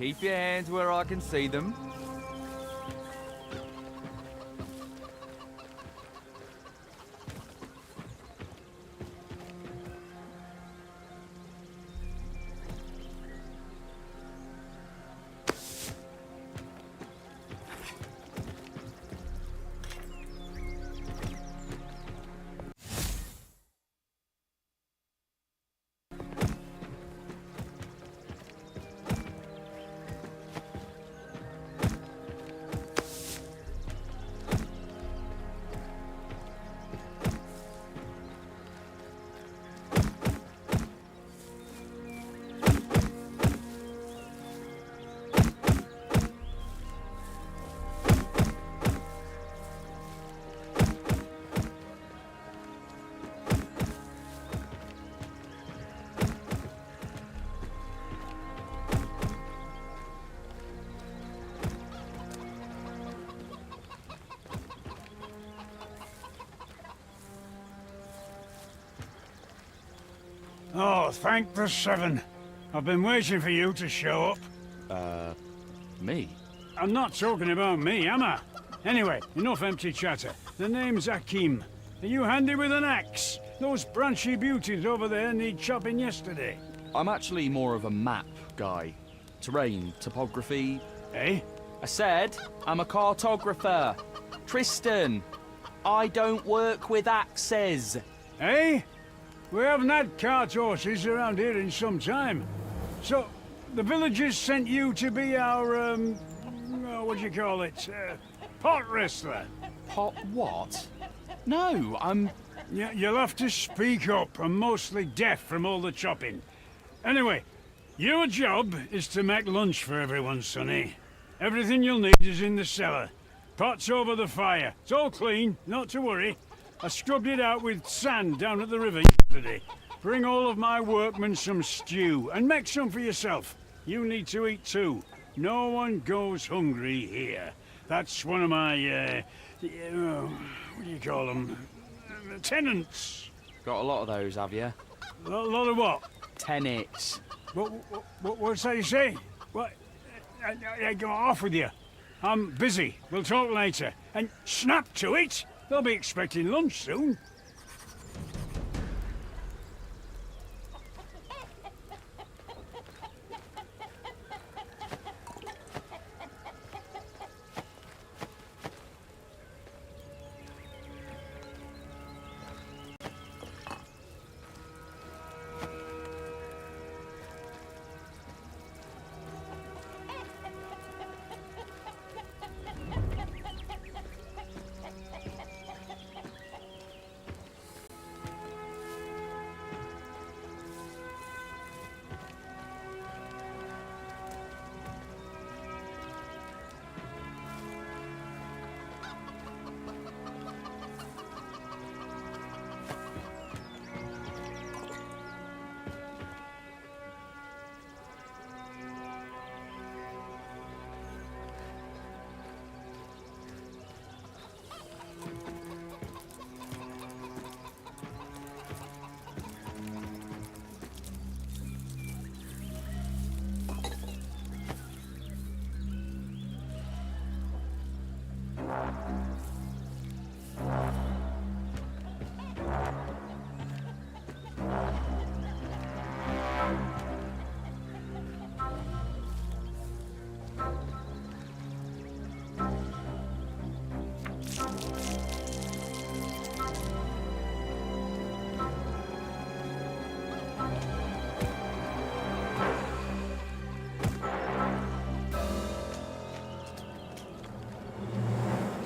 Keep your hands where I can see them. Oh, thank the seven. I've been waiting for you to show up. Me? I'm not talking about me, am I? Anyway, enough empty chatter. The name's Hakim. Are you handy with an axe? Those branchy beauties over there need chopping yesterday. I'm actually more of a map guy. Terrain, topography. Eh? I said I'm a cartographer. Tristan, I don't work with axes. Eh? We haven't had cart horses around here in some time. So, the villagers sent you to be our, what do you call it? Pot wrestler. Pot what? No, I'm... Yeah, you'll have to speak up. I'm mostly deaf from all the chopping. Anyway, your job is to make lunch for everyone, Sonny. Everything you'll need is in the cellar. Pot's over the fire. It's all clean, not to worry. I scrubbed it out with sand down at the river yesterday. Bring all of my workmen some stew, and make some for yourself. You need to eat too. No one goes hungry here. That's one of my, what do you call them? Tenants. Got a lot of those, have you? A lot of what? Tenants. What's that you say? What? I go off with you. I'm busy. We'll talk later. And snap to it! They'll be expecting lunch soon.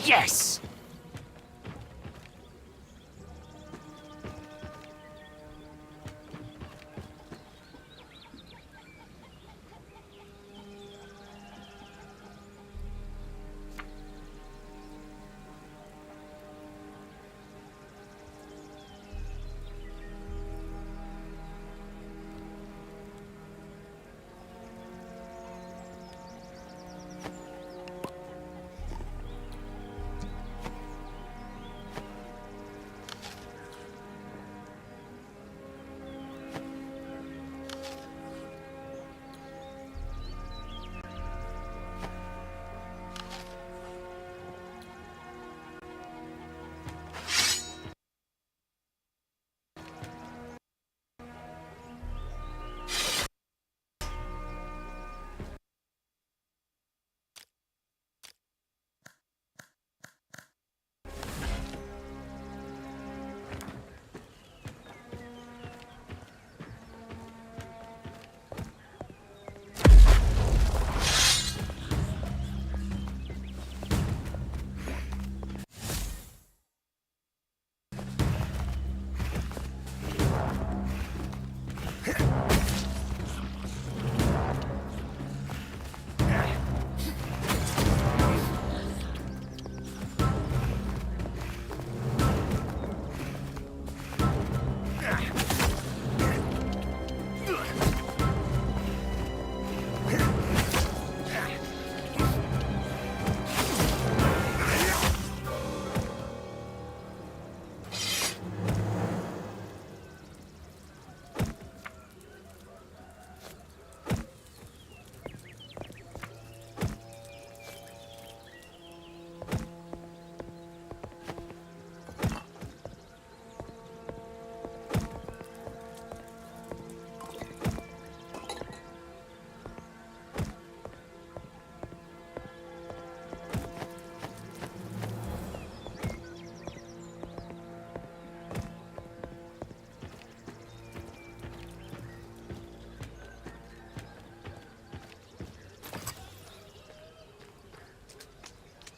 Yes!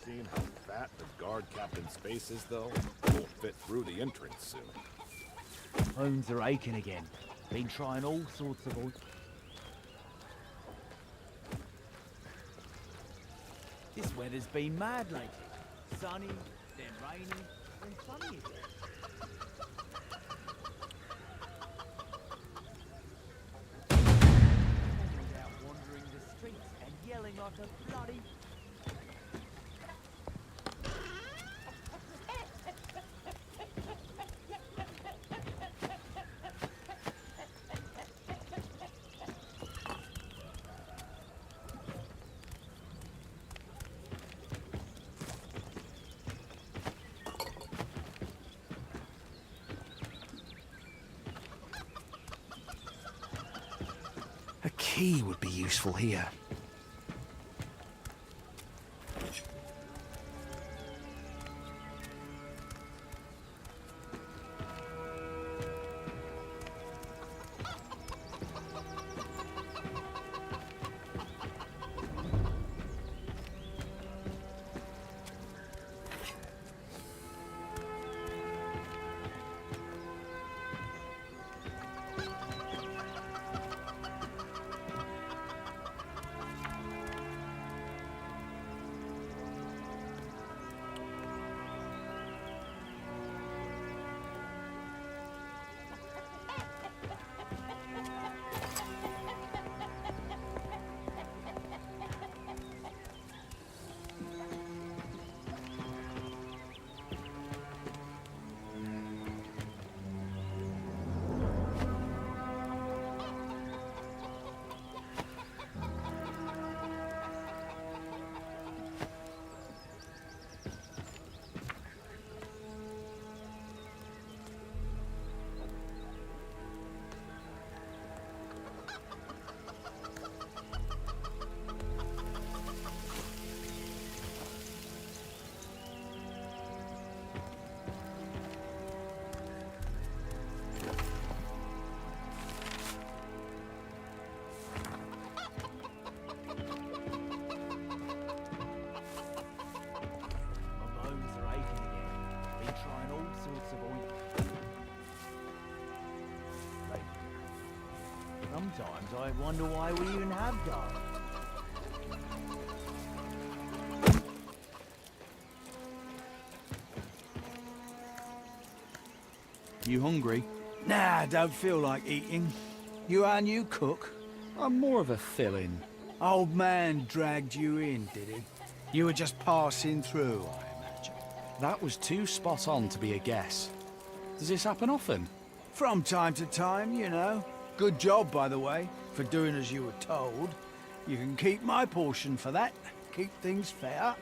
seen how fat the guard captain's space is, though? Won't fit through the entrance soon. Bones are aching again. Been trying all sorts of old... This weather's been mad lately. Sunny, then rainy, then sunny again. Always out wandering the streets and yelling like a bloody... A key would be useful here. Sometimes I wonder why we even have guards. You hungry? Nah, don't feel like eating. You our new cook? I'm more of a fill-in. Old man dragged you in, did he? You were just passing through, I imagine. That was too spot on to be a guess. Does this happen often? From time to time, you know. Good job, by the way, for doing as you were told. You can keep my portion for that. Keep things fair.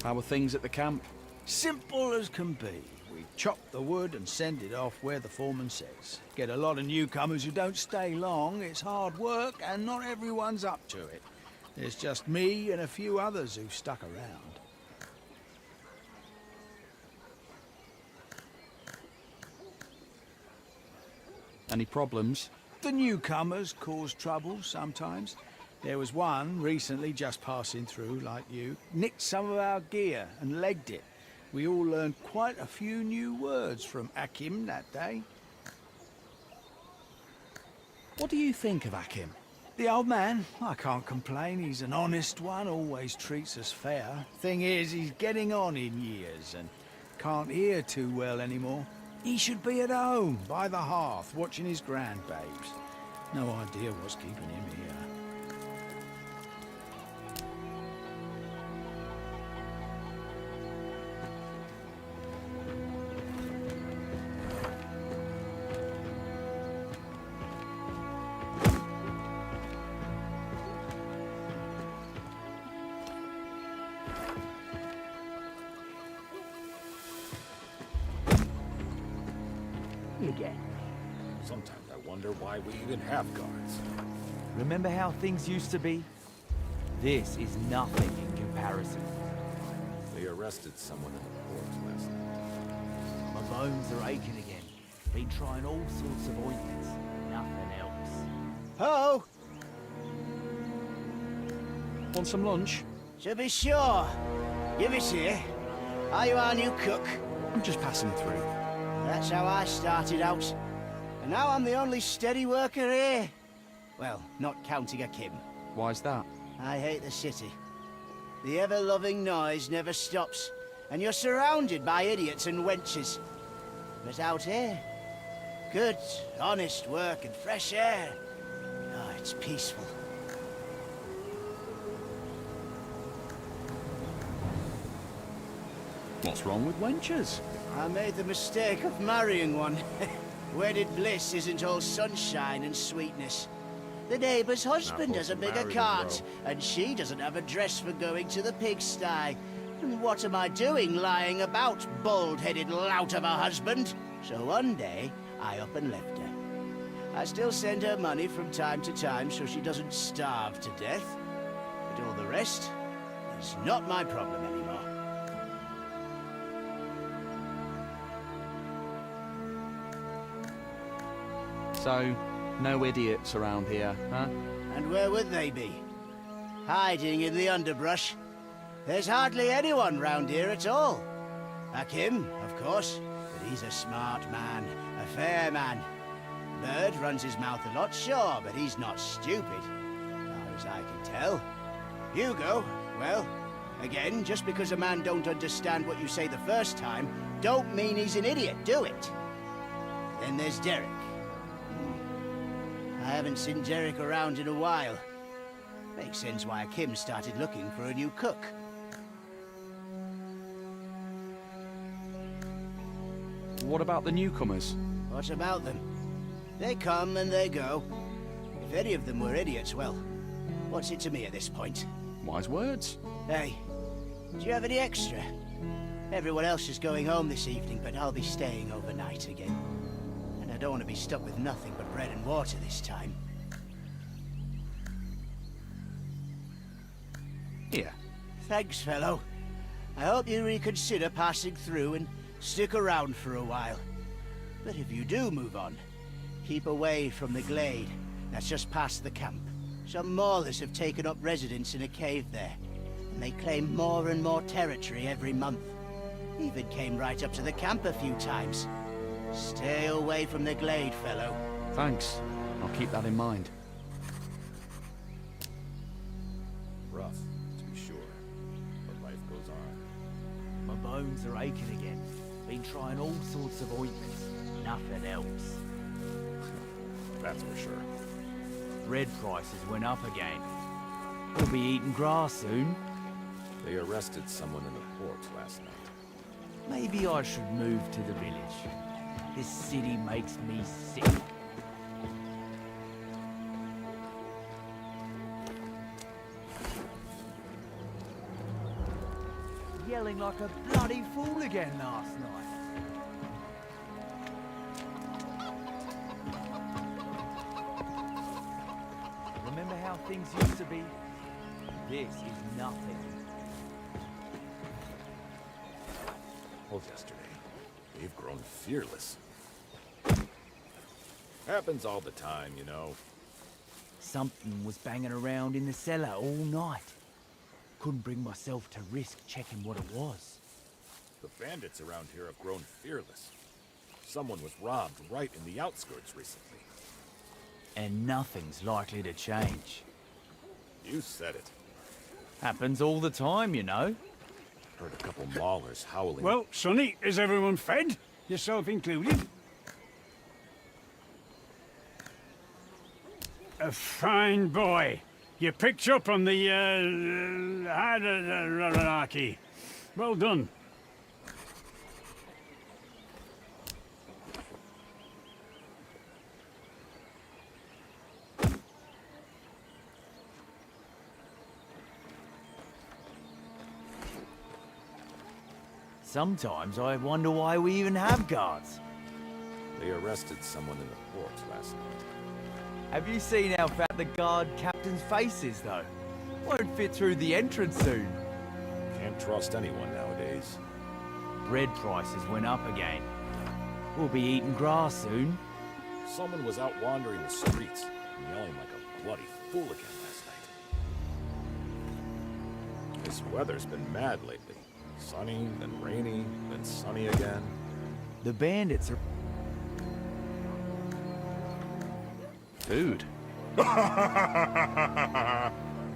How are things at the camp? Simple as can be. We chop the wood and send it off where the foreman says. Get a lot of newcomers who don't stay long. It's hard work and not everyone's up to it. There's just me and a few others who've stuck around. Any problems? The newcomers cause trouble sometimes. There was one recently just passing through, like you, nicked some of our gear and legged it. We all learned quite a few new words from Akim that day. What do you think of Akim? The old man? I can't complain. He's an honest one, always treats us fair. Thing is, he's getting on in years and can't hear too well anymore. He should be at home, by the hearth, watching his grandbabes. No idea what's keeping him here. Again. Sometimes I wonder why we even have guards. Remember how things used to be? This is nothing in comparison. They arrested someone in the port last night. My bones are aching again. Been trying all sorts of ointments. Nothing else. Ho! Want some lunch? To be sure. Give it here. Are you our new cook? I'm just passing through. That's how I started out. And now I'm the only steady worker here. Well, not counting a Kim. Why's that? I hate the city. The ever-loving noise never stops, and you're surrounded by idiots and wenches. But out here, good, honest work and fresh air. Oh, it's peaceful. What's wrong with wenches? I made the mistake of marrying one. Wedded bliss isn't all sunshine and sweetness. The neighbor's husband has a bigger cart, and she doesn't have a dress for going to the pigsty. And what am I doing lying about, bald-headed lout of a husband? So one day, I up and left her. I still send her money from time to time so she doesn't starve to death. But all the rest is not my problem anymore. So, no idiots around here, huh? And where would they be? Hiding in the underbrush. There's hardly anyone round here at all. Hakim, of course, but he's a smart man, a fair man. Bird runs his mouth a lot, sure, but he's not stupid, far as I can tell. Hugo, well, again, just because a man don't understand what you say the first time, don't mean he's an idiot, do it? Then there's Derek. I haven't seen Derek around in a while. Makes sense why Kim started looking for a new cook. What about the newcomers? What about them? They come and they go. If any of them were idiots, well, what's it to me at this point? Wise words. Hey, do you have any extra? Everyone else is going home this evening, but I'll be staying overnight again. And I don't want to be stuck with nothing but bread and water this time. Here. Thanks, fellow. I hope you reconsider passing through and stick around for a while. But if you do move on, keep away from the glade. That's just past the camp. Some maulers have taken up residence in a cave there, and they claim more and more territory every month. Even came right up to the camp a few times. Stay away from the glade, fellow. Thanks. I'll keep that in mind. Rough, to be sure, but life goes on. My bones are aching again. Been trying all sorts of ointments. Nothing else. That's for sure. Bread prices went up again. We'll be eating grass soon. They arrested someone in the port last night. Maybe I should move to the village. This city makes me sick. Yelling like a bloody fool again last night. Remember how things used to be? This is nothing. Well, yesterday, they've grown fearless. Happens all the time, you know. Something was banging around in the cellar all night. Couldn't bring myself to risk checking what it was. The bandits around here have grown fearless. Someone was robbed right in the outskirts recently. And nothing's likely to change. You said it. Happens all the time, you know. Heard a couple maulers howling. Well, Sonny, is everyone fed? Yourself included? A fine boy. You picked up on the, hierarchy. Well done. Sometimes I wonder why we even have guards. They arrested someone in the port last night. Have you seen how fat the guard captain's face is, though? Won't fit through the entrance soon. Can't trust anyone nowadays. Bread prices went up again. We'll be eating grass soon. Someone was out wandering the streets, yelling like a bloody fool again last night. This weather's been mad lately. Sunny, then rainy, then sunny again. The bandits are... Food.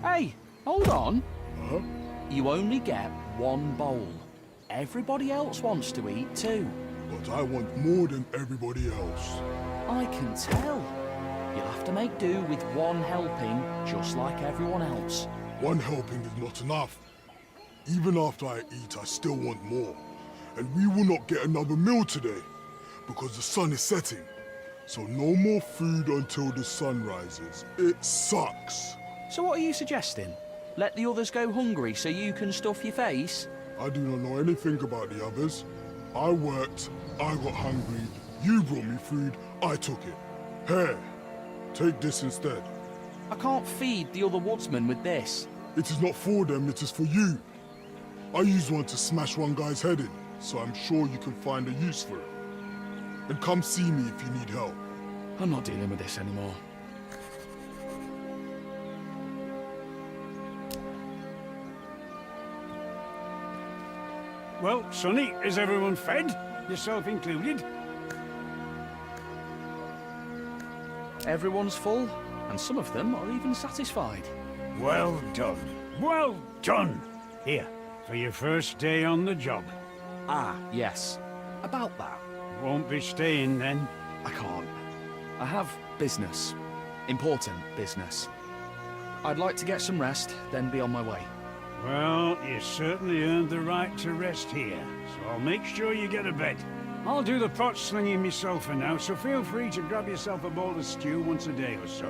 Hey, hold on. Huh? You only get one bowl. Everybody else wants to eat too. But I want more than everybody else. I can tell. You'll have to make do with one helping, just like everyone else. One helping is not enough. Even after I eat, I still want more. And we will not get another meal today, because the sun is setting. So no more food until the sun rises. It sucks. So what are you suggesting? Let the others go hungry so you can stuff your face? I do not know anything about the others. I worked, I got hungry, you brought me food, I took it. Here, take this instead. I can't feed the other woodsmen with this. It is not for them, it is for you. I used one to smash one guy's head in, so I'm sure you can find a use for it. And come see me if you need help. I'm not dealing with this anymore. Well, Sonny, is everyone fed? Yourself included? Everyone's full, and some of them are even satisfied. Well done. Well done. Here, for your first day on the job. Ah, yes. About that. Won't be staying then. I can't. I have business. Important business. I'd like to get some rest, then be on my way. Well, you certainly earned the right to rest here, so I'll make sure you get a bed. I'll do the pot slinging myself for now, so feel free to grab yourself a bowl of stew once a day or so.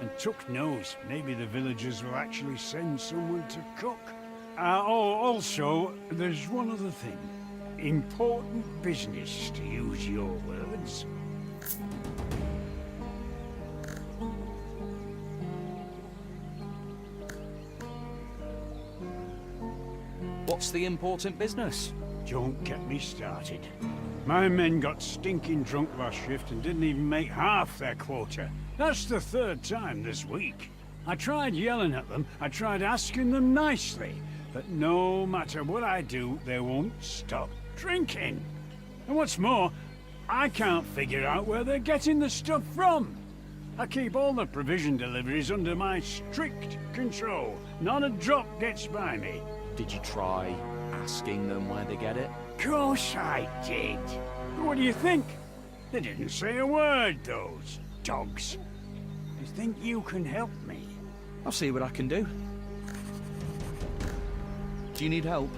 And Tuck knows, maybe the villagers will actually send someone to cook. Also, there's one other thing. Important business, to use your words. What's the important business? Don't get me started. My men got stinking drunk last shift and didn't even make half their quota. That's the third time this week. I tried yelling at them, I tried asking them nicely, but no matter what I do, they won't stop drinking. And what's more, I can't figure out where they're getting the stuff from. I keep all the provision deliveries under my strict control. Not a drop gets by me. Did you try asking them where they get it? Course I did. What do you think? They didn't say a word, those dogs. You think you can help me? I'll see what I can do. Do you need help?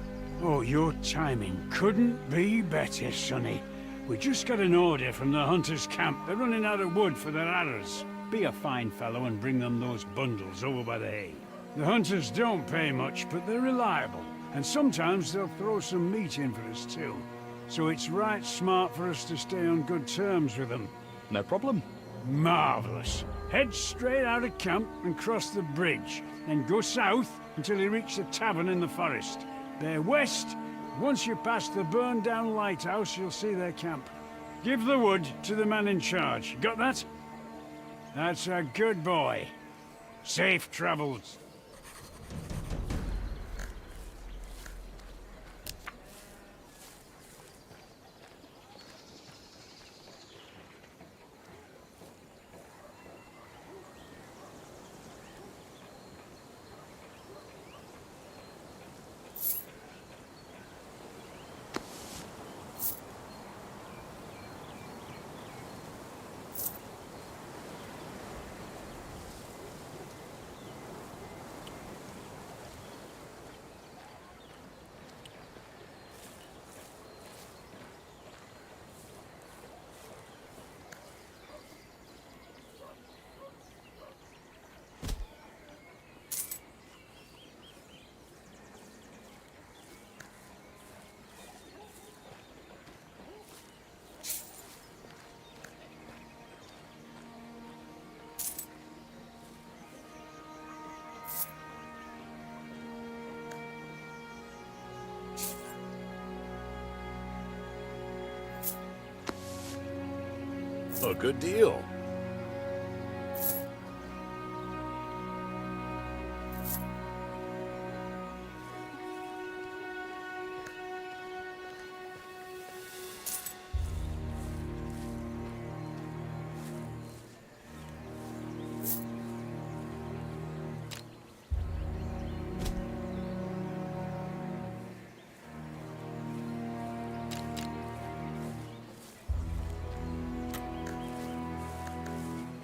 Oh, your timing couldn't be better, Sonny. We just got an order from the hunters' camp. They're running out of wood for their arrows. Be a fine fellow and bring them those bundles over by the hay. The hunters don't pay much, but they're reliable. And sometimes they'll throw some meat in for us too. So it's right smart for us to stay on good terms with them. No problem. Marvelous. Head straight out of camp and cross the bridge. Then go south until you reach the tavern in the forest. Bear west. Once you pass the burned-down lighthouse, you'll see their camp. Give the wood to the man in charge. Got that? That's a good boy. Safe travels. A good deal.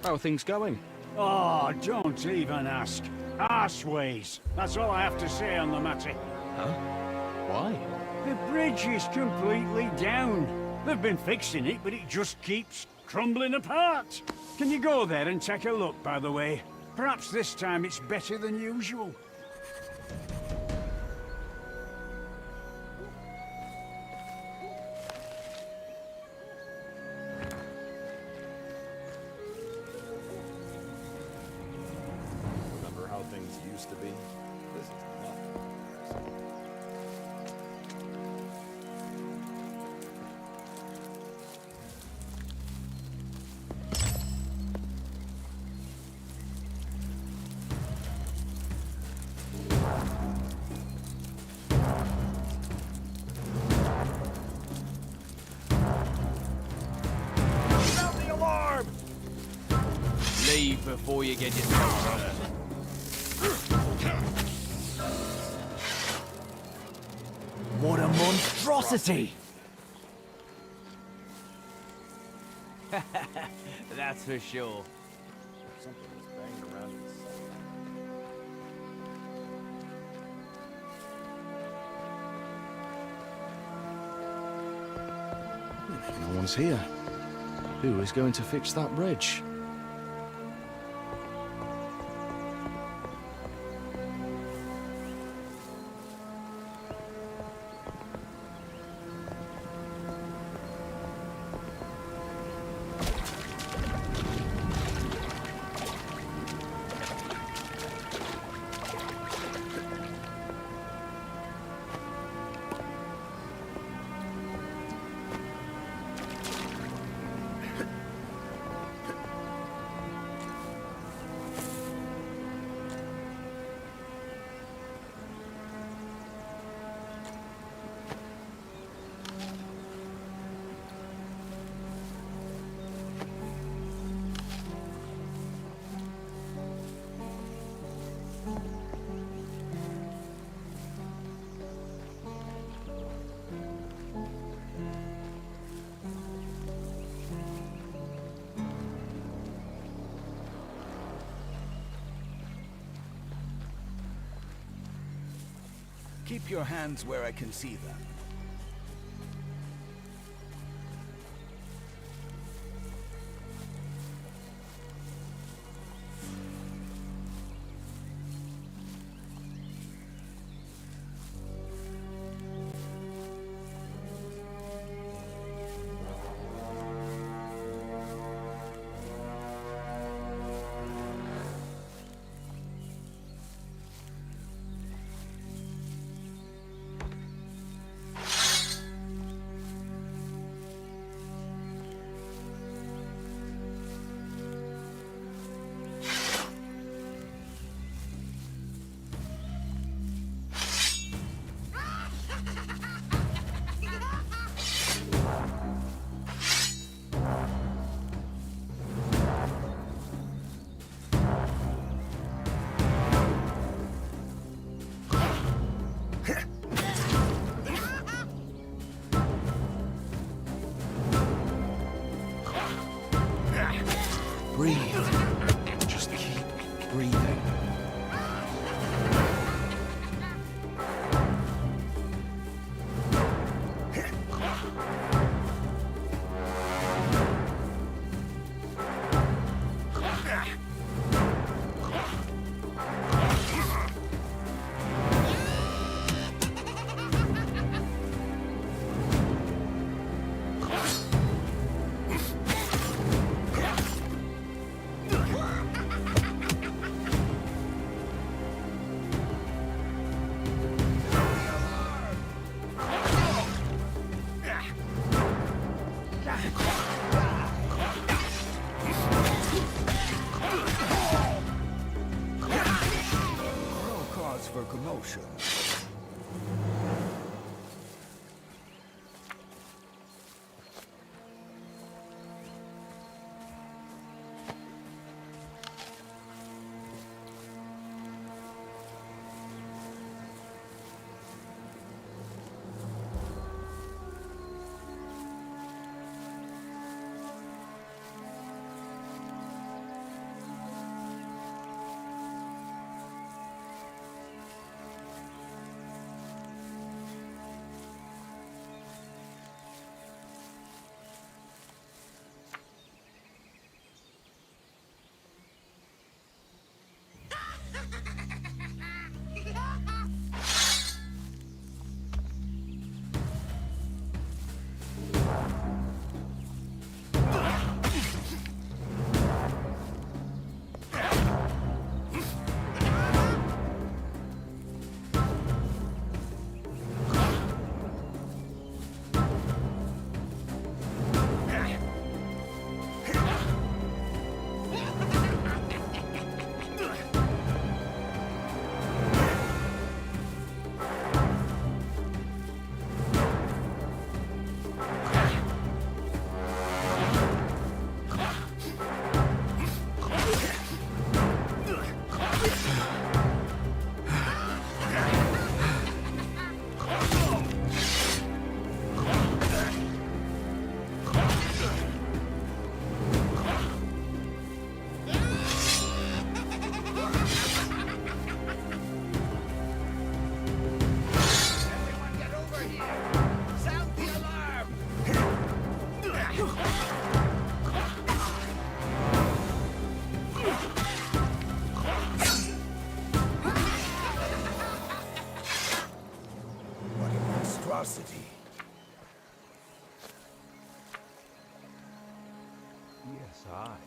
How are things going? Oh, don't even ask. Arseways. That's all I have to say on the matter. Huh? Why? The bridge is completely down. They've been fixing it, but it just keeps crumbling apart. Can you go there and take a look, by the way? Perhaps this time it's better than usual. Remember how things used to be? This is nothing. Sound the alarm! Leave before you get yourself hurt. What a monstrosity! That's for sure. Something was banged around in the cellar. No one's here. Who is going to fix that bridge? Keep your hands where I can see them. Breathe. Just keep breathing. outside.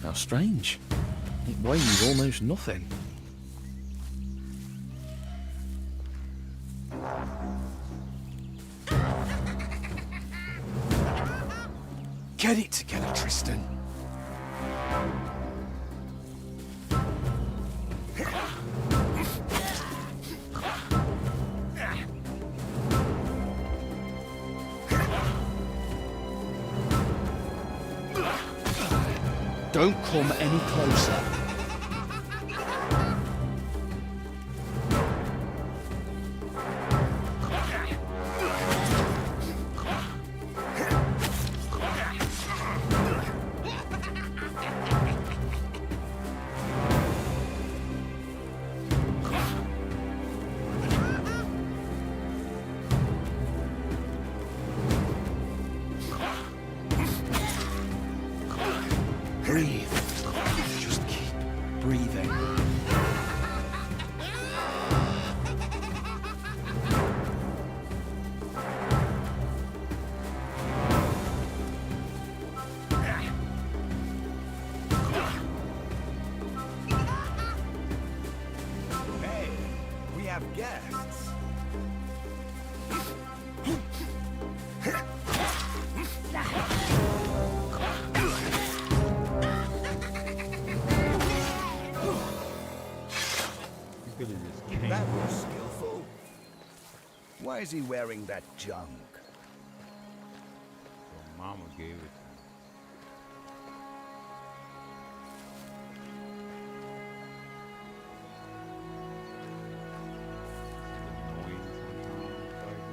How strange. It weighs almost nothing. Get it together, Tristan. Don't come any closer. Breathe. Just keep breathing. Hey, we have guests. That was skillful. Why is he wearing that junk? So Mama gave it to me. Annoying sometimes, like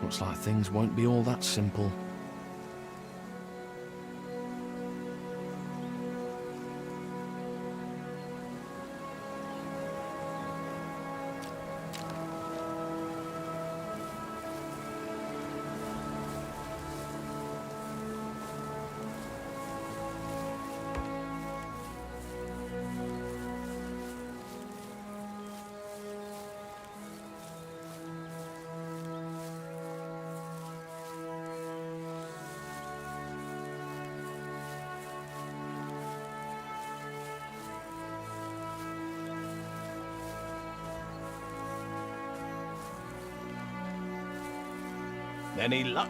Looks like things won't be all that simple. Any luck?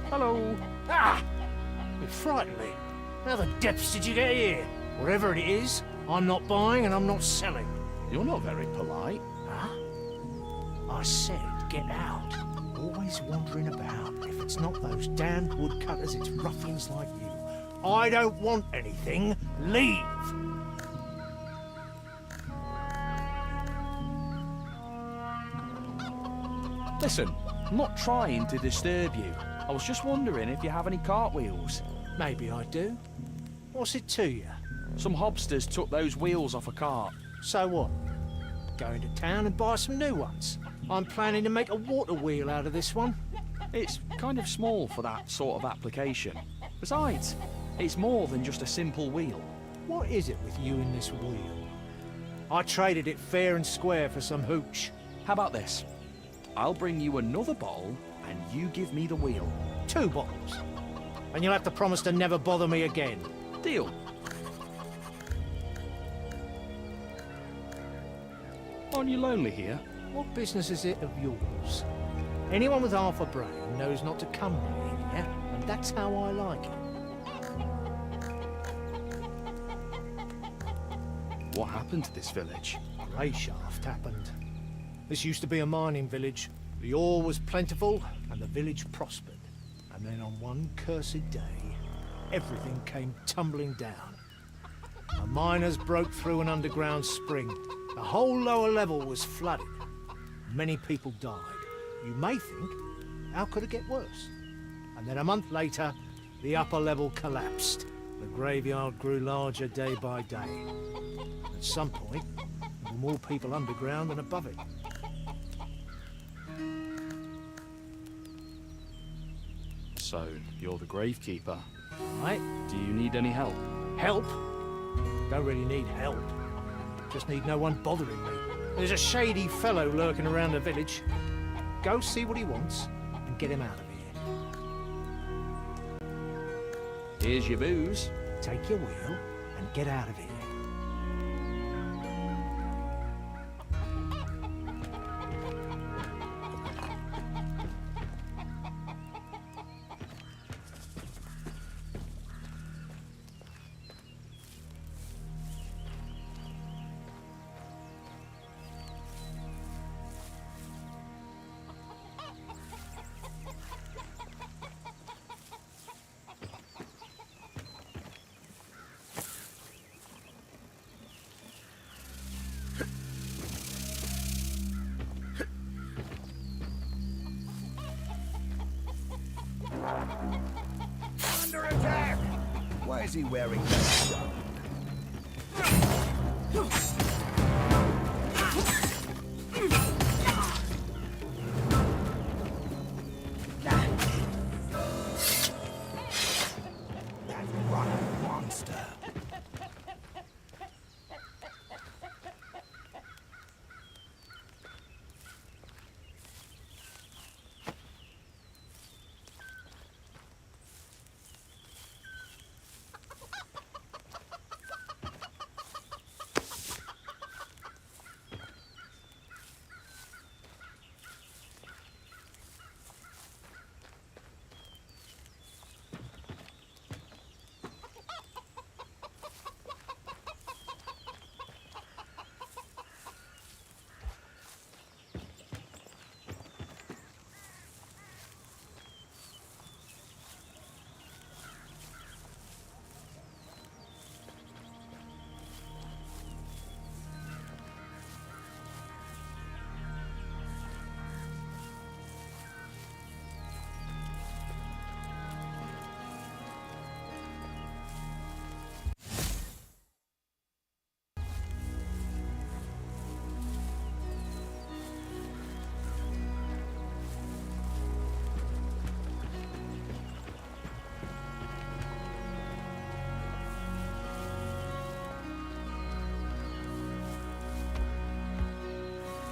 Hello. Ah! You frightened me. How the depths did you get here? Whatever it is, I'm not buying and I'm not selling. You're not very polite. Huh? I said get out. Always wandering about. If it's not those damned woodcutters, it's ruffians like you. I don't want anything. Leave! Listen, I'm not trying to disturb you. I was just wondering if you have any cartwheels. Maybe I do. What's it to you? Some hobsters took those wheels off a cart. So what? Go into town and buy some new ones. I'm planning to make a water wheel out of this one. It's kind of small for that sort of application. Besides, it's more than just a simple wheel. What is it with you in this wheel? I traded it fair and square for some hooch. How about this? I'll bring you another bottle and you give me the wheel. 2 bottles. And you'll have to promise to never bother me again. Deal. Aren't you lonely here? What business is it of yours? Anyone with half a brain knows not to come near here, and that's how I like it. What happened to this village? Greyshaft happened. This used to be a mining village. The ore was plentiful, and the village prospered. And then on one cursed day, everything came tumbling down. The miners broke through an underground spring. The whole lower level was flooded. Many people died. You may think, how could it get worse? And then a month later, the upper level collapsed. The graveyard grew larger day by day. At some point, there were more people underground than above it. So, you're the gravekeeper. Right? Do you need any help? Help? Don't really need help. Just need no one bothering me. There's a shady fellow lurking around the village. Go see what he wants and get him out of here. Here's your booze. Take your wheel and get out of here. Under attack! Why is he wearing that? That rotten monster.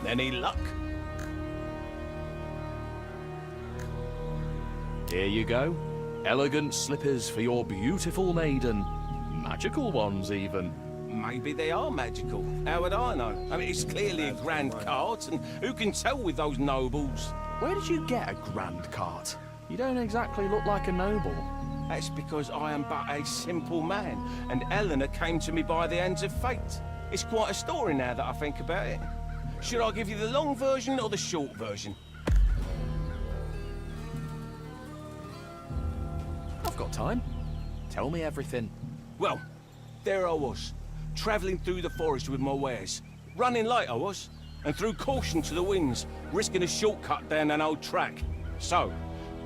Any luck? Here you go. Elegant slippers for your beautiful maiden. Magical ones, even. Maybe they are magical. How would I know? I mean, it's clearly a grand cart, and who can tell with those nobles? Where did you get a grand cart? You don't exactly look like a noble. That's because I am but a simple man, and Eleanor came to me by the hands of fate. It's quite a story now that I think about it. Should I give you the long version or the short version? I've got time. Tell me everything. Well, there I was, travelling through the forest with my wares. Running late I was, and threw caution to the winds, risking a shortcut down an old track. So,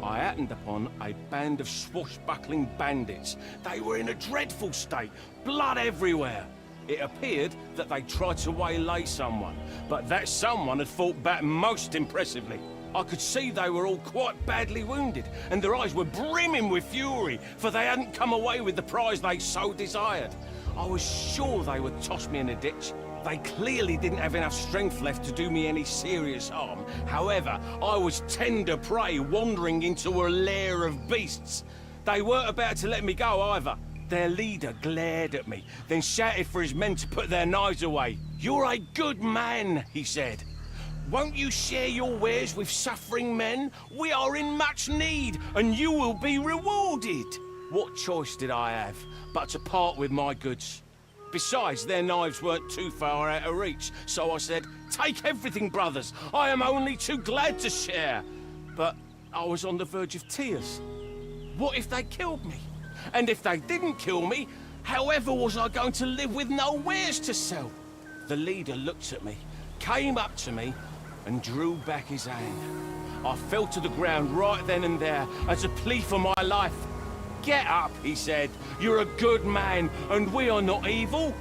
I happened upon a band of swashbuckling bandits. They were in a dreadful state, blood everywhere. It appeared that they tried to waylay someone, but that someone had fought back most impressively. I could see they were all quite badly wounded, and their eyes were brimming with fury, for they hadn't come away with the prize they so desired. I was sure they would toss me in a ditch. They clearly didn't have enough strength left to do me any serious harm. However, I was tender prey wandering into a lair of beasts. They weren't about to let me go either. Their leader glared at me, then shouted for his men to put their knives away. "You're a good man," he said. "Won't you share your wares with suffering men? We are in much need, and you will be rewarded." What choice did I have but to part with my goods? Besides, their knives weren't too far out of reach, so I said, "Take everything, brothers. I am only too glad to share." But I was on the verge of tears. What if they killed me? And if they didn't kill me, however was I going to live with no wares to sell? The leader looked at me, came up to me, and drew back his hand. I fell to the ground right then and there as a plea for my life. Get up, he said. You're a good man, and we are not evil.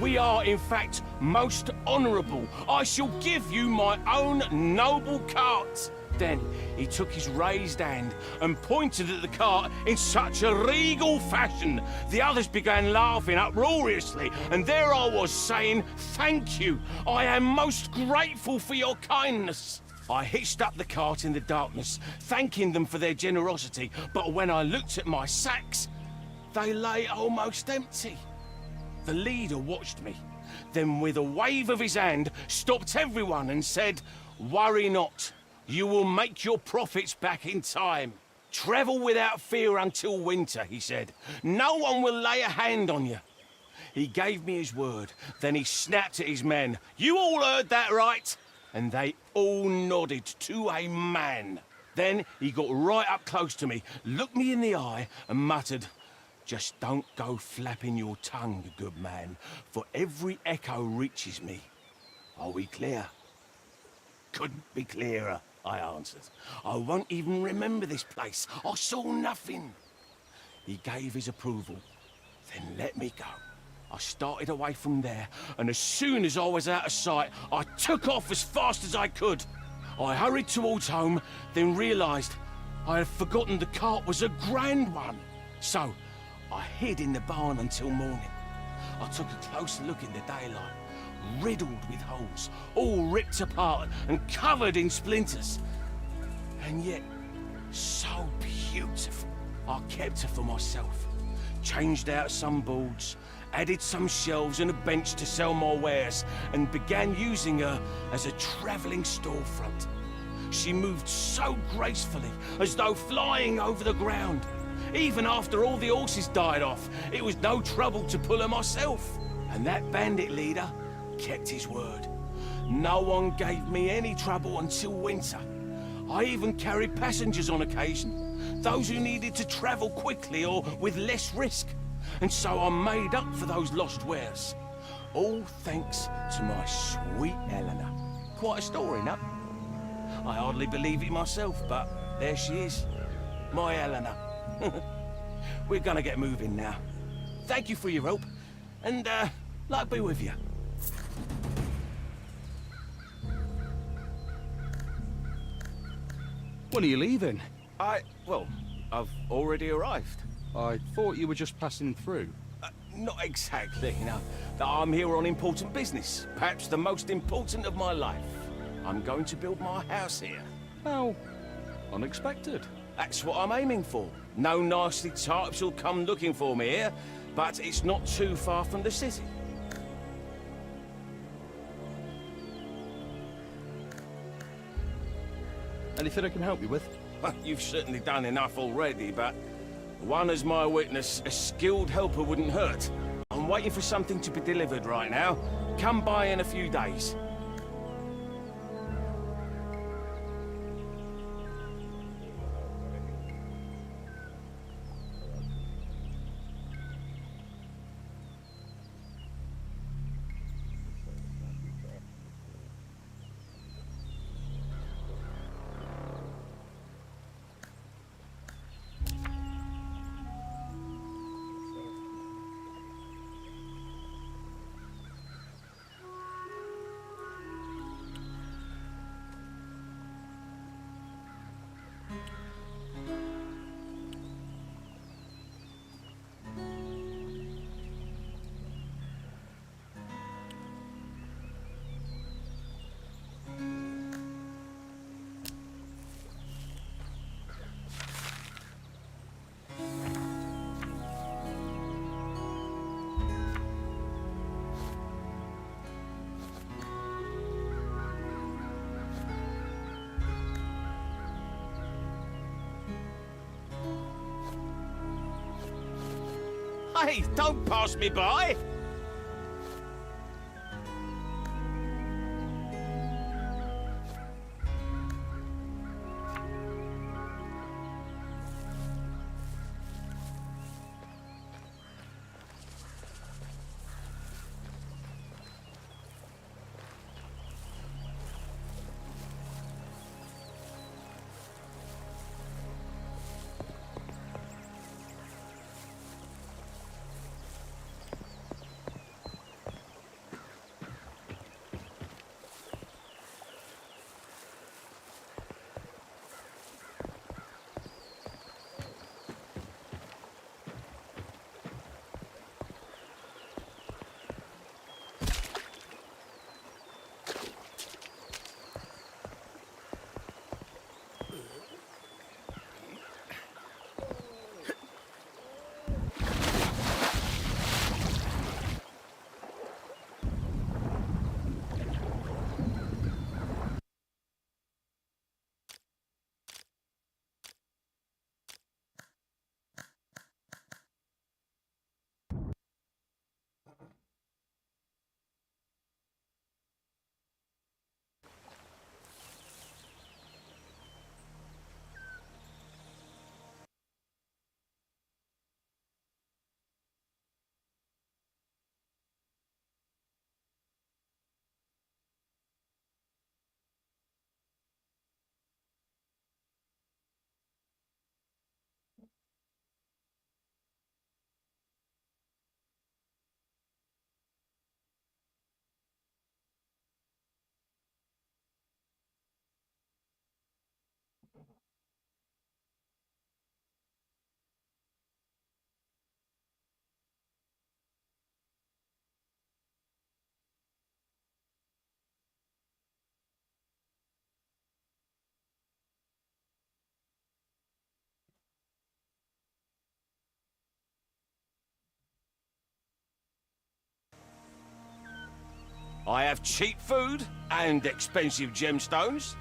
We are, in fact, most honourable. I shall give you my own noble cart. Then he took his raised hand and pointed at the cart in such a regal fashion. The others began laughing uproariously, and there I was saying, "Thank you. I am most grateful for your kindness." I hitched up the cart in the darkness, thanking them for their generosity, but when I looked at my sacks, they lay almost empty. The leader watched me, then with a wave of his hand, stopped everyone and said, "Worry not. You will make your profits back in time. Travel without fear until winter," he said. "No one will lay a hand on you." He gave me his word, then he snapped at his men. "You all heard that right?" And they all nodded to a man. Then he got right up close to me, looked me in the eye, and muttered, "Just don't go flapping your tongue, good man, for every echo reaches me. Are we clear?" "Couldn't be clearer," I answered. "I won't even remember this place. I saw nothing." He gave his approval, then let me go. I started away from there, and as soon as I was out of sight, I took off as fast as I could. I hurried towards home, then realised I had forgotten the cart was a grand one. So I hid in the barn until morning. I took a closer look in the daylight, riddled with holes, all ripped apart and covered in splinters. And yet, so beautiful. I kept her for myself, changed out some boards, added some shelves and a bench to sell my wares, and began using her as a travelling storefront. She moved so gracefully, as though flying over the ground. Even after all the horses died off, it was no trouble to pull her myself. And that bandit leader kept his word. No one gave me any trouble until winter. I even carried passengers on occasion, those who needed to travel quickly or with less risk. And so I made up for those lost wares. All thanks to my sweet Eleanor. Quite a story, no? I hardly believe it myself, but there she is. My Eleanor. We're gonna get moving now. Thank you for your help, and luck be with you. When are you leaving? Well, I've already arrived. I thought you were just passing through. Not exactly, no. I'm here on important business. Perhaps the most important of my life. I'm going to build my house here. How unexpected. That's what I'm aiming for. No nasty types will come looking for me here, but it's not too far from the city. Anything I can help you with? You've certainly done enough already, but one as my witness, a skilled helper wouldn't hurt. I'm waiting for something to be delivered right now. Come by in a few days. Hey, don't pass me by! I have cheap food and expensive gemstones.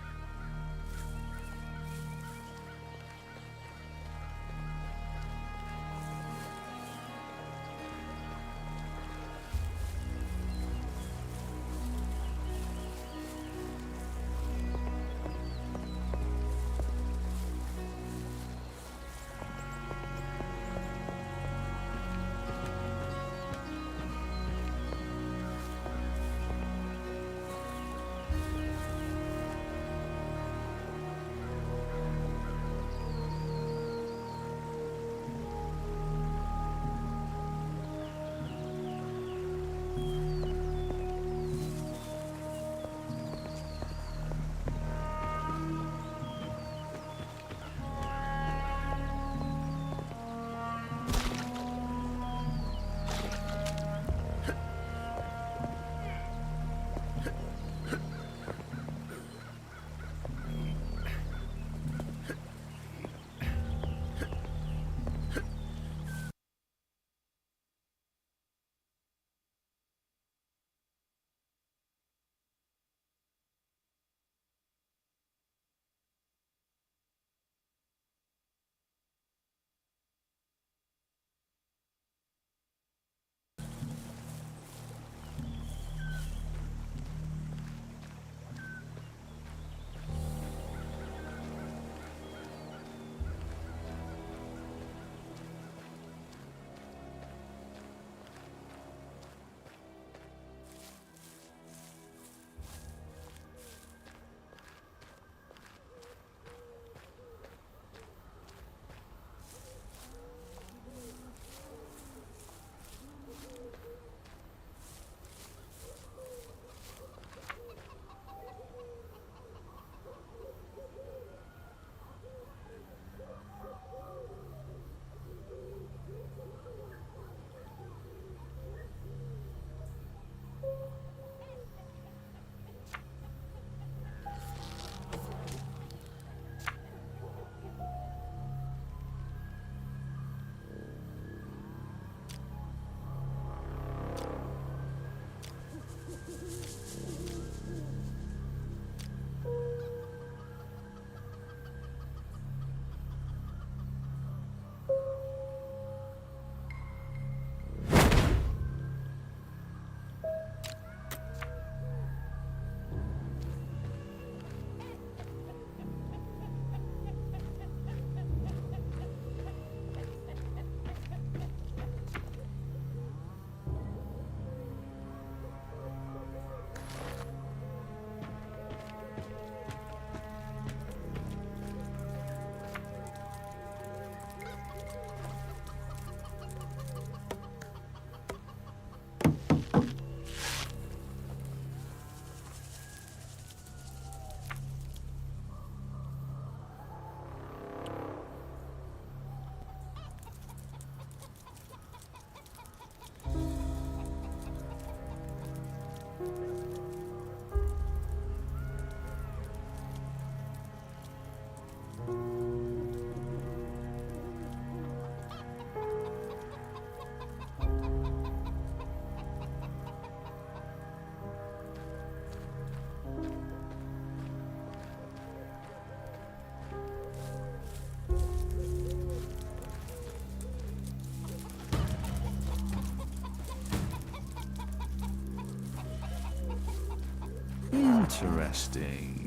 Interesting.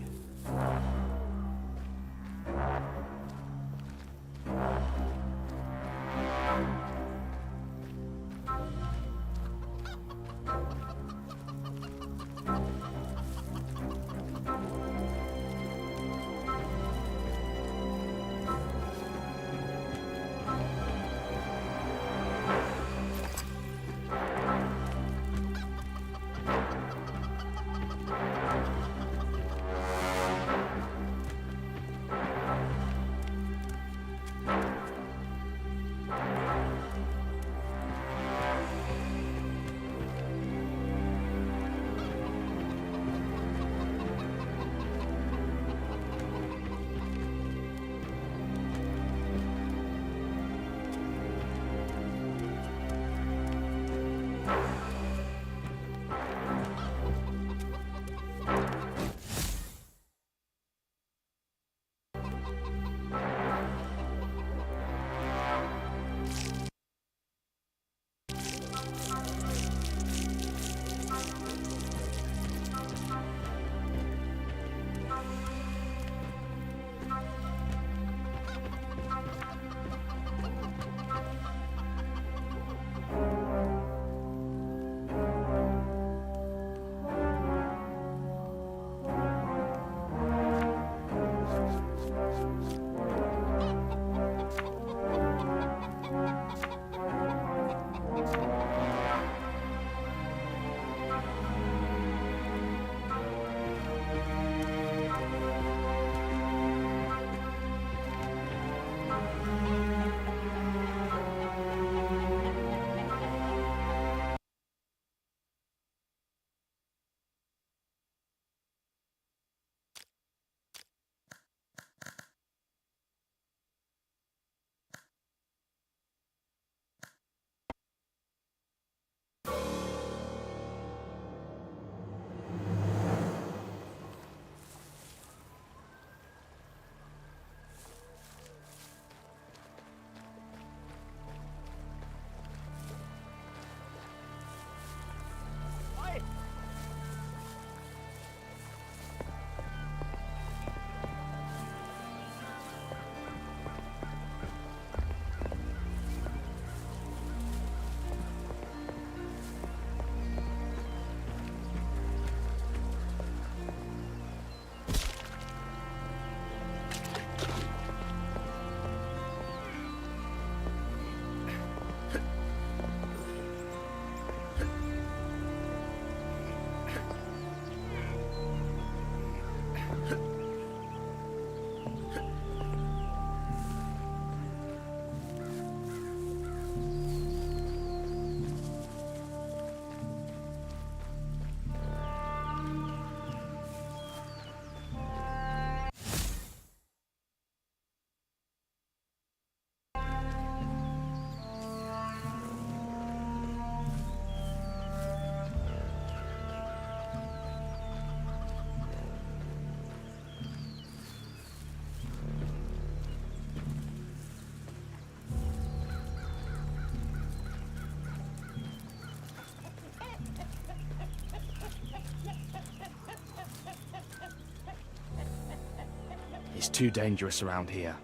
It's too dangerous around here.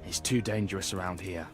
It's too dangerous around here.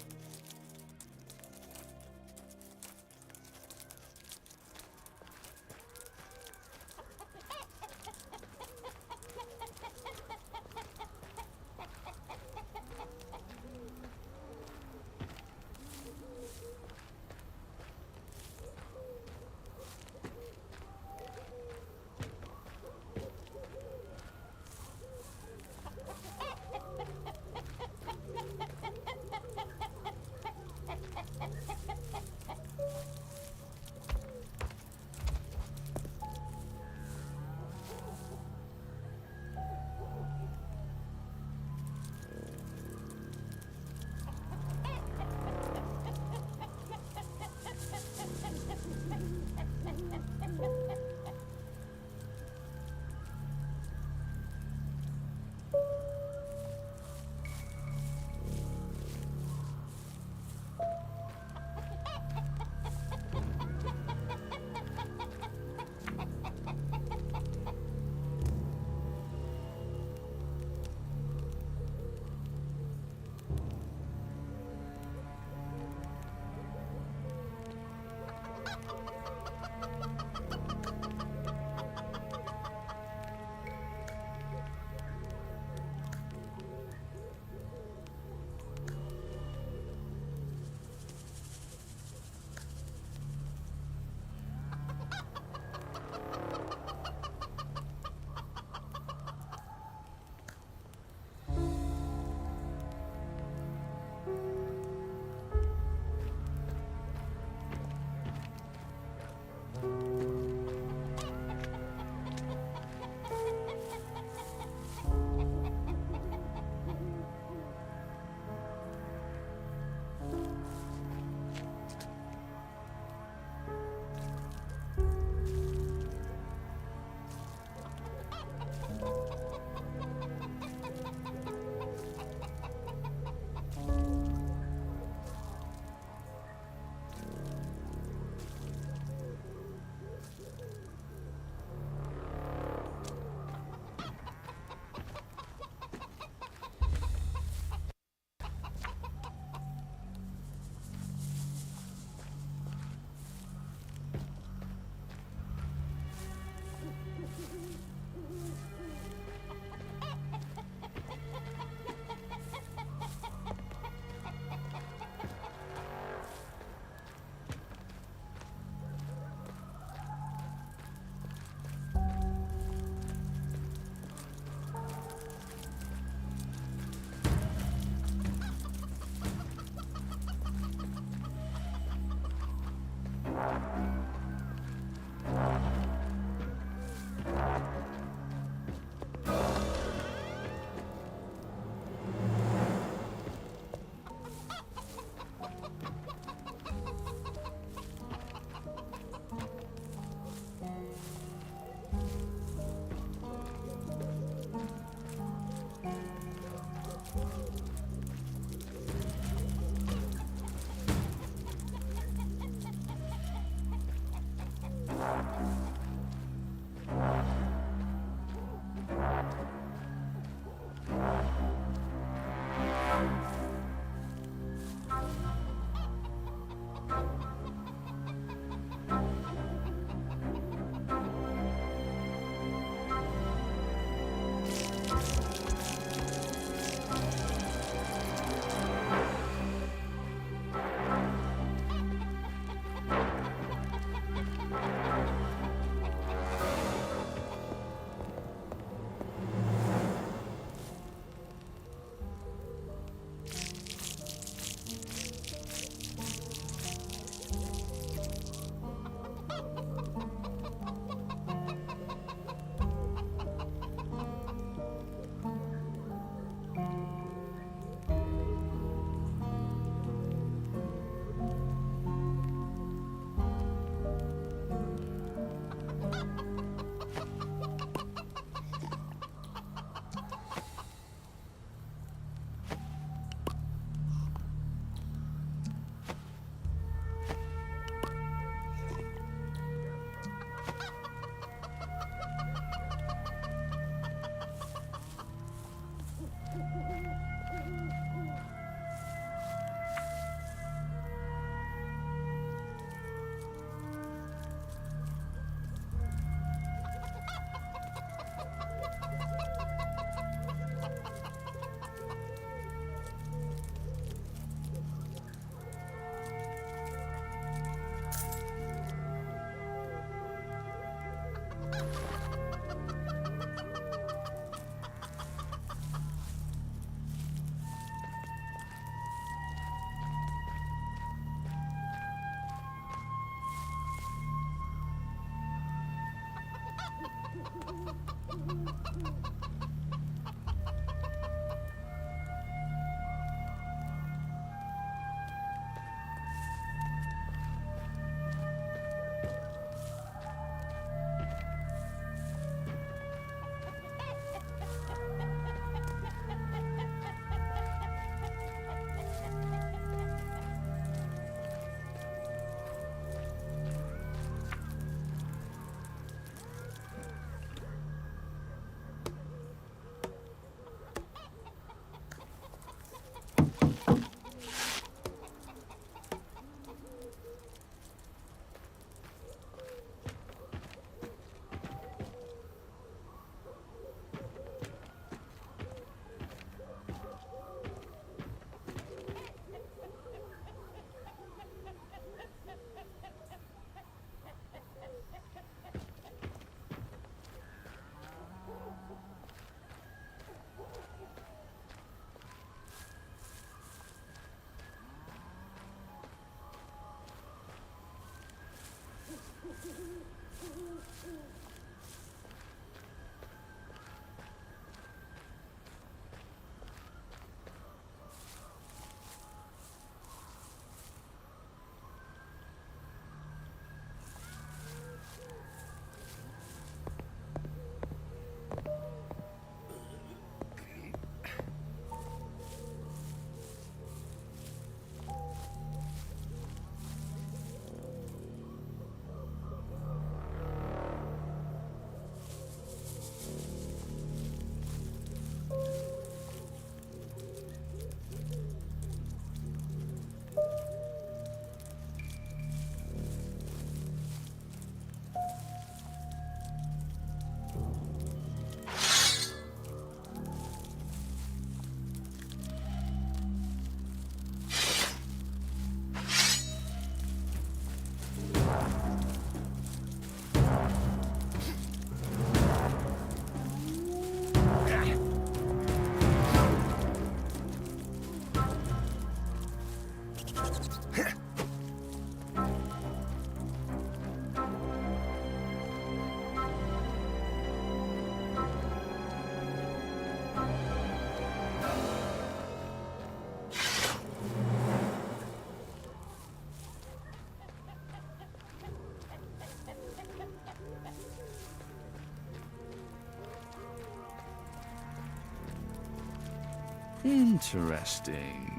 Interesting.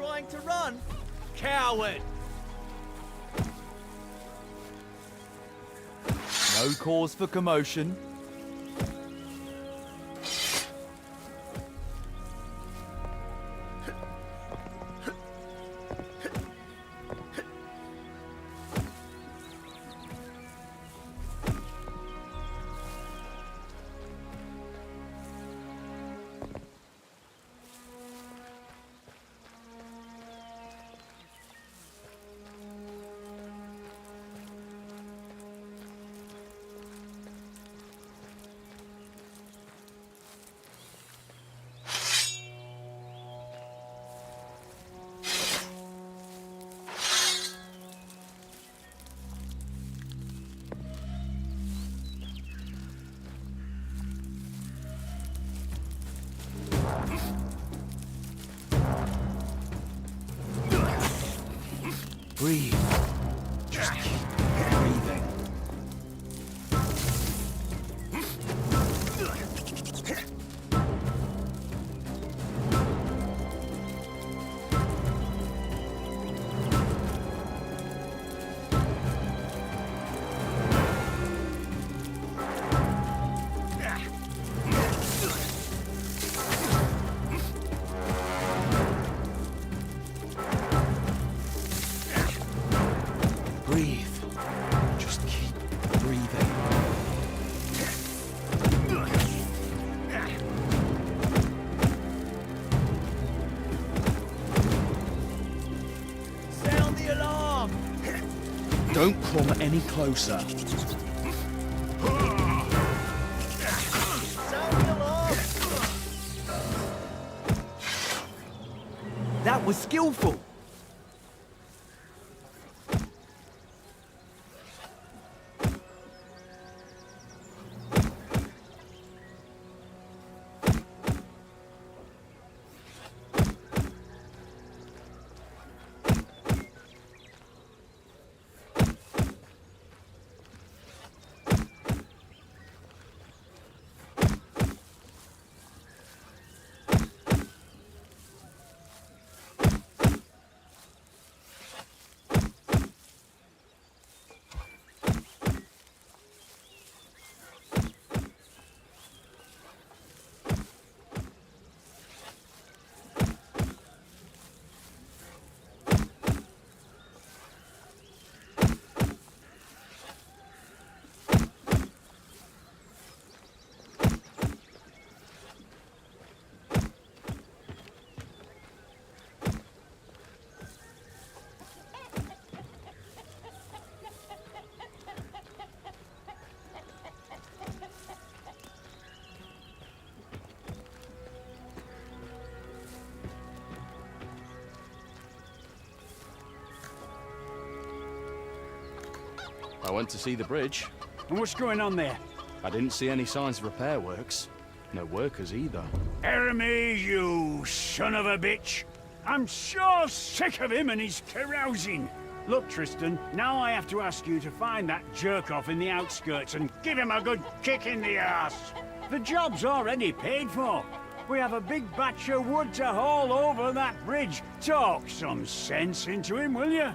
trying to run? Coward! No cause for commotion. Breathe. Just keep breathing. Breathe. Just keep breathing. Sound the alarm! Don't come any closer. Sound the alarm! That was skillful! I went to see the bridge. And what's going on there? I didn't see any signs of repair works. No workers either. Jeremy, you son of a bitch! I'm so sick of him and his carousing! Look, Tristan, now I have to ask you to find that jerk-off in the outskirts and give him a good kick in the ass! The job's already paid for. We have a big batch of wood to haul over that bridge. Talk some sense into him, will you?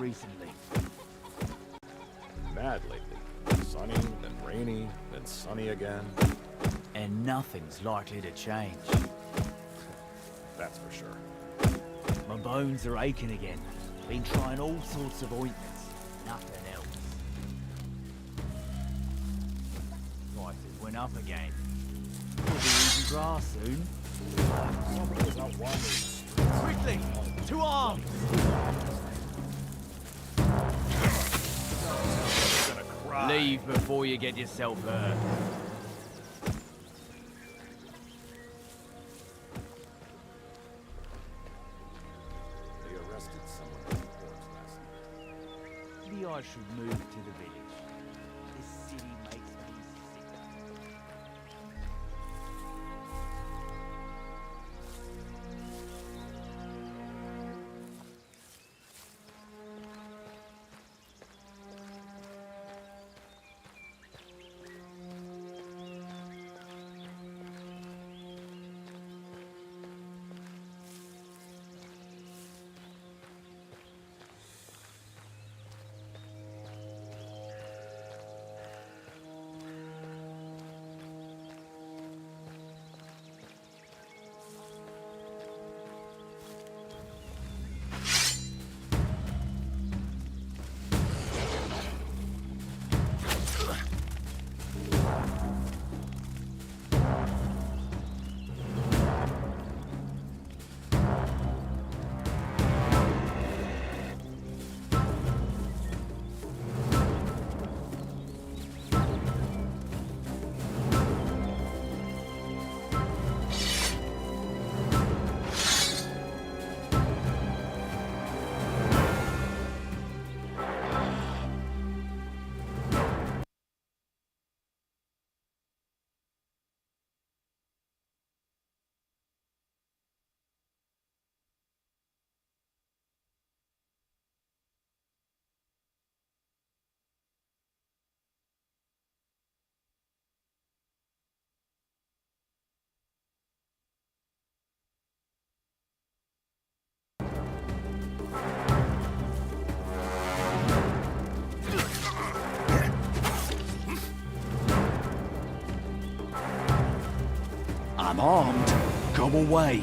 recently? Mad lately. Sunny, then rainy, then sunny again. And nothing's likely to change. That's for sure. My bones are aching again. Been trying all sorts of ointments. Nothing else. Prices went up again. We'll be eating grass soon. Somebody was out wandering. Quickly! To arms! Leave before you get yourself hurt. They arrested someone in the port last night. Maybe I should move to the village. This city makes me sick. I'm armed. Go away.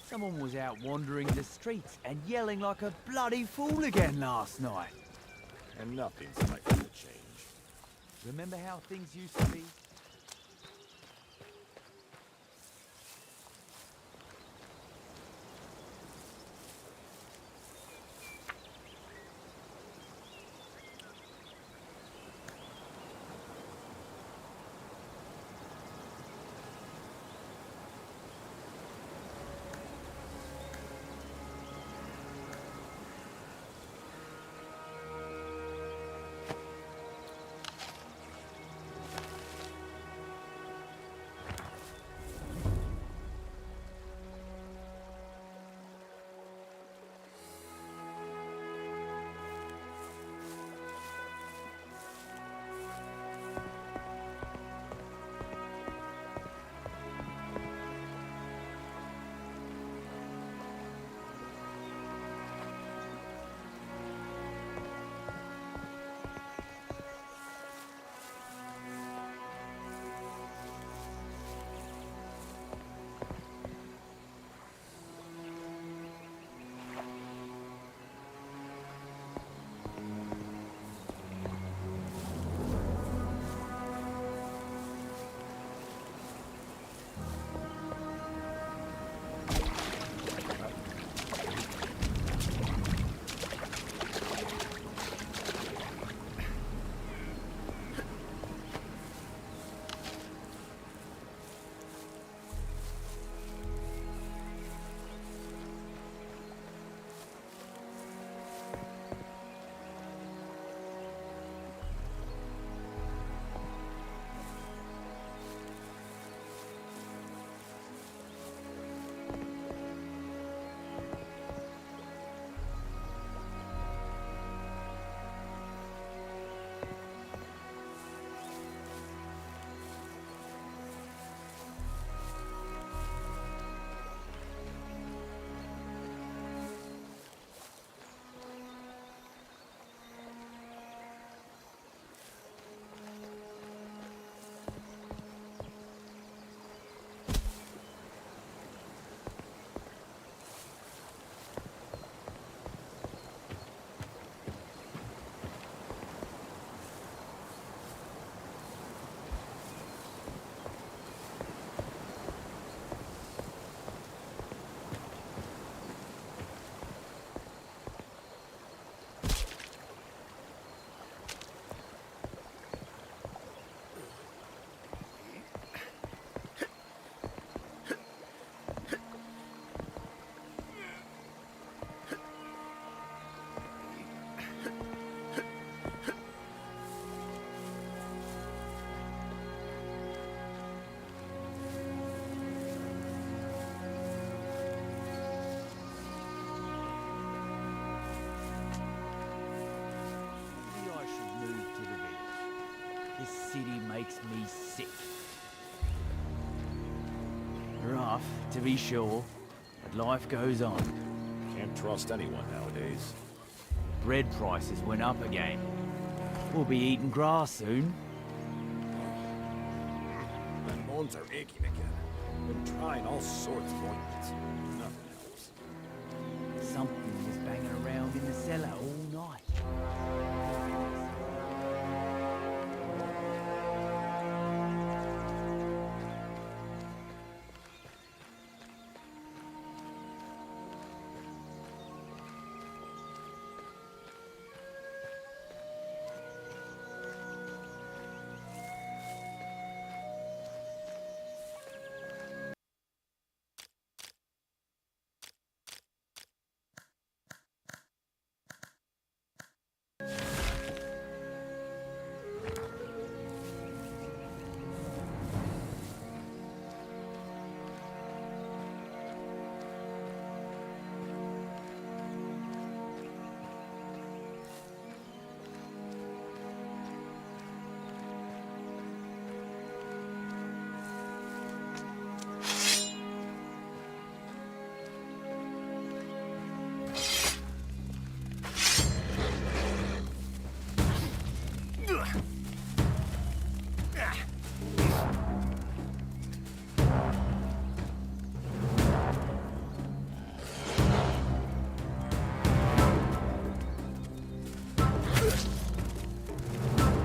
Someone was out wandering the streets and yelling like a bloody fool again last night. And nothing's likely to change. Remember how things used to be? makes me sick. Rough, to be sure, but life goes on. Can't trust anyone nowadays. Bread prices went up again. We'll be eating grass soon. My bones are aching again. Been trying all sorts of ointments. Nothing helps. Something was banging around in the cellar all night.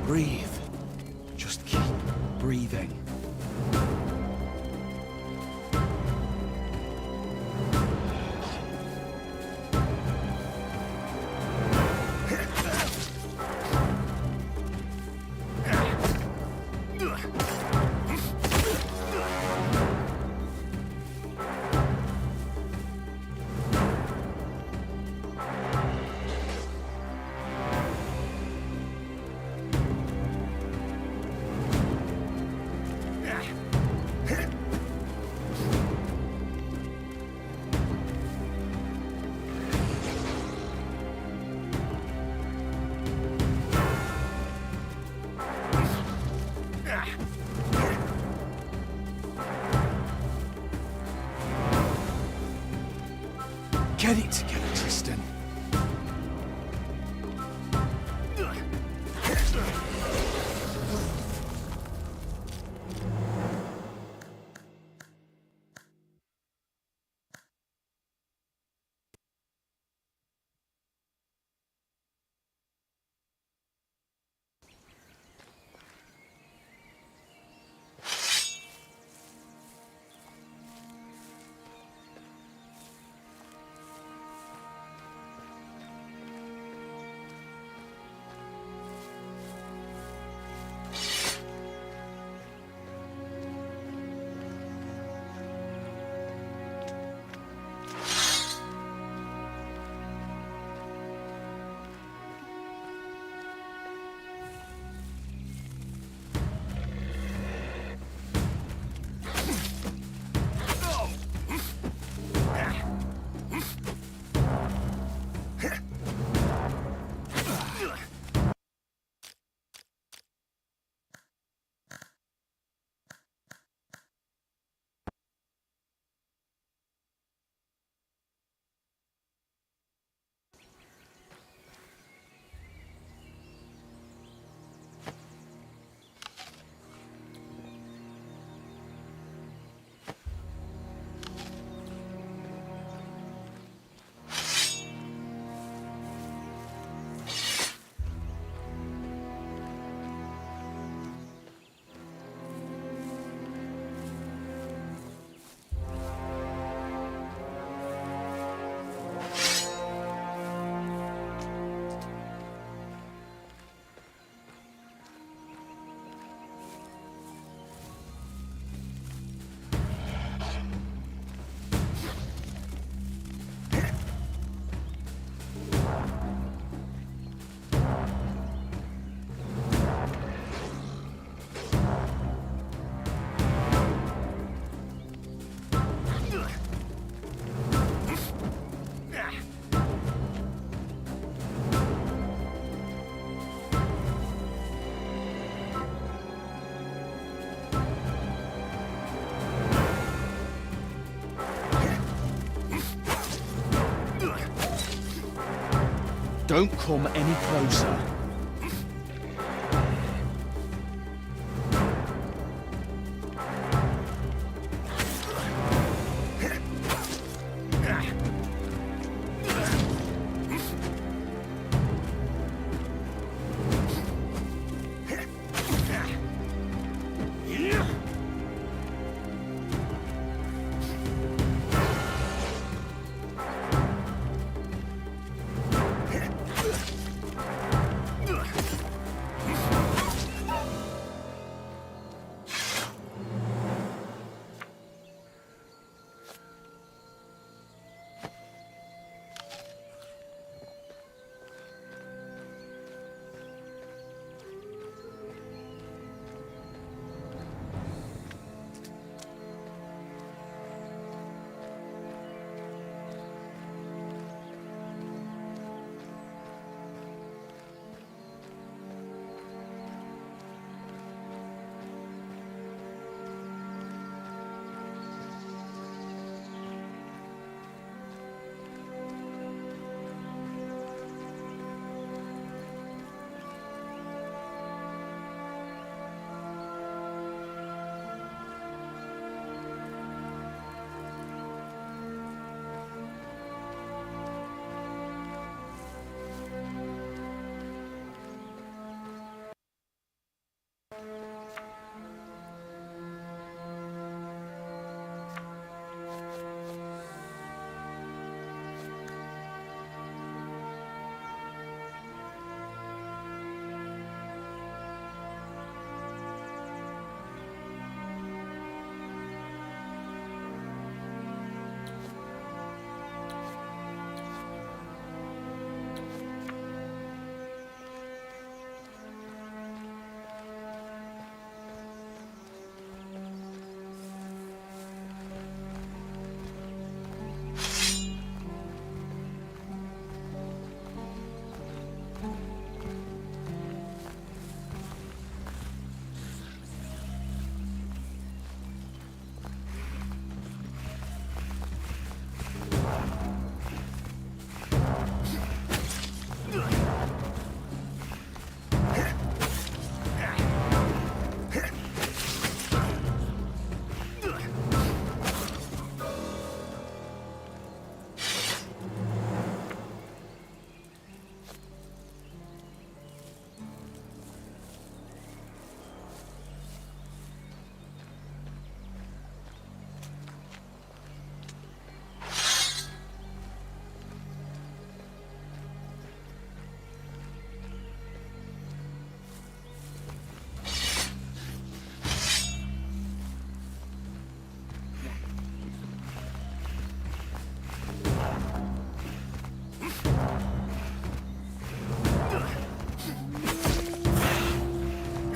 Breathe. Just keep breathing. Get it together, Tristan. Don't come any closer.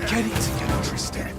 Get it together, Tristan.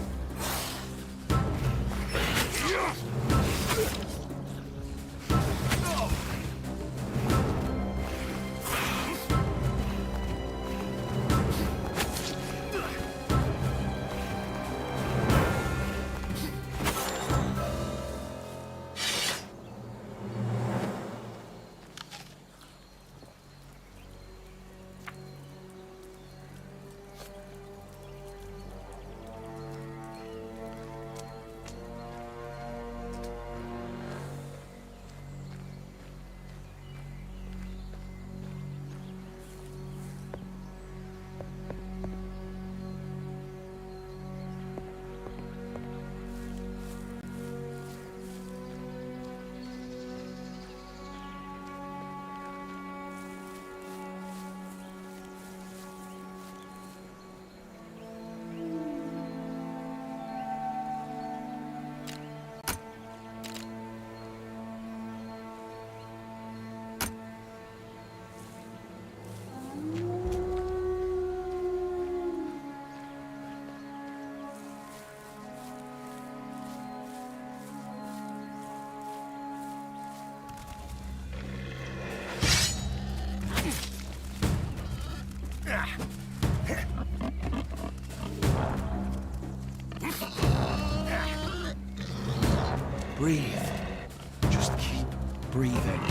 Breathe. Just keep breathing.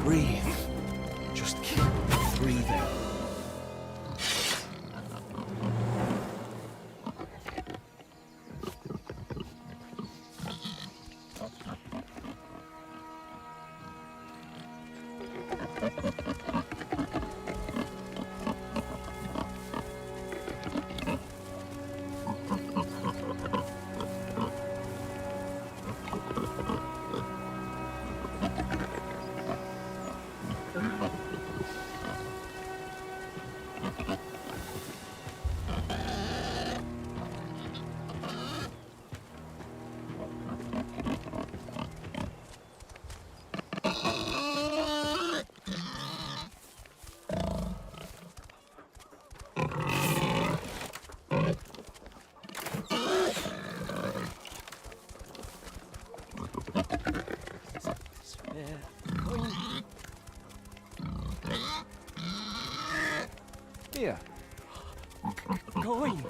Breathe. Just keep breathing. Here. Going.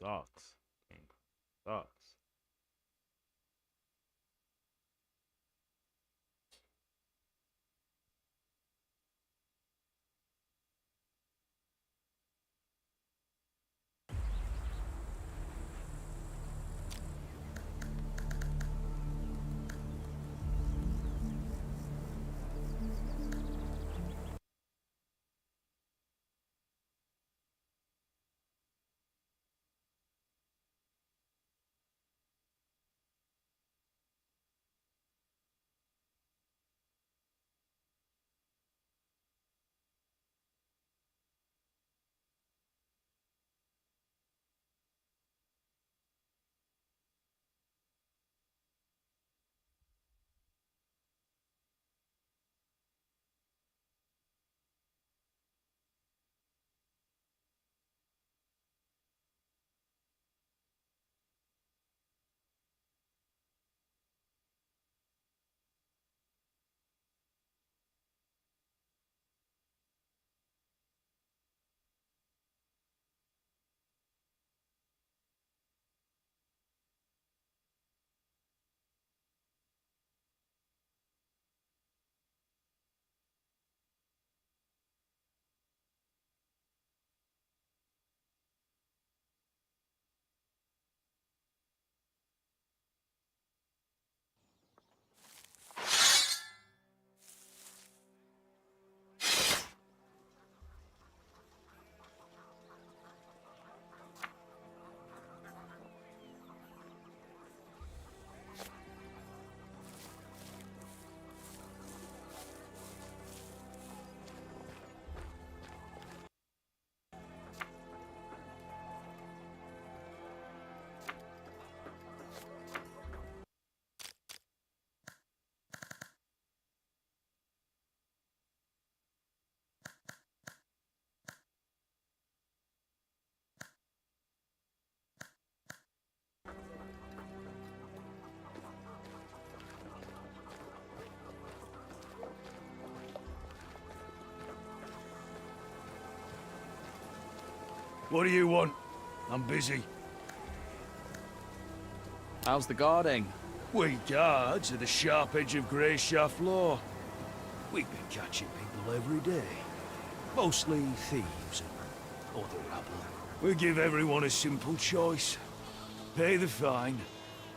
Sucks. Sucks. What do you want? I'm busy. How's the guarding? We guards are the sharp edge of Greyshaft law. We've been catching people every day. Mostly thieves and other rabble. We give everyone a simple choice. Pay the fine,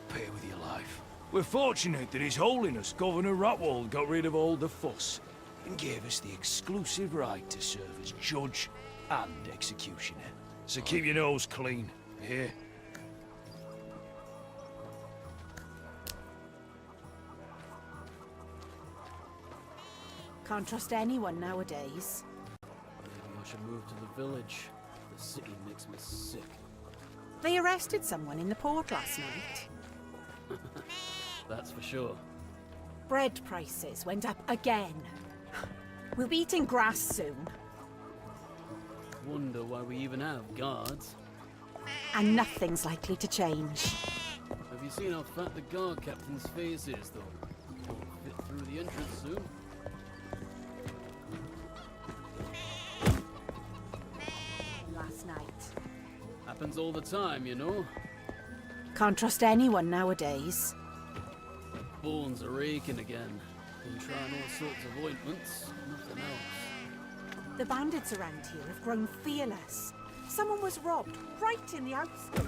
pay with your life. We're fortunate that His Holiness Governor Ratwald got rid of all the fuss and gave us the exclusive right to serve as judge and executioner. So keep your nose clean, here. Can't trust anyone nowadays. Maybe I should move to the village. The city makes me sick. They arrested someone in the port last night. That's for sure. Bread prices went up again. We'll be eating grass soon. Wonder why we even have guards. And nothing's likely to change. Have you seen how fat the guard captain's face is, though? Won't fit through the entrance soon. Last night. Happens all the time, you know. Can't trust anyone nowadays. My bones are aching again. Been trying all sorts of ointments, nothing else. The bandits around here have grown fearless. Someone was robbed right in the outskirts.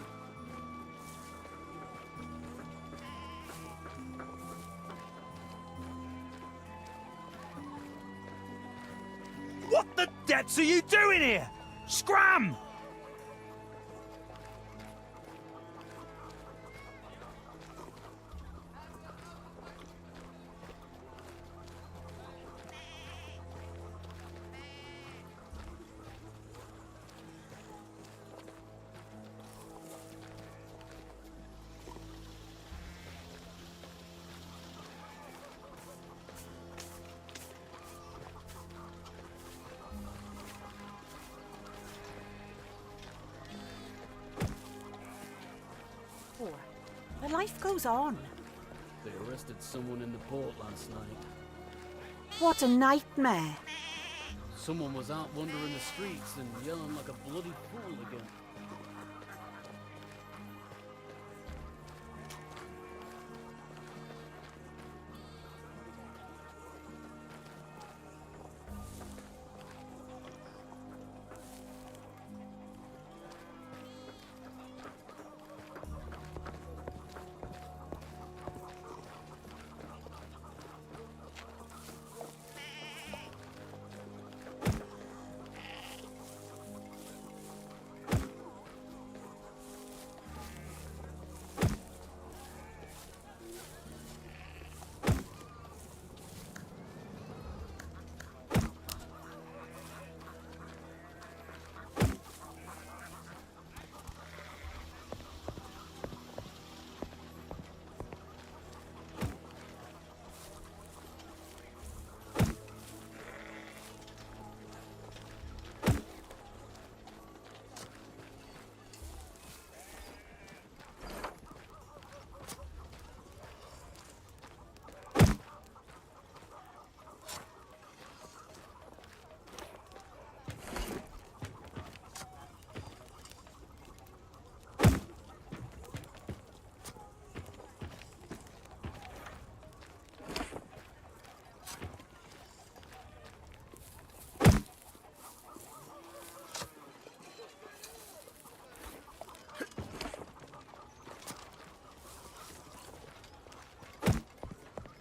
What the depths are you doing here? Scram! But life goes on. They arrested someone in the port last night. What a nightmare. Someone was out wandering the streets and yelling like a bloody fool again.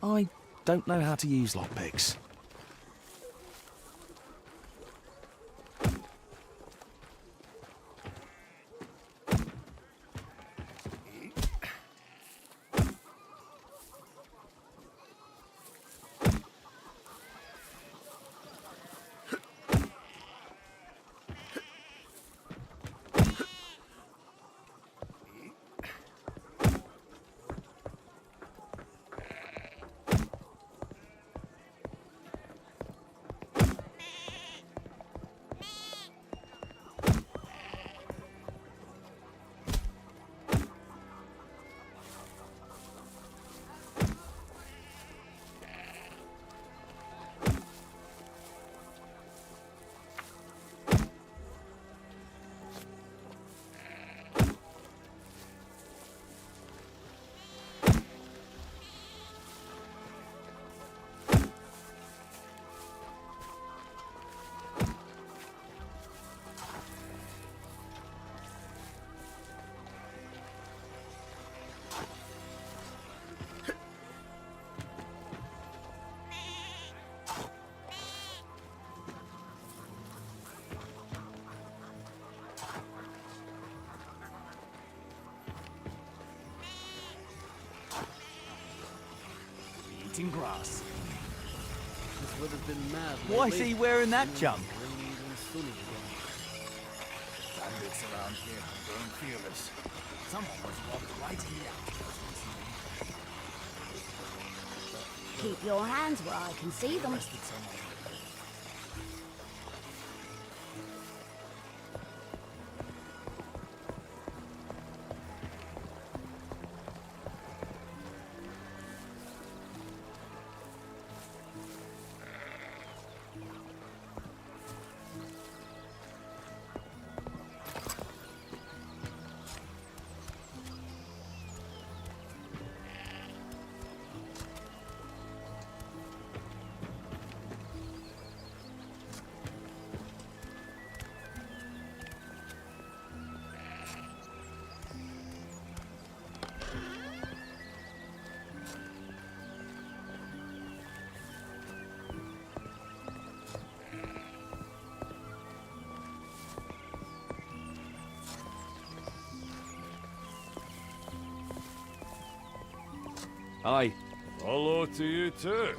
I don't know how to use lockpicks. Eating grass. This would have been mad. Why is he wearing that junk? Bandits around here have grown fearless. Someone was robbed right in the outskirts recently. Keep your hands where I can see them. Arrested someone. Aye. Hello to you too.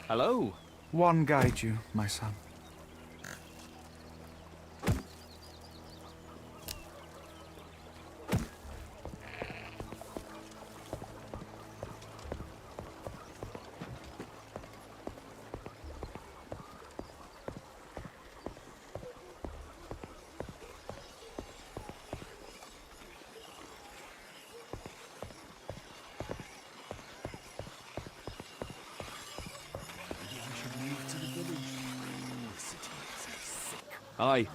Hello. One guide you, my son. Aye.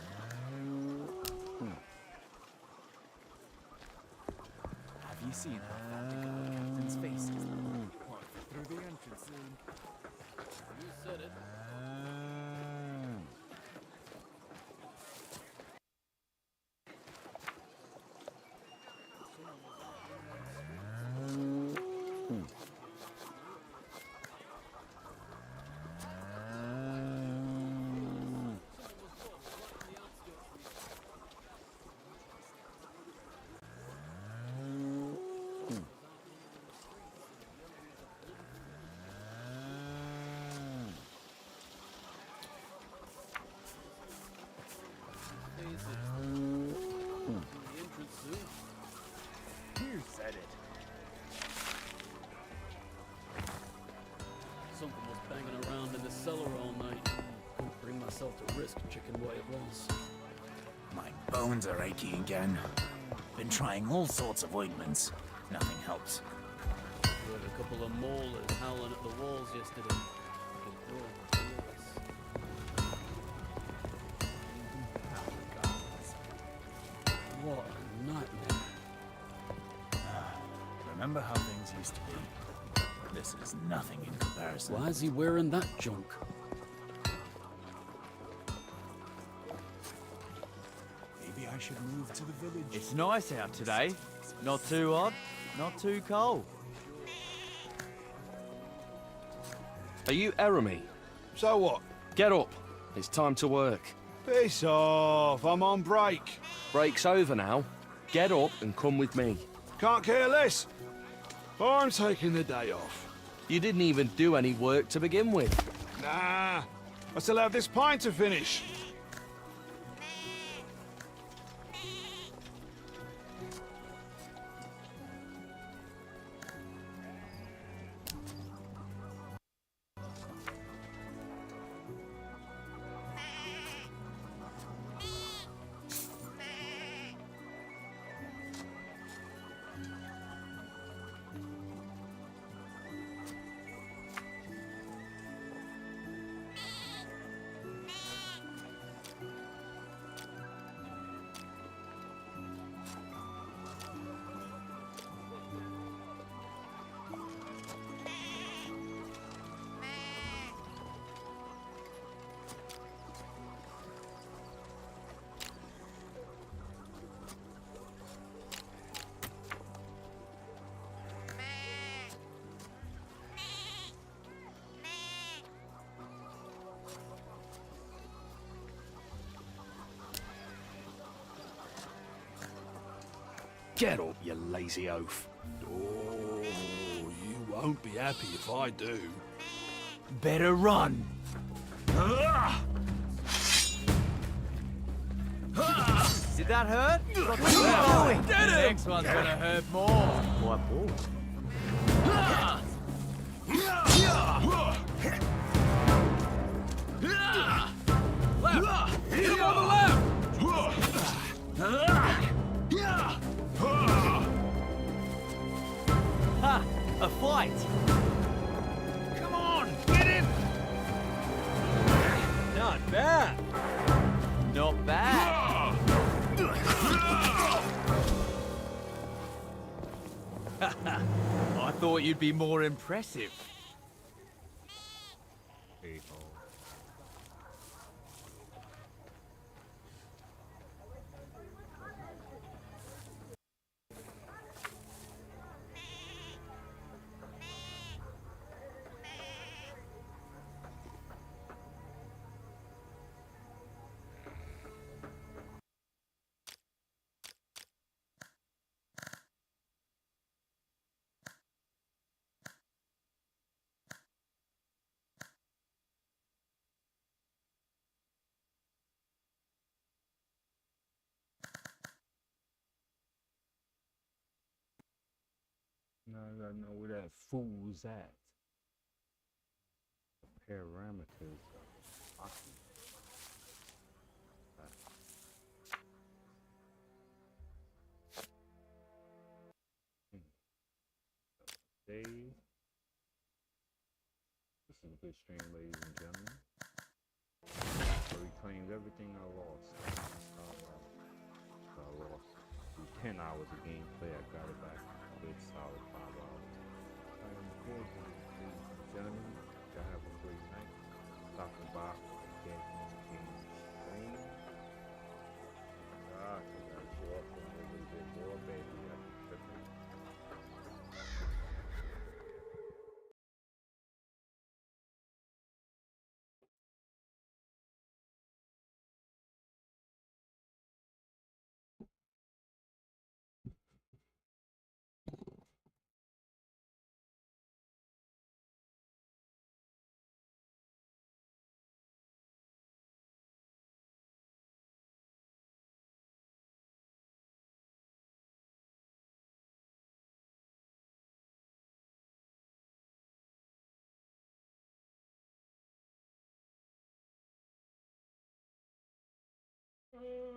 Have you seen how far to go? cellar all night. Couldn't bring myself to risk checking what it was. My bones are achy again. Been trying all sorts of ointments. Nothing helps. We had a couple of maulers howling at the walls yesterday. What a nightmare. Remember how things used to be? This is nothing in comparison. Why is he wearing that junk? Maybe I should move to the village. It's nice out today. Not too hot, not too cold. Are you Eremy? So what? Get up. It's time to work. Piss off, I'm on break. Break's over now. Get up and come with me. Can't care less. I'm taking the day off. You didn't even do any work to begin with. Nah, I still have this pint to finish. Get up, you lazy oaf. Oh, you won't be happy if I do. Better run. Did that hurt? Where are you going? The next one's gonna hurt more. What more? Left! Hit him on the left! Ha! A fight! Come on, get him! Not bad. Not bad. I thought you'd be more impressive. Now I gotta know where that fool's at. The parameters of hockey. Days. This is a good stream, ladies and gentlemen. I reclaimed everything I lost. I lost 10 hours of gameplay. I got it back. Good solid 5 hours. I am recording, ladies and gentlemen. Y'all have a great night. Stopping by. Again, King Stream. I gotta show up for a little bit more, baby. Oh.